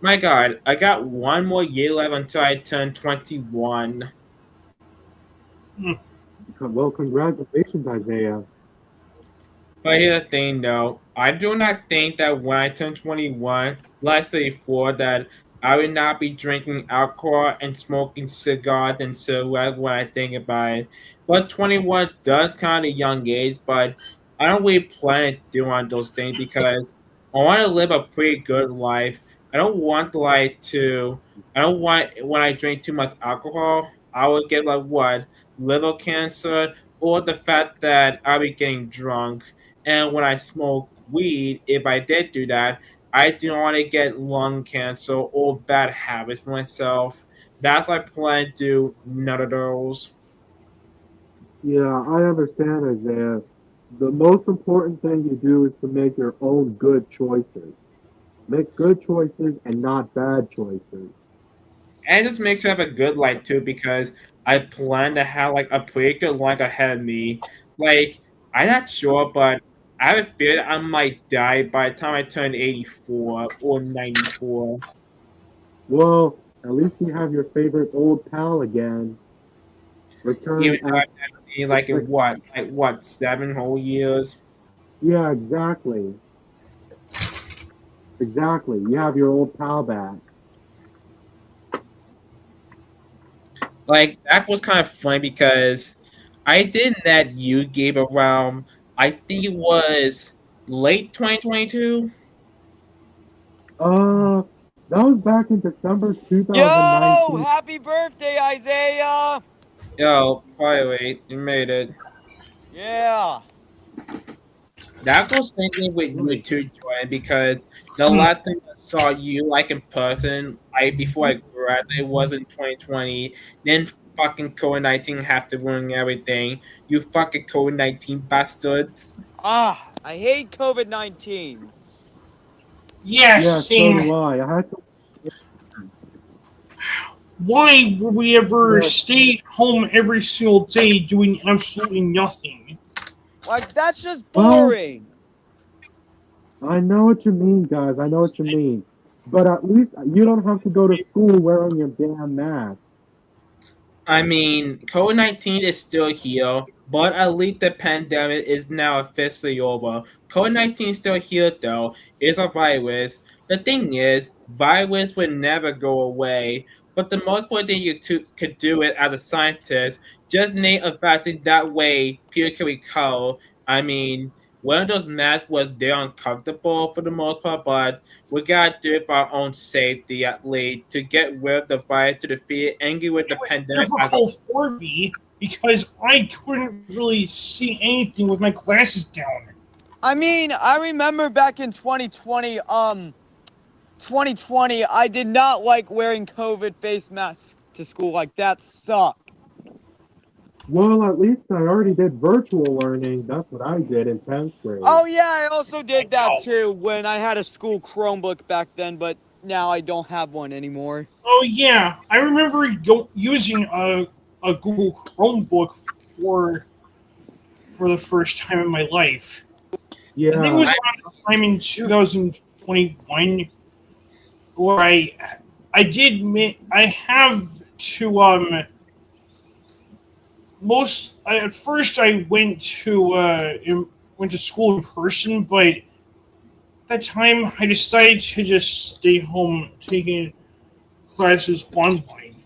my God, I got one more year left until I turn 21. Well, congratulations, Isaiah. But here's the thing, though. I do not think that when I turn 21, let's say before that, I will not be drinking alcohol and smoking cigars and cigarettes when I think about it. But 21 does kind of young age, but I don't really plan to do on those things because I want to live a pretty good life. I don't want I don't want when I drink too much alcohol, I would get like what, liver cancer, or the fact that I'll be getting drunk. And when I smoke weed, if I did do that, I do not want to get lung cancer or bad habits for myself That's my plan to do none of those. Yeah, I understand, Isaiah. The most important thing you do is to make your own good choices. Make good choices and not bad choices. And just make sure I have a good light too, because I plan to have like a pretty good life ahead of me. Like, I'm not sure, but I have a feeling I might die by the time I turn 84 or 94. Well, at least you have your favorite old pal again. Even Return though at I've seen like in like what 7 whole years. yeah, exactly. Exactly. You have your old pal back. Like that was kind of funny because I did that you gave around. I think it was late 2022. Uh that was back in December Yo, 2019. happy birthday, Isaiah! Yo, by the way, you made it. Yeah. That was thinking with you too, Joanne, because the last time I saw you like in person, before I graduated was in 2020. Then fucking COVID-19 have to ruin everything. You fucking COVID-19 bastards. I hate COVID-19. Yes, Yeah, so same. do I. I had to Why would we ever yeah, stay home every single day doing absolutely nothing? Like, that's just well, boring. I know what you mean, guys. I know what you mean. But at least you don't have to go to school wearing your damn mask. I mean, COVID 19 is still here, but at least the pandemic is now officially over. COVID 19 is still here, though. It's a virus. The thing is, virus will never go away, but the most important thing could do it as a scientist, just name a vaccine that way people can recover. I mean, one of those masks was there uncomfortable for the most part, but we gotta do it for our own safety at least to get rid of the virus to defeat it and get rid of It the was pandemic as a difficult for me because I couldn't really see anything with my glasses down. I mean, I remember back in 2020, I did not like wearing COVID face masks to school. Like, that sucked. Well, at least I already did virtual learning. That's what I did in 10th grade. Oh, yeah, I also I did that know. too when I had a school Chromebook back then, but now I don't have one anymore. Oh yeah, I remember using a Google Chromebook for the first time in my life. I think it Yeah, was around the time in 2021 where I have to at first I went to school in person, but at that time I decided to just stay home taking classes online.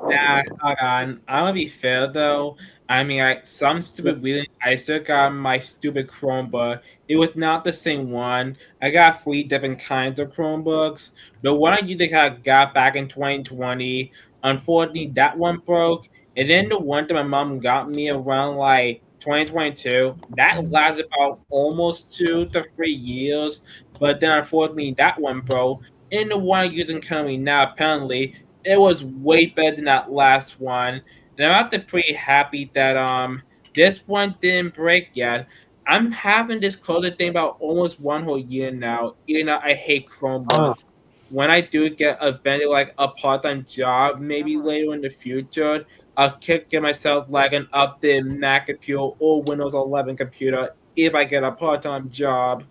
Nah, hold on. I'm gonna be fair though. I mean, some stupid reason I still got my stupid Chromebook. It was not the same one. I got 3 different kinds of Chromebooks. The one I usually got back in 2020, unfortunately, that one broke. And then the one that my mom got me around like 2022, that lasted about almost 2 to 3 years. But then unfortunately, that one broke. And the one I'm using currently now, apparently, it was way better than that last one. And I'm actually pretty happy that this one didn't break yet. I'm having this closer thing about almost 1 whole year now, even though I hate ah, Chromebooks. When I do get eventually like a part-time job, maybe later in the future, I'll get myself like an updated Mac computer or Windows 11 computer if I get a part-time job.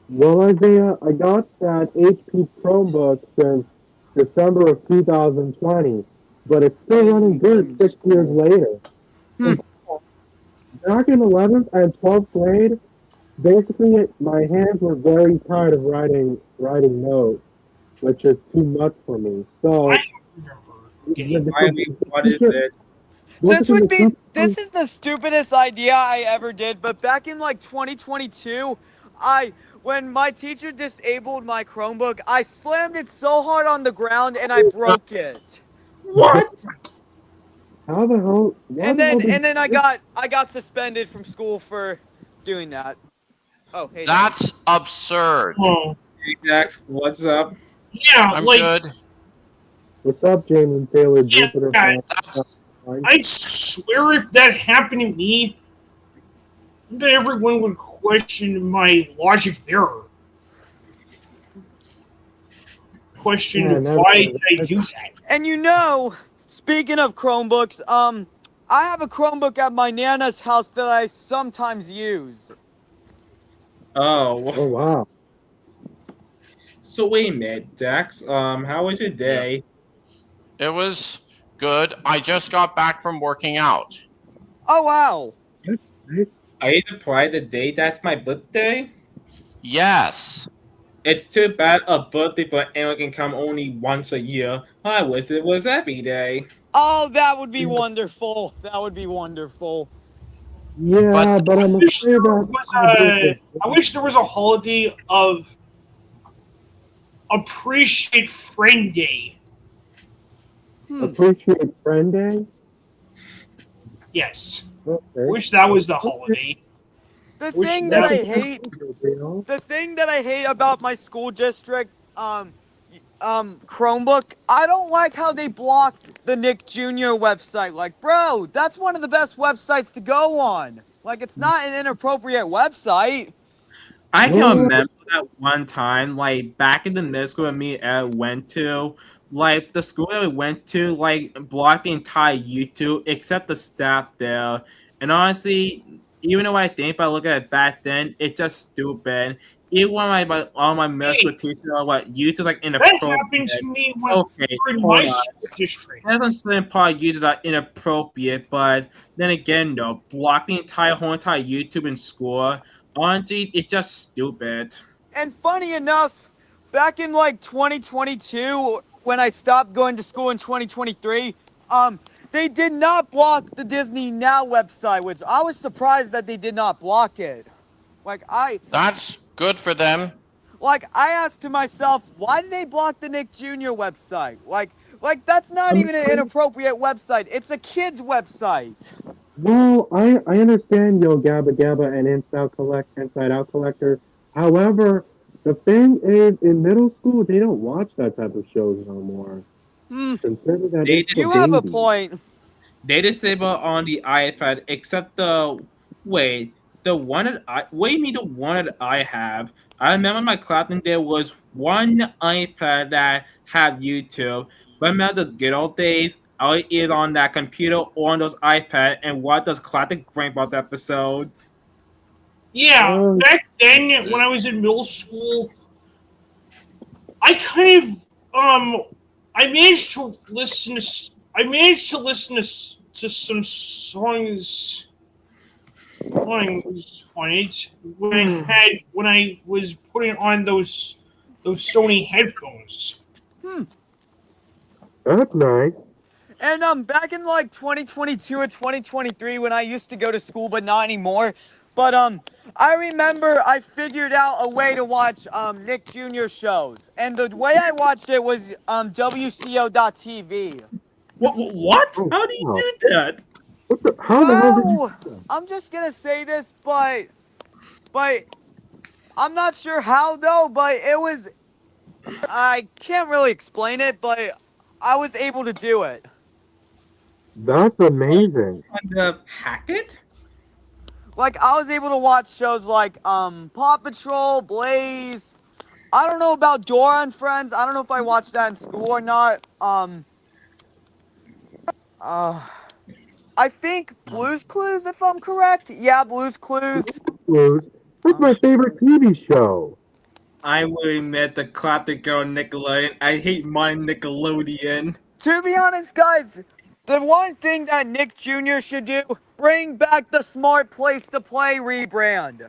well, Isaiah, I got that HP Chromebook since December of 2020, but it's still running good 6 years later. Hmm. And back in 11th and 12th grade, basically my hands were very tired of writing notes, which is too much for me. I So remember the, getting the, I mean, what is teacher, it? basically the This teacher, is the stupidest idea I ever did, but back in like 2022, when my teacher disabled my Chromebook, I slammed it so hard on the ground and I broke it. What? how the hell, why And the hell then did and then I got suspended from school for doing that. Oh, hey there. That's absurd. oh Hey, Dax, what's up? yeah, I'm like good. What's up, James and Sailor Yeah, Jupiter? I swear if that happened to me, then everyone would question my logic there. Question Yeah, never. why did I do that? And speaking of Chromebooks, I have a Chromebook at my Nana's house that I sometimes use. Oh, Oh wow. so wait a minute, Dex. How was your day? It was good. I just got back from working out. Oh wow. Nice. Are you surprised the day that's my birthday? Yes. It's too bad a birthday for anyone can come only once a year. I wish it was every day. Oh, that would be wonderful. That would be wonderful. Yeah, but I'm wish afraid there that I wish there was a holiday of Appreciate Friend Day. Appreciate Friend Day. Yes. Okay. Wish that was the holiday. The Which thing that- that I hate, the thing that I hate about my school district, Chromebook, I don't like how they blocked the Nick Jr. website. Like, bro, that's one of the best websites to go on. Like, it's not an inappropriate website. I can Well, remember that one time, like back in the middle school that me and Ed went to, like the school that we went to, like blocked the entire YouTube except the staff there. And honestly, even though I think if I look at it back then, it's just stupid. Even when all my middle school teachers are what YouTube like That inappropriate. happened to me when Okay, we were in hold my on. school district. That's not saying part of YouTube that inappropriate, but then again, though, blocking whole entire YouTube in school, honestly, it's just stupid. And funny enough, back in like 2022, when I stopped going to school in 2023, they did not block the Disney Now website, which I was surprised that they did not block it. That's good for them. I asked to myself, why did they block the Nick Jr. website? Like that's not even an inappropriate website. It's a kid's website. well, I understand Yo Gabba Gabba and Inside Out Collector. However, the thing is, in middle school, they don't watch that type of shows no more. Hmm, Consider that They it's for you have a babies. point. They disable on the iPad, except the one that what do you mean the one that I have? I remember in my classroom there was one iPad that had YouTube. But I remember those good old days, I would either on that computer or on those iPad and watch those classic Brainbot episodes. Yeah, back then when I was in middle school, I kind of I managed to listen to some songs on it when I was putting on those Sony headphones. That's nice. And back in like 2022 or 2023 when I used to go to school but not anymore. But I remember I figured out a way to watch Nick Jr. shows. And the way I watched it was WCO.TV. What? Oh, How do you wow. do that? How the hell did you Well, do that? I'm just gonna say this, but I'm not sure how though, but I can't really explain it, but I was able to do it. That's amazing. On the Hackett? Like I was able to watch shows like Paw Patrol, Blaze. I don't know about Dora and Friends. I don't know if I watched that in school or not. I think Blue's Clues, if I'm correct. Yeah, Blue's Clues. Blues. That's my favorite TV show. I would admit the classic girl Nickelodeon. I hate my Nickelodeon. To be honest, guys, the one thing that Nick Jr. should do, bring back the Smart Place to Play rebrand.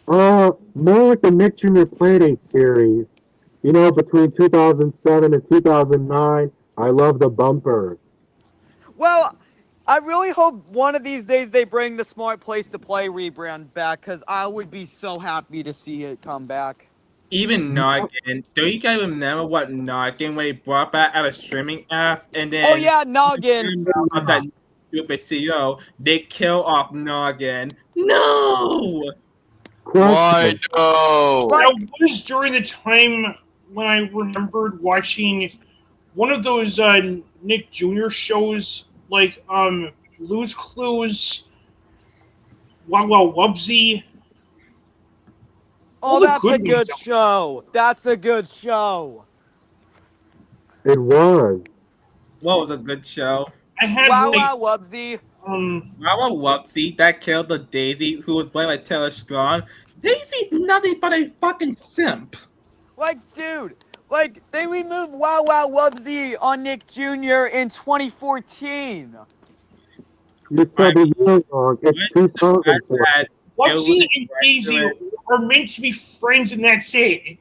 More like the Nick Jr. Playdate series. You know, between 2007 and 2009, I love the bumpers. Well, I really hope one of these days they bring the Smart Place to Play rebrand back, because I would be so happy to see it come back. Even Noggin. Do you guys remember what Noggin when they brought back out a streaming app and then Oh yeah, Noggin. of that stupid CEO, they kill off Noggin. No! Why Question. no? That was during the time when I remembered watching one of those Nick Jr. shows like Blue's Clues, Wow Wow Wubsy. Oh, the that's good a good ones. show. That's a good show. It was. What was a good show? I had Wow like Wow Wubsy. Mama Whoopsie that killed the Daisy who was played by Taylor Strong. Daisy's nothing but a fucking simp. Like, dude, like, they removed Wow Wow Wubsy on Nick Jr. in 2014. You said it real wrong. It's With the fact 2004. that Wubsy was and Daisy regular- are meant to be friends, and that's it.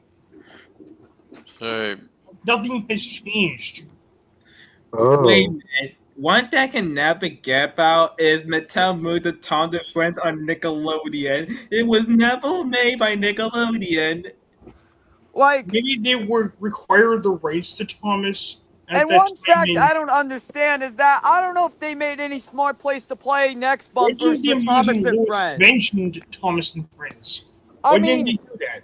So, Nothing has changed. Oh. Wait a minute. One thing I can never get about is Mattel moved the Tom and Friends on Nickelodeon. It was never made by Nickelodeon. Like, Maybe they were required the rights to Thomas. At and that one time, fact and I don't understand is that I don't know if they made any Smart Place to Play next why bumpers didn't for the Thomas Amusing and Lewis Friends. mentioned Thomas and Friends? I Why mean, didn't they do that?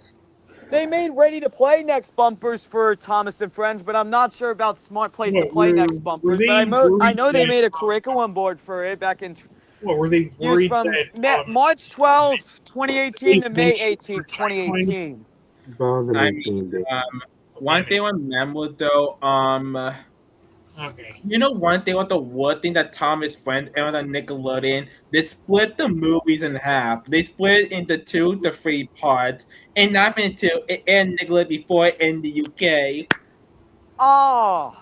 they made Ready to Play next bumpers for Thomas and Friends, but I'm not sure about Smart Place to What, Play were- next were bumpers. they But I know they worried made a that, curriculum board for it back in What were they used worried from that? March 12th, 2018 to May mentioned 18th, for timeline? 2018. I mean, one thing I remember though, Okay. you know one thing with the one thing that Thomas Friends aired on Nickelodeon, they split the movies in half. They split it into 2 to 3 parts, and not into it aired Nickelodeon before in the UK. Oh,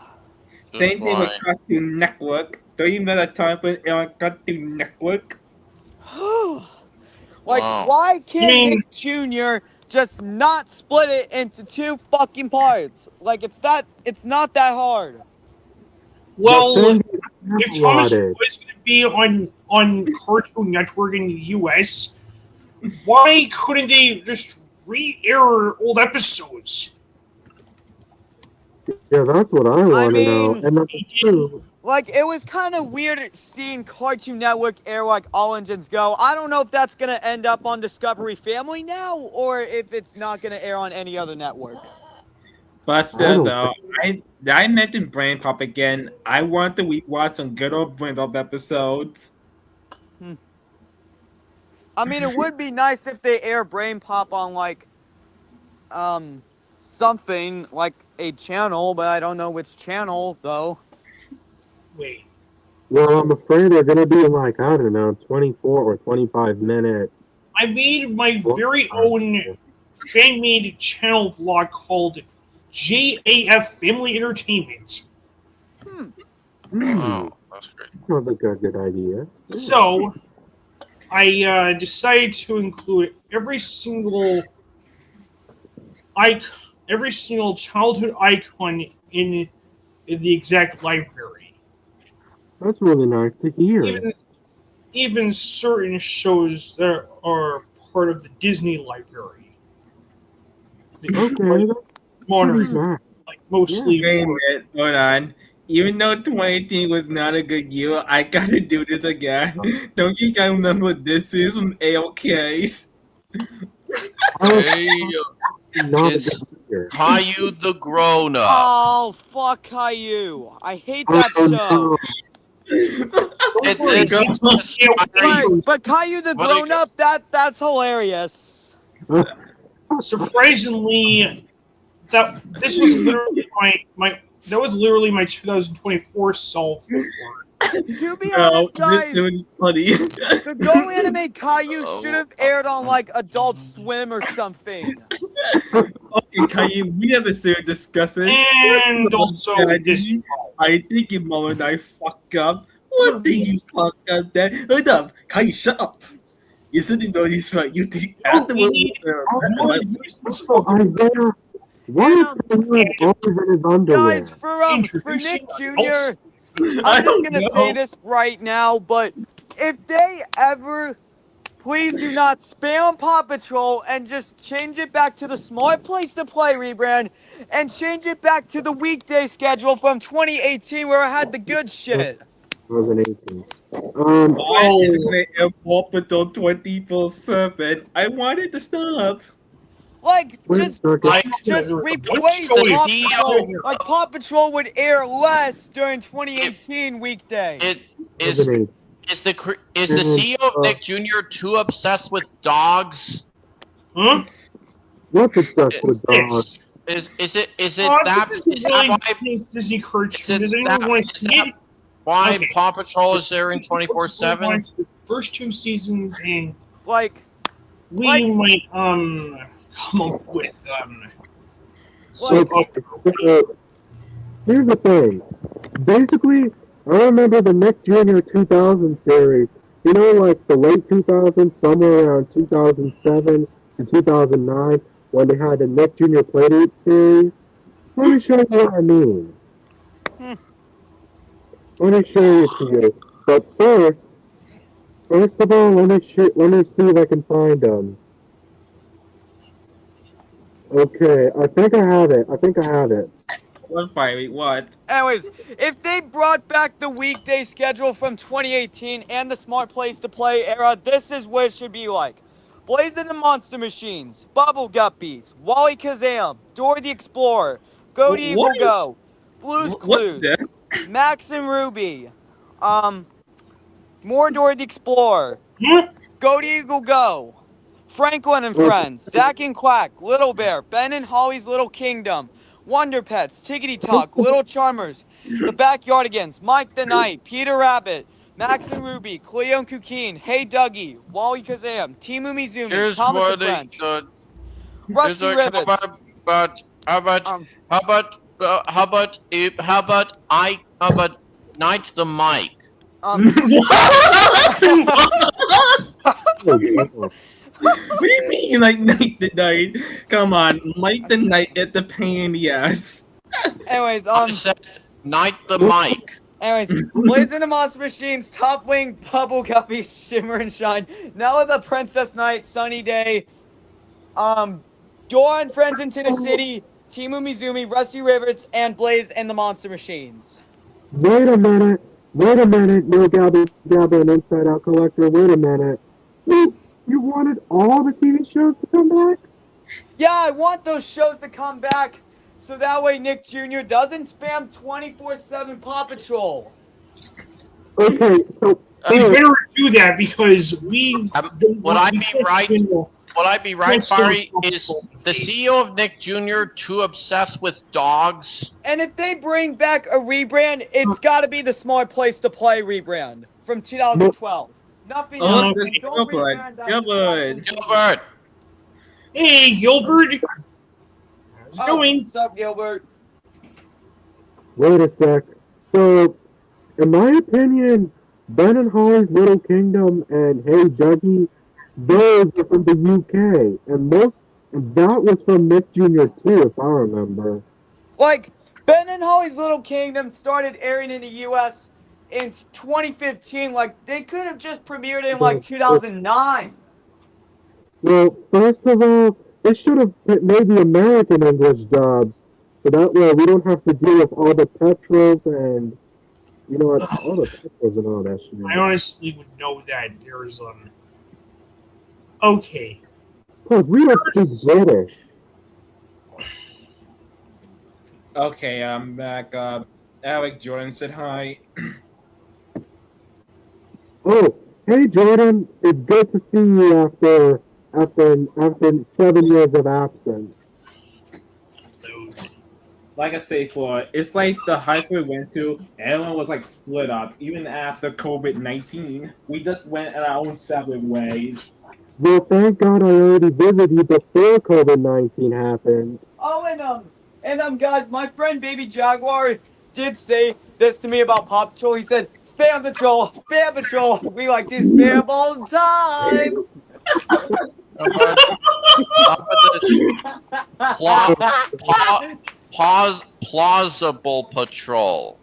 Same thing with why? Cartoon Network. Do you remember that time when it aired on Cartoon Network? like, Wow. why I can't mean- Nick Jr. just not split it into 2 fucking parts? Like, it's not that hard. Well, if Thomas Uploaded. was going to be on Cartoon Network in the U.S., why couldn't they just re-air old episodes? Yeah, that's what I want to know. mean- And number two, Like, it was kind of weird seeing Cartoon Network air like All Engines Go. I don't know if that's going to end up on Discovery Family now, or if it's not going to air on any other network. But still, don't though, I mentioned Brain Pop again. I want to rewatch some good old Brain Pop episodes. I mean, it would be nice if they air Brain Pop on, like, something, like a channel, but I don't know which channel, though. Wait. well, I'm afraid they're going to be like, I don't know, 24 or 25 minutes. I made my very own fan-made channel blog called JAF Family Entertainment. Oh, that's great. Sounds like a good idea. So, I decided to include every single childhood icon in the exact library. That's really nice to hear. Even certain shows that are part of the Disney library. Okay, that's Modern, pretty nice. like mostly. Wait a for- minute, hold on. Even though 2018 was not a good year, I gotta do this again. Don't you guys remember this is from AOKs? Hey, Not a It's- good year. Caillou the grown up. Oh, fuck Caillou. I hate that Oh, show. It worry, is it's- But Caillou the What are you- grown up, that's hilarious. Surprisingly, this was literally that was literally my 2024 self before. To be No, honest, guys, this was funny. the Go Anime Caillou Oh. should have aired on like Adult Swim or something. Okay, Caillou, we have a serious discussion. And also Yeah, this. I think your mom and I fucked up. What did you fuck up there? Hold up, Caillou, shut up. You didn't know he's right. You think afterwards. Isaiah, why is Isaiah always in his underwear? Guys, for Nick Introducing Jr., adults. I'm just gonna say this right now, but if they ever, please do not spam Paw Patrol and just change it back to the Smart Place to Play rebrand and change it back to the weekday schedule from 2018 where I had the good shit. 2018. Why is it a Paw Patrol 24/7? I wanted to stop. Like, Wait a just second. replace going Paw on Patrol. here? Like, Paw Patrol would air less during 2018 weekdays. Is Resonates. is the CEO of Nick Jr. too obsessed with dogs? Huh? What's obsessed with dogs? It's, Is it this that is a is really that why good Disney is cartoon. it Does anyone that- want is to see that it? why Okay. Paw Patrol is airing Let's 24/7? watch the first 2 seasons, and Like, we might come up with Like- Here's the thing. Basically, I remember the Nick Jr. 2000 series. You know, like the late 2000s, somewhere around 2007 to 2009, when they had the Nick Jr. Playdate series. Let me show you what I mean. Let me show you to you. But first of all, let me see if I can find them. Okay, I think I have it. What fight? What? anyways, if they brought back the weekday schedule from 2018 and the Smart Place to Play era, this is what it should be like. Blaze and the Monster Machines, Bubble Guppies, Wally Kazam, Dora the Explorer, Go to Eagle What? Go, Blue's What's Clues, this? Max and Ruby, more Dora the Explorer, Hmm? Go to Eagle Go, Franklin and Friends, Zack and Quack, Little Bear, Ben and Holly's Little Kingdom, Wonder Pets, Tickety Talk, Little Charmers, The Backyardigans, Mike the Knight, Peter Rabbit, Max and Ruby, Cleo and Kukine, Hey Dougie, Wally Kazam, Timu Mizumi, Here's Thomas what and they Friends, should. Rusty How Ribbits. about Night the Mic? What do you mean, like Night the Night? Come on, Mike the Night at the pain in the ass. Anyways, I said Night the Mic. Blaze and the Monster Machines, Top Wing, Bubble Guppies, Shimmer and Shine, Now with the Princess Knight, Sunny Day, Dora and Friends into the City, Timu Mizumi, Rusty Rivets, and Blaze and the Monster Machines. Wait a minute, no Gabba and Inside Out Collector, wait a minute. You wanted all the TV shows to come back? Yeah, I want those shows to come back so that way Nick Jr. doesn't spam 24/7 Paw Patrol. Okay, so We better do that because we. Would I be right, Barry? Is the CEO of Nick Jr. too obsessed with dogs? And if they bring back a rebrand, it's got to be the Smart Place to Play rebrand from 2012. Nothing Oh, else. this Don't Gilbert. rebrand that. Gilbert, Hey, Gilbert. How's it going? What's up, Gilbert? wait a sec. So, in my opinion, Ben and Holly's Little Kingdom and Hey Dougie, those are from the UK, and that was from Nick Jr. too, if I remember. Like, Ben and Holly's Little Kingdom started airing in the US in 2015. Like, they could have just premiered in, like, 2009. Well, first of all, they should have made the American English dubs, so that way we don't have to deal with all the petrels and, you know, all the petrels and all that shit. I honestly would know that there's Okay. Cause we don't speak British. Okay, I'm back. Alec Jordan said hi. Oh, hey Jordan, it's good to see you after 7 years of absence. Like I say, it's like the high school we went to, everyone was like split up. Even after COVID-19, we just went our own separate ways. Well, thank God I already visited you before COVID-19 happened. Oh, and guys, my friend Baby Jaguar did say this to me about Paw Patrol. He said, "Spam Patrol, Spam Patrol." We like to spam all the time. Plausible Patrol.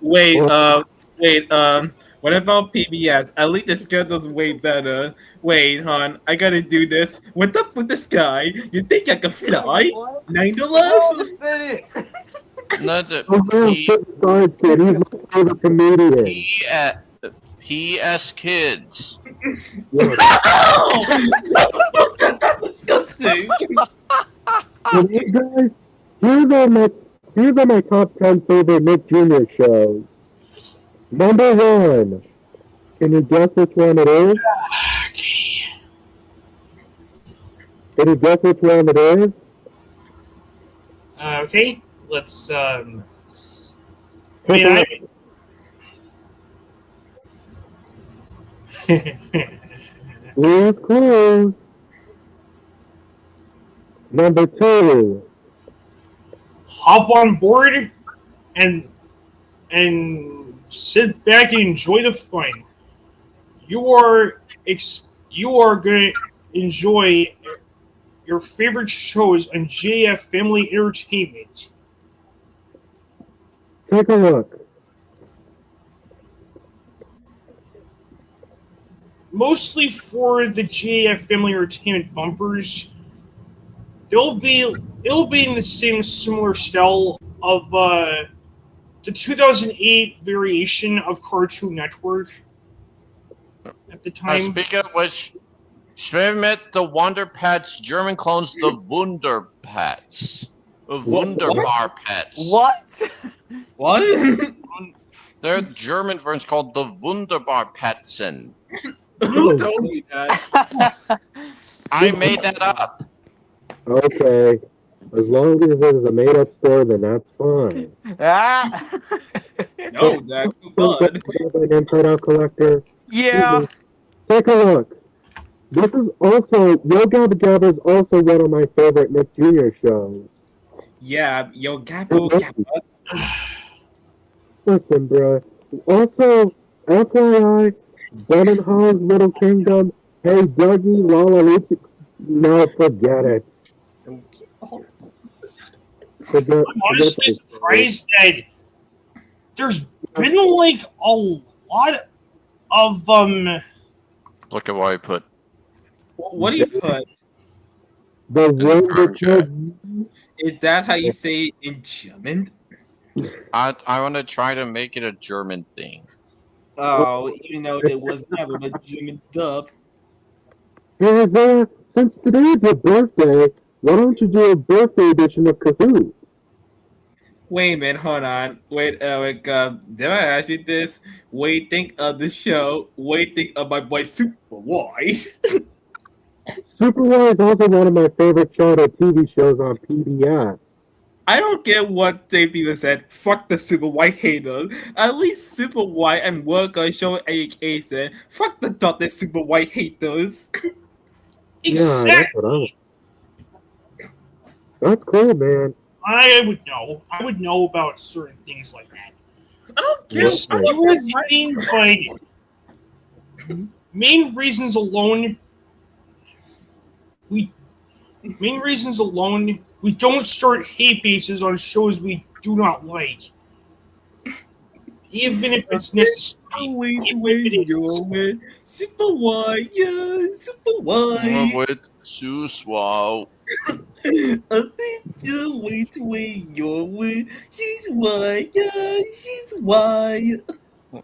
Wait, what about PBS? At least the schedule's way better. Wait, hon, I gotta do this. What's up with this guy? You think I can fly? 9 to 11? No, Oh man, besides, kid, he's my favorite comedian. PS Kids. Yeah. That's disgusting. too. And you guys, here's are my top 10 favorite Nick Jr. shows. Number 1. Can you guess which one it is? Can you guess which one it is? Okay, let's. I Take mean, Clues, clues. Number 2. hop on board and sit back and enjoy the fun. You are going to enjoy your favorite shows on JF Family Entertainment. Take a look. Mostly for the JF Family Entertainment bumpers. It'll be in the same similar style of the 2008 variation of Cartoon Network at the time. Speaking of which, should we met the Wonder Pets German clones, the Wunder Pets? The Wunderbar Pets. What? What? Their German version's called the Wunderbar Petsen. Who told me that? I made that up. Okay. As long as it is a made up story, then that's fine. Ah. No, that's too good. An Inside Out collector. Yeah. Take a look. This is also Yo Gabba Gabba is also one of my favorite Nick Jr. shows. Yeah, yo, Gabba Gabba. Listen, bruh. Also, FYI, Ben and Holland's Little Kingdom. Hey, Dougie, Lala Lucy. No, forget it. I'm honestly surprised that there's been like a lot of Look at what I put. What do you put? The Wonder Chat. Kids. Is that how you say it in German? I want to try to make it a German thing. Oh, even though it was never a German dub. Hey, Isaiah, since today is your birthday, why don't you do a birthday edition of Kahoot? Wait a minute, hold on. Wait, Eric, did I ask you this? Wait, think of the show. Wait, think of my boy Super Wise. Super Why is also one of my favorite childhood TV shows on PBS. I don't get what they people said. Fuck the Super White haters. At least Super White and work on show education. Fuck the dotted Super White haters. exactly. Yeah, that's what I was. That's cool, man. I would know about certain things like that. I don't care. Just I don't care. main reasons alone. We don't start hate bases on shows we do not like, even if it's necessary. Wait, Even if it is. you're Super White, yeah, Super White. With Suswao. Wait, you're with. She's white, yeah, she's white.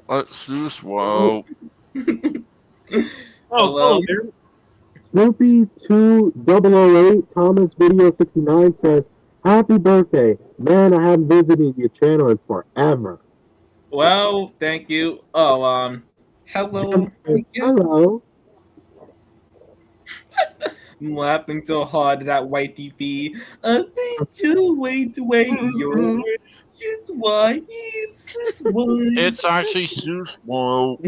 Suswao. Oh, hello there. Snoopy 2008 Thomas Video 69 says, "Happy birthday, man! I haven't visited your channel in forever." Well, thank you. Oh, hello. Hello. I'm laughing so hard at that white TP. Wait, you're with. She's white, she's white. It's actually Suswao.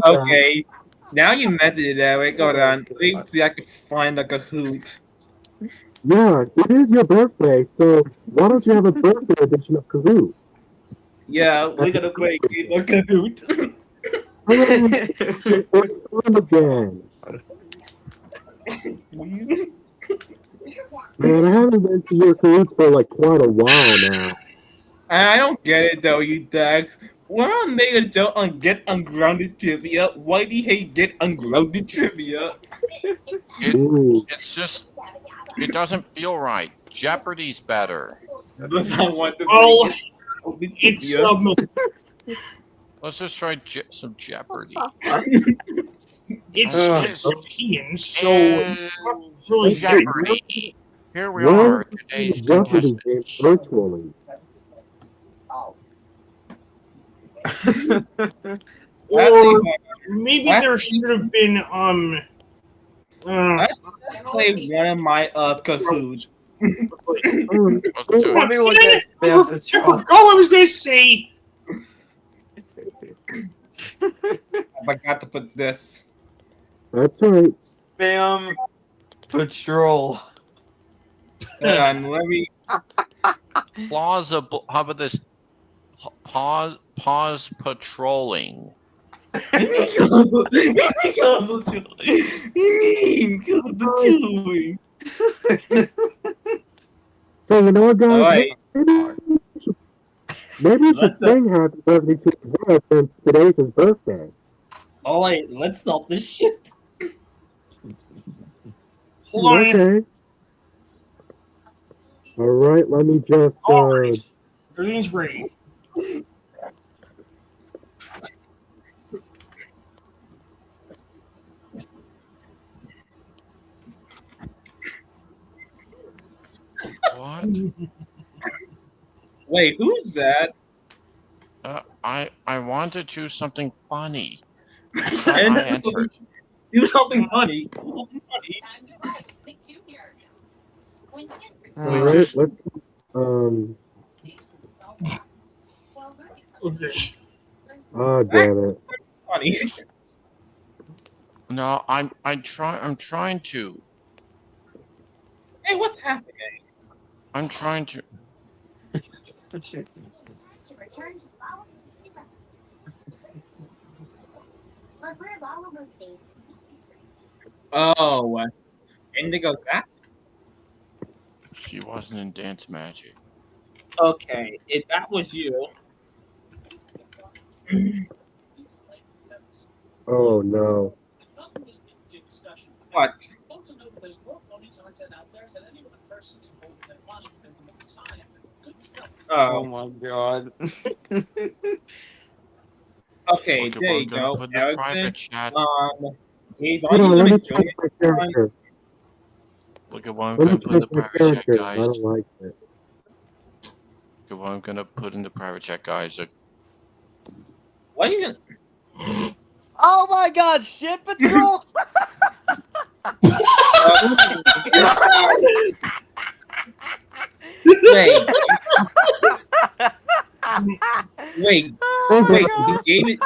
Okay. Now you mentioned it, Eric. Hold on. Let me see if I can find a Kahoot. Yeah, it is your birthday, so why don't you have a birthday edition of Kahoot? Yeah, we're gonna play a game of Kahoot. Again. Man, I haven't been to your Kahoot for like quite a while now. I don't get it though, you dogs. When I made a joke on Get Ungrounded Trivia, why do you hate Get Ungrounded Trivia? It's just, it doesn't feel right. Jeopardy's better. But I want to Well, play it's Let's just try some Jeopardy. It's Ugh. just European, so And really Jeopardy. Here we Why are, is the today's Jeopardy game contestants. virtually? or maybe What? there should have been Let's play one of my Kahoots. Um, Let's do Let it. me look Damn at it, I spam forgot patrol. what I was gonna say. I forgot to put this. that's right. Spam patrol. Hold on, let me. Plausible. How about this? Pause patrolling. So you know what, guys? Alright. Maybe we should Let's sing happy birthday to Isaiah since today's his birthday. Alright, let's stop this shit. Hold on. Okay. All right. Let me just. All right, everything's ready. What? Wait, who's that? I want to choose something funny. And I answered. do something funny. All right. Let's. Okay. Oh damn it. Funny. No, I'm trying to. Hey, what's happening? I'm trying to. Oh, Indigo's back? She wasn't in dance magic. Okay, if that was you. Oh no. What? Oh Oh, my god. okay, Okay, there well, you I'm gonna go. put in the private chat. Gabe, are Hold you on. Let gonna me join change my us? character. Look at what I'm Let me gonna put in change the my private chat, character. I guys. don't like it. Look at what I'm gonna put in the private chat, guys. What are you gonna? Oh my god, shit patrol? Wait, wait, Oh my wait, god. Gabe is.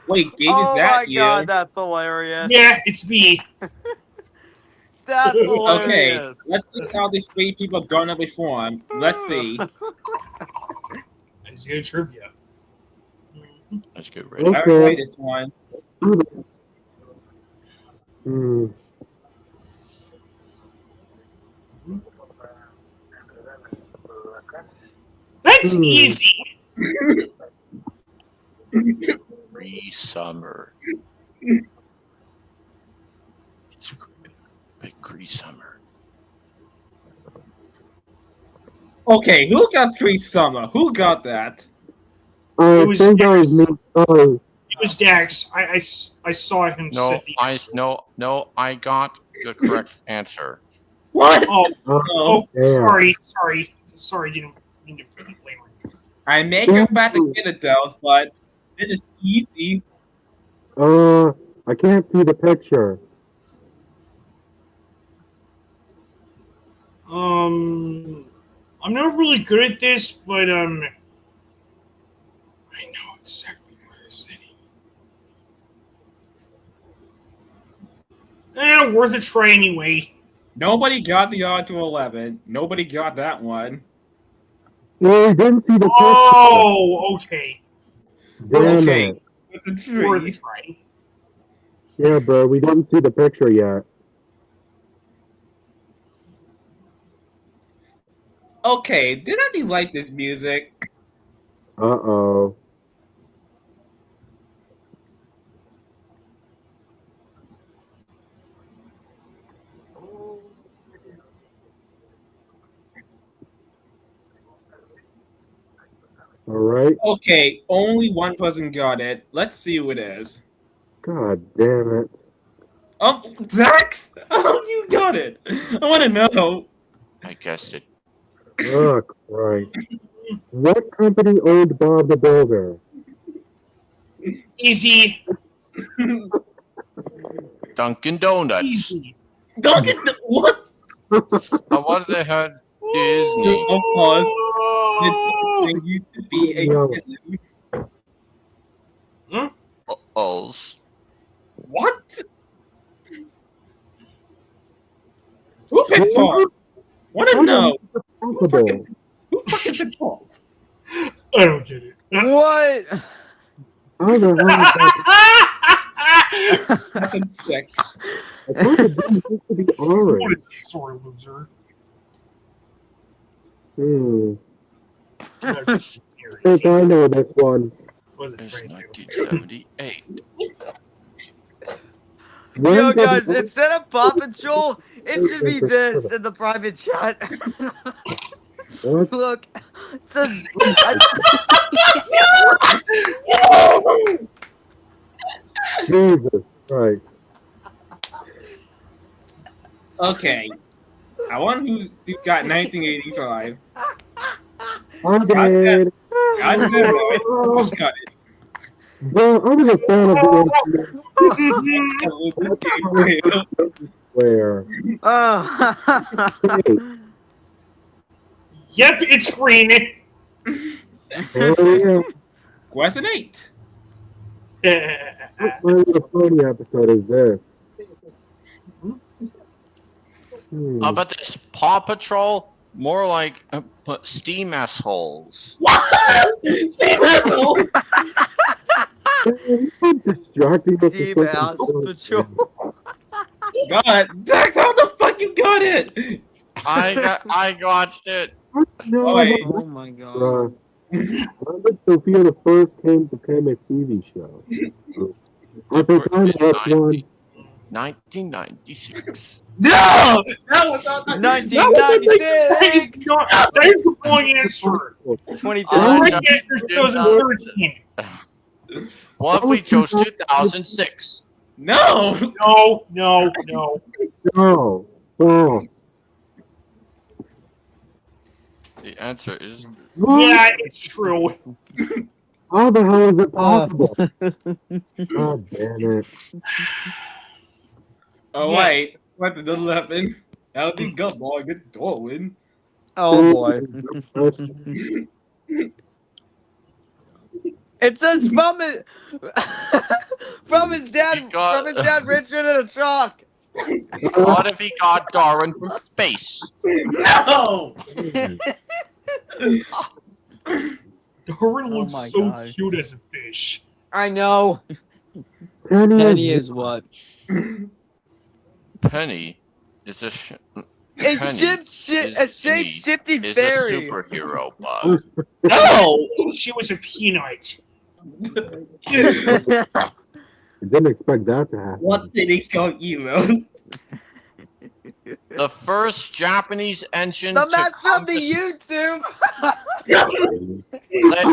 Wait, Gabe, is Oh my that you? god, that's hilarious. Yeah, it's me. That's Okay, hilarious. let's see how these three people are gonna perform. Let's see. Let's get trivia. Let's get ready. Okay. I'll play this one. Hmm. That's easy. Summer. It's big Cree summer. Okay, who got Cree Summer? Who got that? It was I think that was me. Oh, It was Dax. I saw him. No, set the answer. I got the correct answer. What? Oh, No. damn. sorry. Didn't mean to blame her. I may go back to get it though, but this is easy. I can't see the picture. I'm not really good at this, but I know exactly what I'm saying. Worth a try anyway. Nobody got the odd to 11. Nobody got that one. No, we didn't see the picture. Oh, okay. Damn Okay. it. With the Worth a trees. try. Yeah, bro, we didn't see the picture yet. Okay, did I like this music? Uh-oh. All right. Okay, only one person got it. Let's see who it is. God damn it. Oh, Zax! How you got it? I want to know. I guess it. Oh, Christ. What company owned Bob the Builder? Easy. Dunkin' Donuts. Easy. Dunkin' what? What they had Disney. Of course, it used to be a No. Ulls. what? Who picked false? Want to know? Possible. Who fucking picked false? I don't get it. What? How the hell is that? Fucking sex. I thought the gun used to be What orange. is this sort of loser? I think I know this one. Was it It's Frank? 1978. When Yo, did guys, the- instead of Paw Patrol, it should be this in the private chat. What? Look, it says. Jesus Christ. Okay. I want who got 1985. I did. I did right. Who's got it? Well, I was a fan of the This game failed. where. Oh. Yep, it's green. Oh, yeah. Question 8. What My Little Pony episode is this? How about this Paw Patrol? More like steam assholes. What? Steve Asshole? Distracting us Deep with Ass something Patrol. God, Dax, how the fuck you got it? I watched it. No, Oh, wait. Oh my god. Remember Sophia the First became a TV show. I think I know that one. 1996. No! That was not 1996. That is the wrong answer. 2010. The Uh, right answer is 2013. What if we chose 2006? No! No. No. False. The answer is Yeah, it's true. How the hell is it possible? God damn it. Oh, Yes. wait. What did 11? How did go, boy? Good Darwin. Oh boy. It says from his from his dad Richard in a truck. what if he got Darwin from space? No! Darwin looks my so God. cute as a fish. I know. Penny Penny is what? Penny is a A Penny shape shifting is a fairy. superhero bug. No! She was a peanut. I didn't expect that to happen. What did he call you, man? The first Japanese engine The to master come of the to YouTube.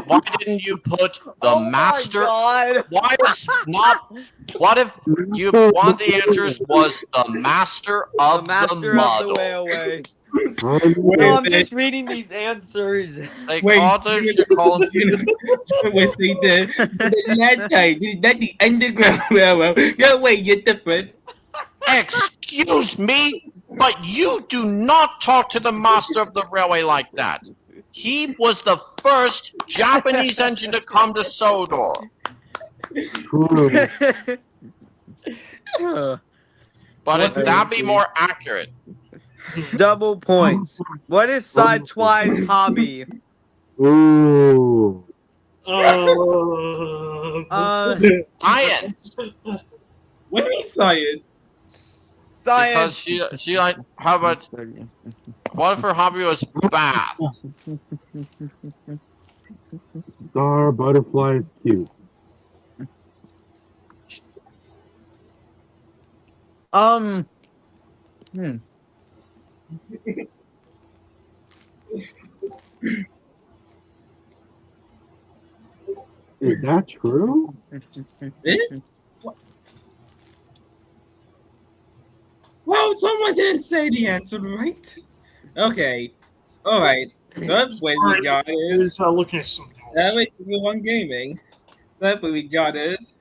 Why didn't you put the Oh master? my god. Why is not? What if you one of the answers was the master The of master the of model? the way away. I'm No, I'm just reading these answers. Like Wait, all the you call Wait, say the last time, not the underground railroad. No, wait, you're different. Excuse me, but you do not talk to the master of the railway like that. He was the first Japanese engine to come to Sodor. But that'd be more accurate. Double points. What is Sidetwi's hobby? Ooh. Science. What do you mean science? Science. Because she like, how about, what if her hobby was bath? Star butterfly is cute. Is that true? This? Oh, someone didn't say the answer right. Okay. All right. Third way we got I is was looking at something that else. way we won gaming. Third way we got is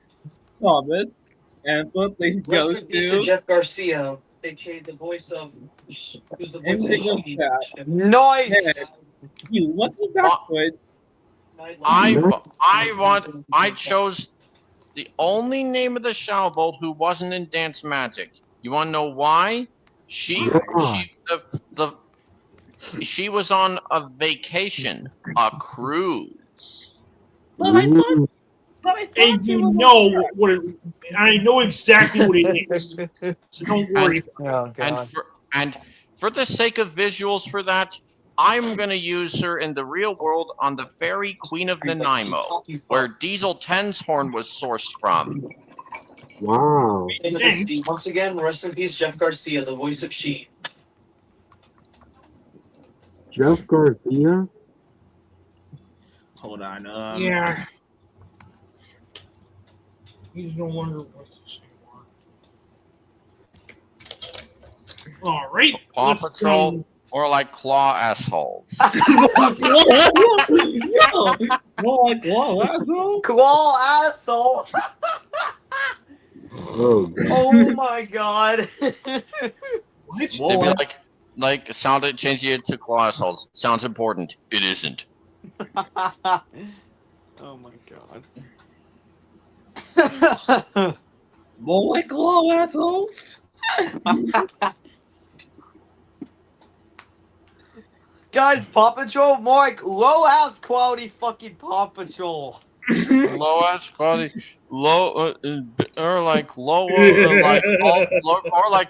Thomas, and fourth place Rest goes in peace to to Jeff Garcia, aka the voice of who's the voice Indigo of Scott. Nice. You lucky Uh, bastard. I chose the only name of the Shadow Bolt who wasn't in Dance Magic. You want to know why? She was on a vacation, a cruise. But I thought, Ooh, And you know what I know exactly what it is. So don't worry. Oh And for the sake of visuals for that, I'm gonna use her in the real world on the Fairy Queen of Nanaimo, where Diesel 10's horn was sourced from. wow. Makes sense. Once again, rest in peace, Jeff Garcia, the voice of She. Jeff Garcia? hold on. Yeah. He's no longer with us anymore. All right. Paw let's, Patrol, or like claw assholes. No, more like whoa, asshole. Claw asshole. Oh, God. Oh my god. what? They'd be like sounded change it to claw assholes. Sounds important. It isn't. Oh my god. More like whoa, asshole. Guys, Paw Patrol, more like low ass quality fucking Paw Patrol. Low ass quality, or like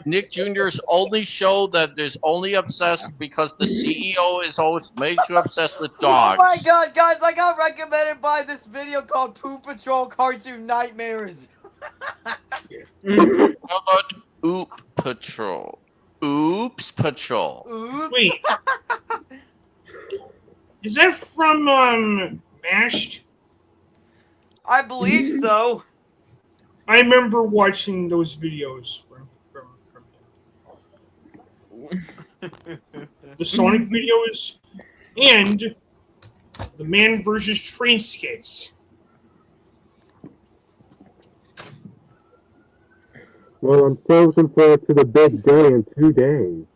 Nick Jr.'s only show that is only obsessed because the CEO is always makes you obsessed with dogs. Oh my god, guys, I got recommended by this video called Poo Patrol Cartoon Nightmares. How about Oop Patrol? Oops Patrol. Oops. Wait. Is that from MAShed? I believe so. I remember watching those videos from him. The Sonic videos and the Man vs. Train skits. Well, I'm so looking forward to the big day in 2 days.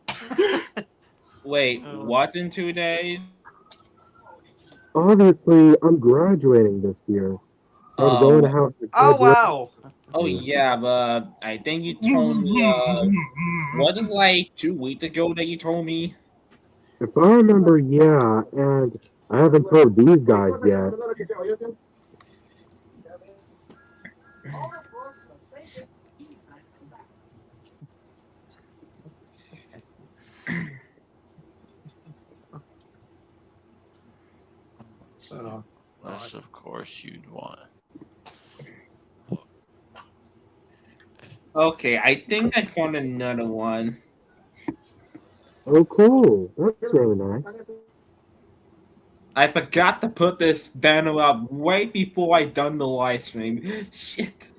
Wait, what in 2 days? Obviously, I'm graduating this year. So I'm going to have to Oh graduate. wow. Oh yeah, but I think you told me. Wasn't like 2 weeks ago that you told me. If I remember, yeah, and I haven't told these guys yet. Unless, of course, you'd want. Okay, I think I found another one. Oh, cool. That's really nice. I forgot to put this banner up right before I done the live stream. Shit.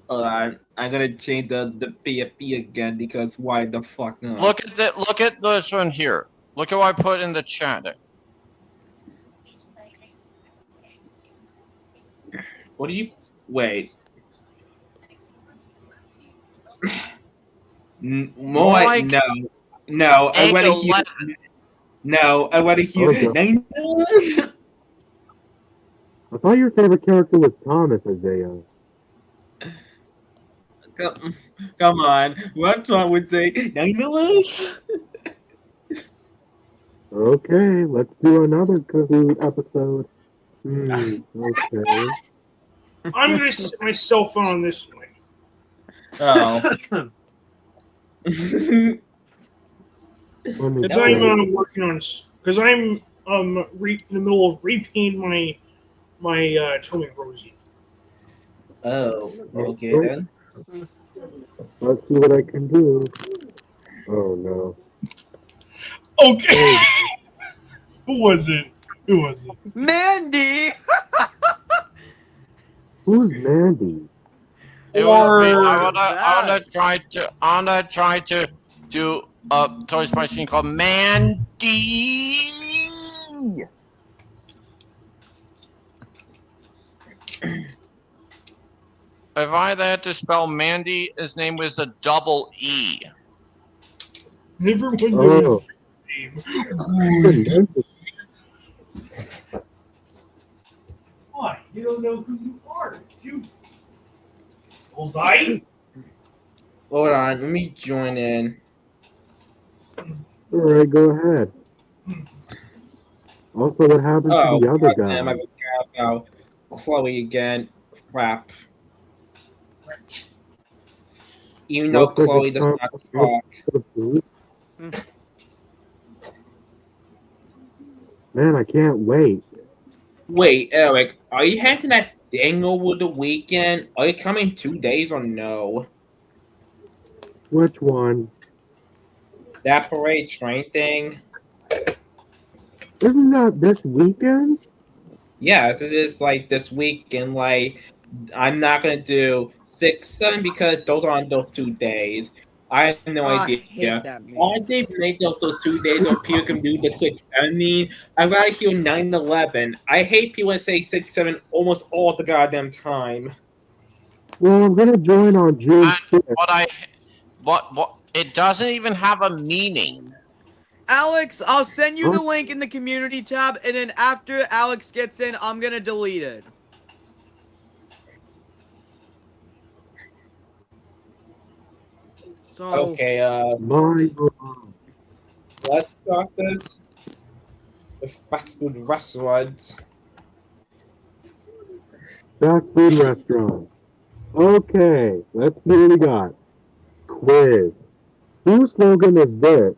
I'm gonna change the PFP again because why the fuck not? Look at this one here. Look at what I put in the chat. What do you wait? More like no. I want to hear. No, I want to hear. Okay. I thought your favorite character was Thomas, Isaiah. Come on, what's wrong with say 9/11? Okay, let's do another Kahoot episode. Okay. I'm going to set my cell phone on this way. Oh. Let me Because see. I'm working on. Because I'm in the middle of repainting my Tommy Rosie. Oh, okay then. Let's see what I can do. Oh no. Okay. Who was it? Mandy! Who's Mandy? It would be. I Or wanna try to do a Toy Spice scene called Mandy. If I had to spell Mandy, his name was a double E. Everyone Oh. knows his name. Why? You don't know who you are, dude. Bullseye? hold on, let me join in. Alright, go ahead. Also, what happened to the other guy? Damn, I forgot about Chloe again. Crap. Even though Looks like Chloe it's does time not for talk. the food. Man, I can't wait. Wait, Eric, are you heading that thing over the weekend? Are you coming 2 days or no? Which one? That parade train thing? Isn't that this weekend? Yes, it is like this weekend. Like, I'm not gonna do 6, 7 because those are on those 2 days. I have no I idea. hate that man. Why they make those 2 days so people can do the 6, 7? I mean, I'd rather hear 9, 11. I hate people that say 6, 7 almost all the goddamn time. Well, I'm gonna join on June And 5th. what? It doesn't even have a meaning. Alex, I'll send you the Huh? link in the community tab, and then after Alex gets in, I'm gonna delete it. So Okay, My let's start this. The fast food restaurants. fast food restaurant. Okay, let's see what we got. Quiz. Whose slogan is this?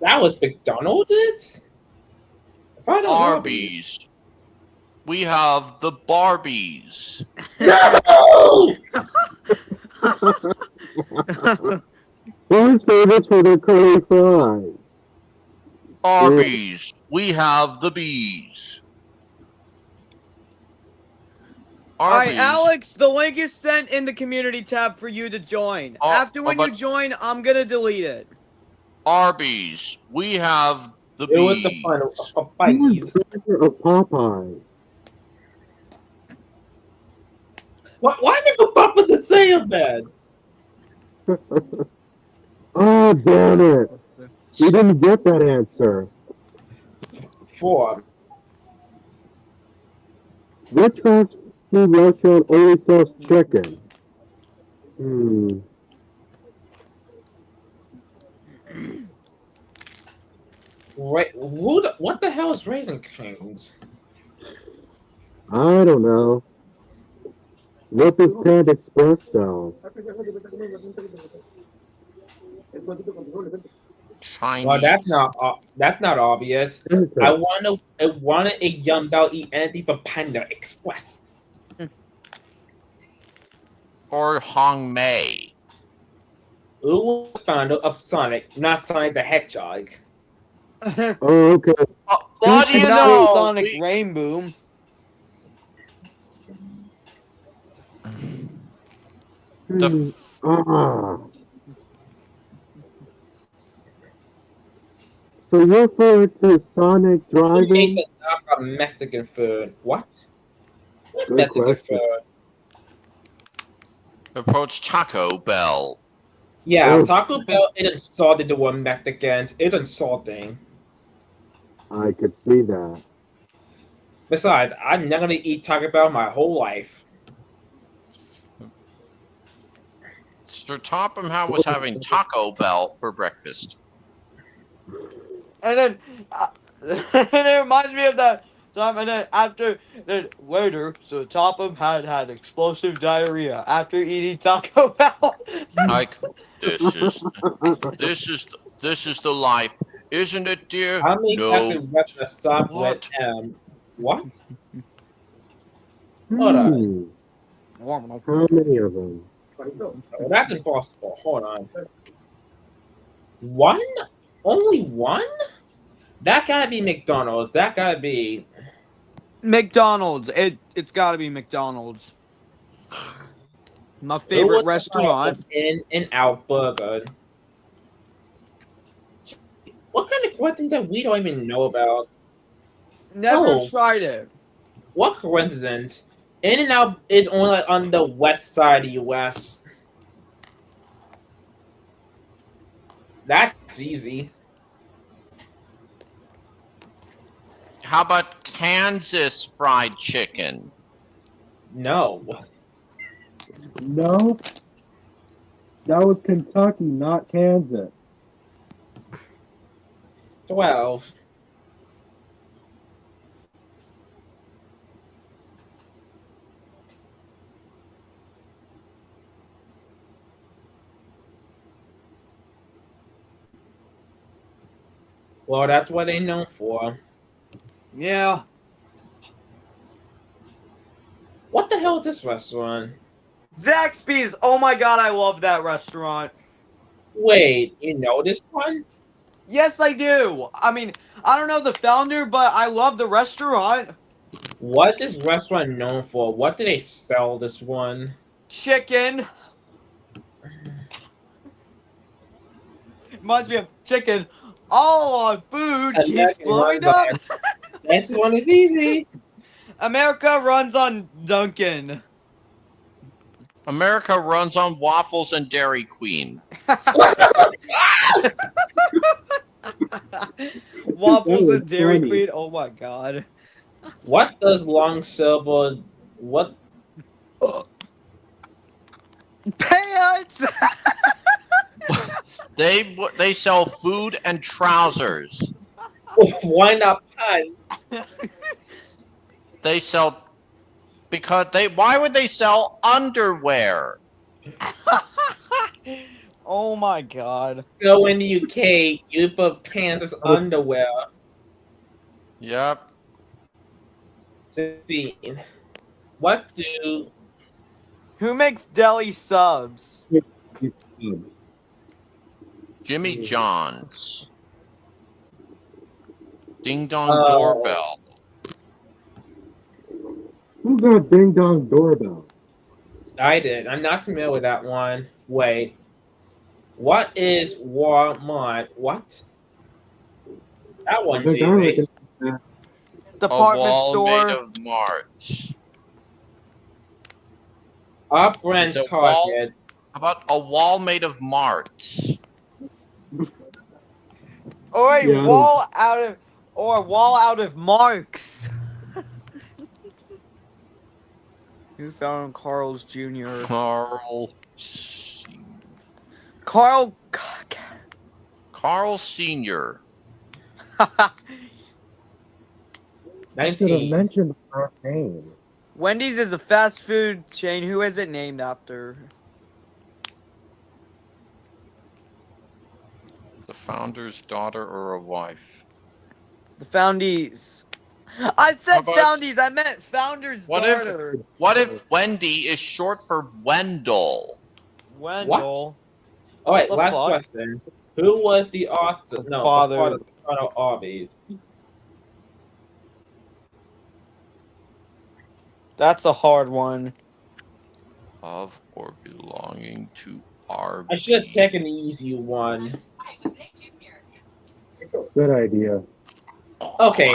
That was McDonald's? I thought that was Arby's. We have the Barbies. No! Who's famous for their curly fries? Arby's. We have the bees. Alright, Arby's. Alex, the link is sent in the community tab for you to join. After when you but join, I'm gonna delete it. Arby's. We have the It was the bees. final Who's Popeyes. creator of Popeye? Why did you pop with the sale bed? Oh, damn it. We didn't get that answer. 4. Which fast food restaurant only sells chicken? What the hell is Raisin Cane's? I don't know. What does Panda Express sell? Chinese. Well, that's not obvious. I wanted a young bell eat anything from Panda Express. Or Hong Mei. Who was the founder of Sonic, not Sonic the Hedgehog? Oh, okay. What do you Not know? Sonic Rainboom. So you're referring to Sonic Who made driving? the knockoff Mexican food? What? What Good Mexican question. food? Approach Taco Bell. Yeah, Oh. Taco Bell, it insulted the word Mexicans. It's insulting. I could see that. Besides, I'm not gonna eat Taco Bell my whole life. Sir Topham was having Taco Bell for breakfast. And then, and it reminds me of that time. And then later, so Topham had explosive diarrhea after eating Taco Bell. Like this is the life, isn't it, dear? How many No. Captain Webster stop What? with what? Hold on. How many of them? Oh, that's impossible. Hold on. One? Only one? That gotta be McDonald's. That gotta be. McDonald's. It's got to be McDonald's. My favorite restaurant. In-N-Out Burger. What kind of question that we don't even know about? Never Oh. tried it. What coincidence? In-N-Out is only on the west side of the U.S. That's easy. How about Kansas fried chicken? No. No, that was Kentucky, not Kansas. 12. Well, that's what they're known for. Yeah. What the hell is this restaurant? Zaxby's. Oh my god, I love that restaurant. Wait, you know this one? Yes, I do. I mean, I don't know the founder, but I love the restaurant. What is this restaurant known for? What do they sell this one? Chicken. Reminds me of chicken. All on food keeps American blowing runs up. This one is easy. America runs on Dunkin'. America runs on waffles and Dairy Queen. Waffles and Dairy funny. Queen. Oh my god. What does long silver? What? Pants. They sell food and trousers. Why not pun? They sell why would they sell underwear? Oh my god. So in the UK, you put pants as underwear. Yep. 16. What do? Who makes deli subs? Jimmy John's. Ding dong Oh. doorbell. Who got Ding Dong Doorbell? I did. I'm not familiar with that one. Wait. What is Walmart? What? That one, I think I G. reckon Department A wall store. made of March. Up-brand It's a wall. Target. How about a wall made of March? Or a Yeah, I wall out of marks. Who found Carl's Jr.? Carl Carl. Sr. I should have 19. mentioned our name. Wendy's is a fast food chain. Who is it named after? The founder's daughter or a wife? The Foundies. I said How about- Foundies. I meant Founder's What if- daughter. What if Wendy is short for Wendell? Wendell. All right, The last fuck? question. Who was the author? No, Father. the father of Arby's. That's a hard one. Of or belonging to Arby's. I should have taken the easy one. Good idea. Okay.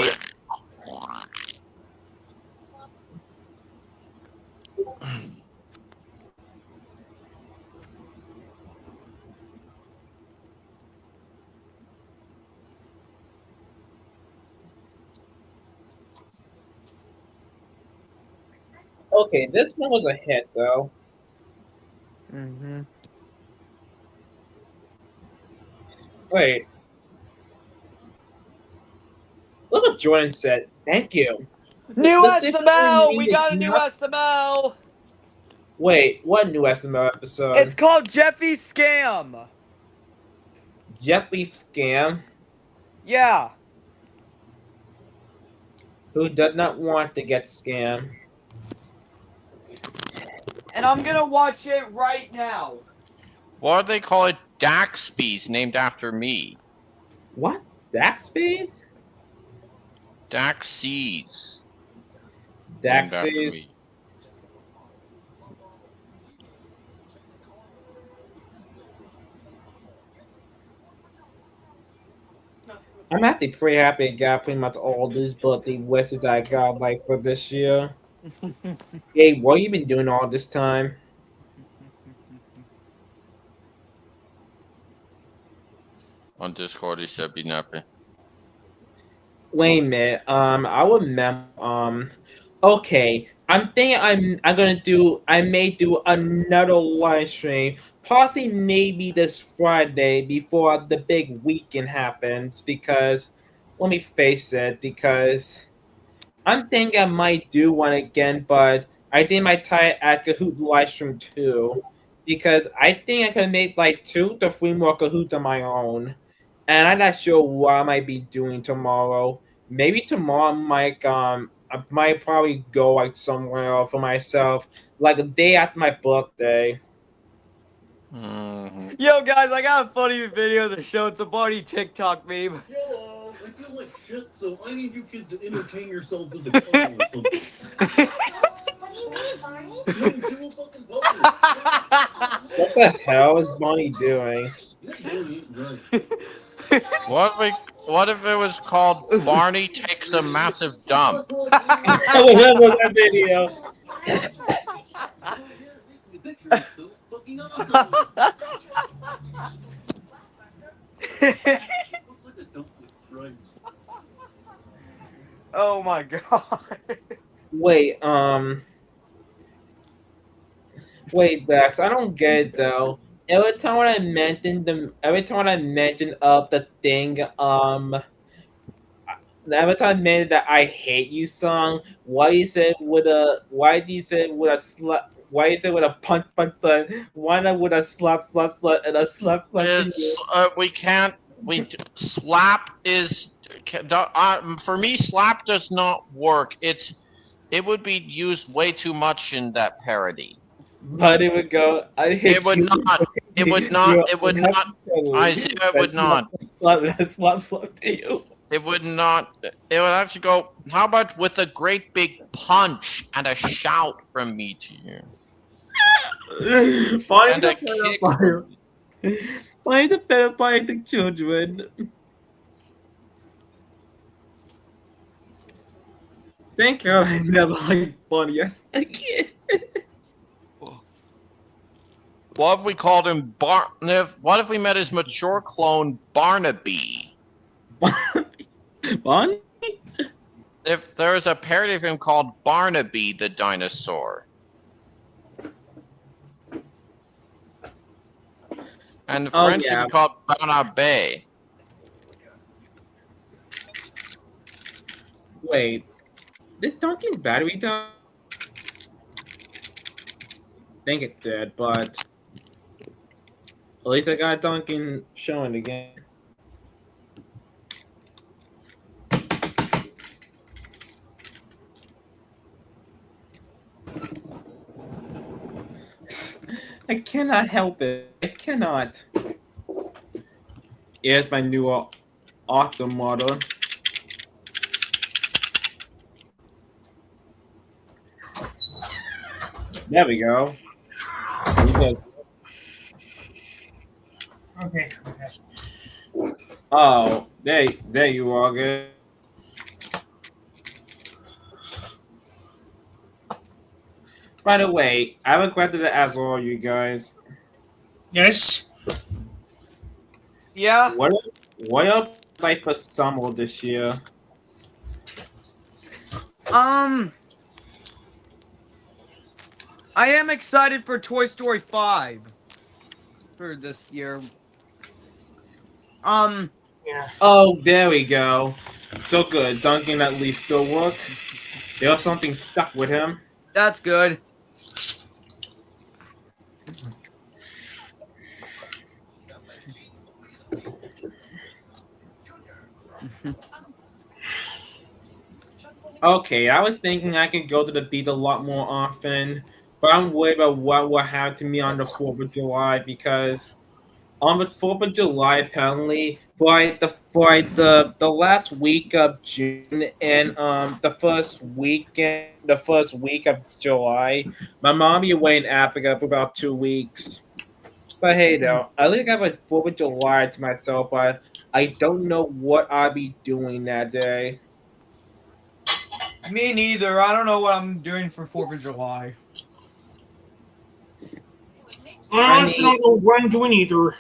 Okay, this one was a hit though. Mm-hmm. Wait. Look what Jordan said. Thank you. New The six SML. remaining We got a new not- SML. Wait, what new SML episode? It's called Jeffy's Scam. Jeffy Scam, Yeah. who did not want to get scammed. And I'm gonna watch it right now. Why do they call it Daxby's named after me? What? Daxby's? Daxies. Named after Daxis. me. I'm actually pretty happy I got pretty much all these birthday wishes I got like for this year. Hey, what you been doing all this time? On Discord, he said be nappy. Wait a minute. I remember. Okay. I'm thinking I'm gonna do. I may do another live stream, possibly maybe this Friday before the big weekend happens. Because let me face it. Because I'm thinking I might do one again, but I think I might try at Kahoot live stream too. Because I think I can make like 2 to 3 more Kahoots on my own. And I'm not sure what I might be doing tomorrow. Maybe tomorrow I might probably go like somewhere for myself, like a day after my birthday. Mm-hmm. Yo, guys, I got a funny video to show. It's a funny TikTok meme. Yo, I feel like shit, so I need you kids to entertain yourselves with a puzzle or something. What do you mean, Barney? No, do a fucking puzzle. What the hell is Bonnie doing? This Barney ain't right. What if it was called Barney Takes a Massive Dump? I remember that video. The picture is so fucking awesome. Looks like a dump with stripes. Oh my god. Wait, Dax, I don't get it though. Every time when I mention the thing, every time I mention that I hate you song, why do you say it with a slap? Why is it with a punch punch punch? Why not with a slap slap slap and a slap slap? We can't. Slap is for me. Slap does not work. It would be used way too much in that parody. But it would go. I hate It would you. not. It would not. It would not. Isaiah would not. Slap slap to you. It would not. It would actually go. How about with a great big punch and a shout from me to you? Bonnie And the a kick. pedophile. Bonnie the pedophile the children. Thank God I never liked Bonnie as a kid. What if we called him What if we met his mature clone Barnaby? Bonnie? If there was a parody of him called Barnaby the dinosaur. And the Oh, French yeah. would be called Barnabé. Wait. This Dunkin' battery die? I think it did, but at least I got Dunkin' showing again. I cannot help it. I cannot. Here's my new automata. There we go. Okay. Oh, there you are, good. By the way, I regretted it as well, you guys. Yes. Yeah. What else like for summer this year? I am excited for Toy Story 5 for this year. Yeah. Oh, there we go. So good. Duncan at least still work. There was something stuck with him. That's good. Okay, I was thinking I could go to the beach a lot more often, but I'm worried about what will happen to me on the 4th of July because on the 4th of July, apparently, for the last week of June and the first week of July, my mom be away in Africa for about 2 weeks. But hey, though, I think I have like 4th of July to myself, but I don't know what I'll be doing that day. Me neither. I don't know what I'm doing for 4th of July. I honestly don't know what I'm doing either.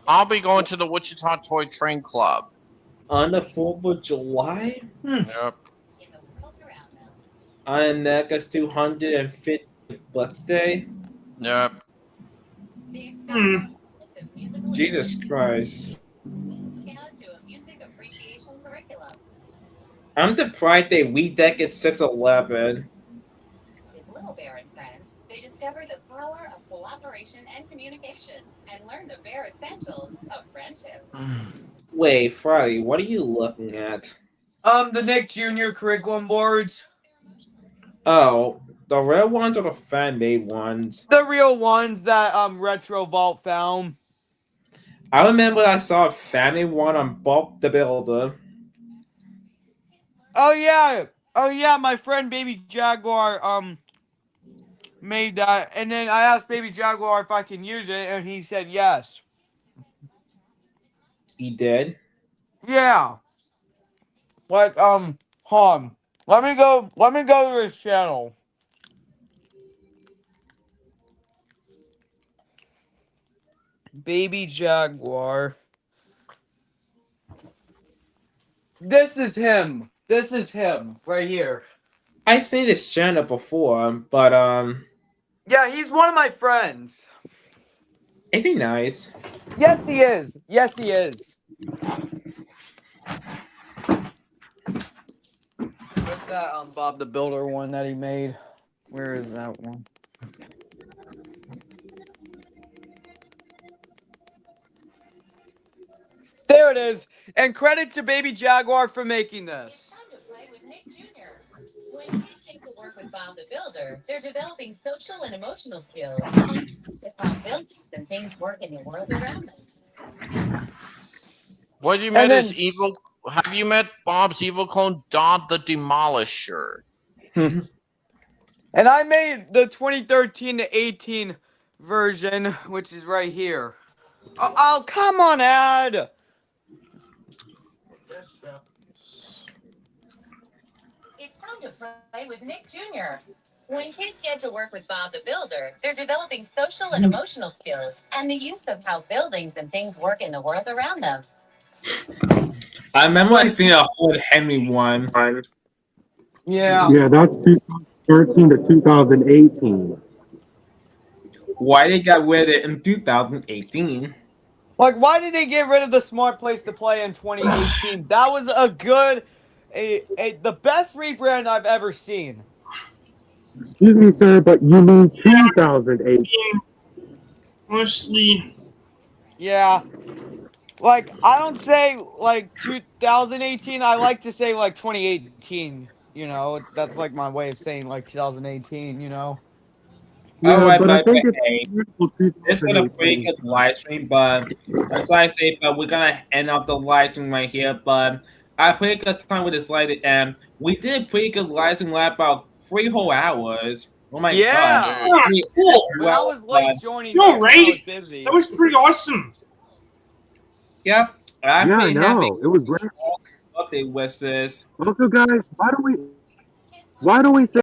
I'll be going to the Wichita Toy Train Club. On the 4th of July, Yep. on America's 250th birthday. Yep. Jesus Christ. I'm surprised they redeck at 611. With Little Bear and friends, they discover the power of cooperation and communication and learn the bare essentials of friendship. Wait, Friday, what are you looking at? The Nick Jr. curriculum boards. Oh, the real ones or the fan-made ones? The real ones that Retro Vault found. I remember I saw a fan-made one on Bob the Builder. Oh yeah, my friend Baby Jaguar made that, and then I asked Baby Jaguar if I can use it, and he said yes. He did? Yeah. Like hold on. Let me go to his channel. Baby Jaguar. This is him. This is him right here. I've seen this channel before, but Yeah, he's one of my friends. is he nice? Yes, he is. Yes, he is. What's that Bob the Builder one that he made? Where is that one? There it is. And credit to Baby Jaguar for making this. It's time to play with Nick Jr. When kids get to work with Bob the Builder, they're developing social and emotional skills to how buildings and things work in the world around them. What you met then- is evil. Have you met Bob's evil clone, Dodd the Demolisher? And I made the 2013 to 18 version, which is right here. Oh, come on, Ad. It's time to play with Nick Jr. When kids get to work with Bob the Builder, they're developing social and emotional skills and the use of how buildings and things work in the world around them. I remember I seen a Ford Henry one. Yeah. Yeah, that's 2013 to 2018. Why they got rid of it in 2018? Like, why did they get rid of the Smart Place to Play in 2018? That was a good, the best rebrand I've ever seen. Excuse me, sir, but you mean 2018. Honestly, Yeah. Like, I don't say, like, 2018. I like to say, like, 2018. You know, that's, like, my way of saying, like, 2018, you know? Yeah, Alright, but I but think hey, it's this was a pretty 2018. good live stream, but as I say, but we're gonna end up the live stream right here. But I had a pretty good time with this live, and we did a pretty good live stream, like about 3 whole hours. Oh my Yeah. god! cool. When I was late joining, No, I right? was busy. That was pretty awesome. Yep, I'm Yeah, I pretty happy. know. It was great. Birthday wishes. Also, guys, why don't we say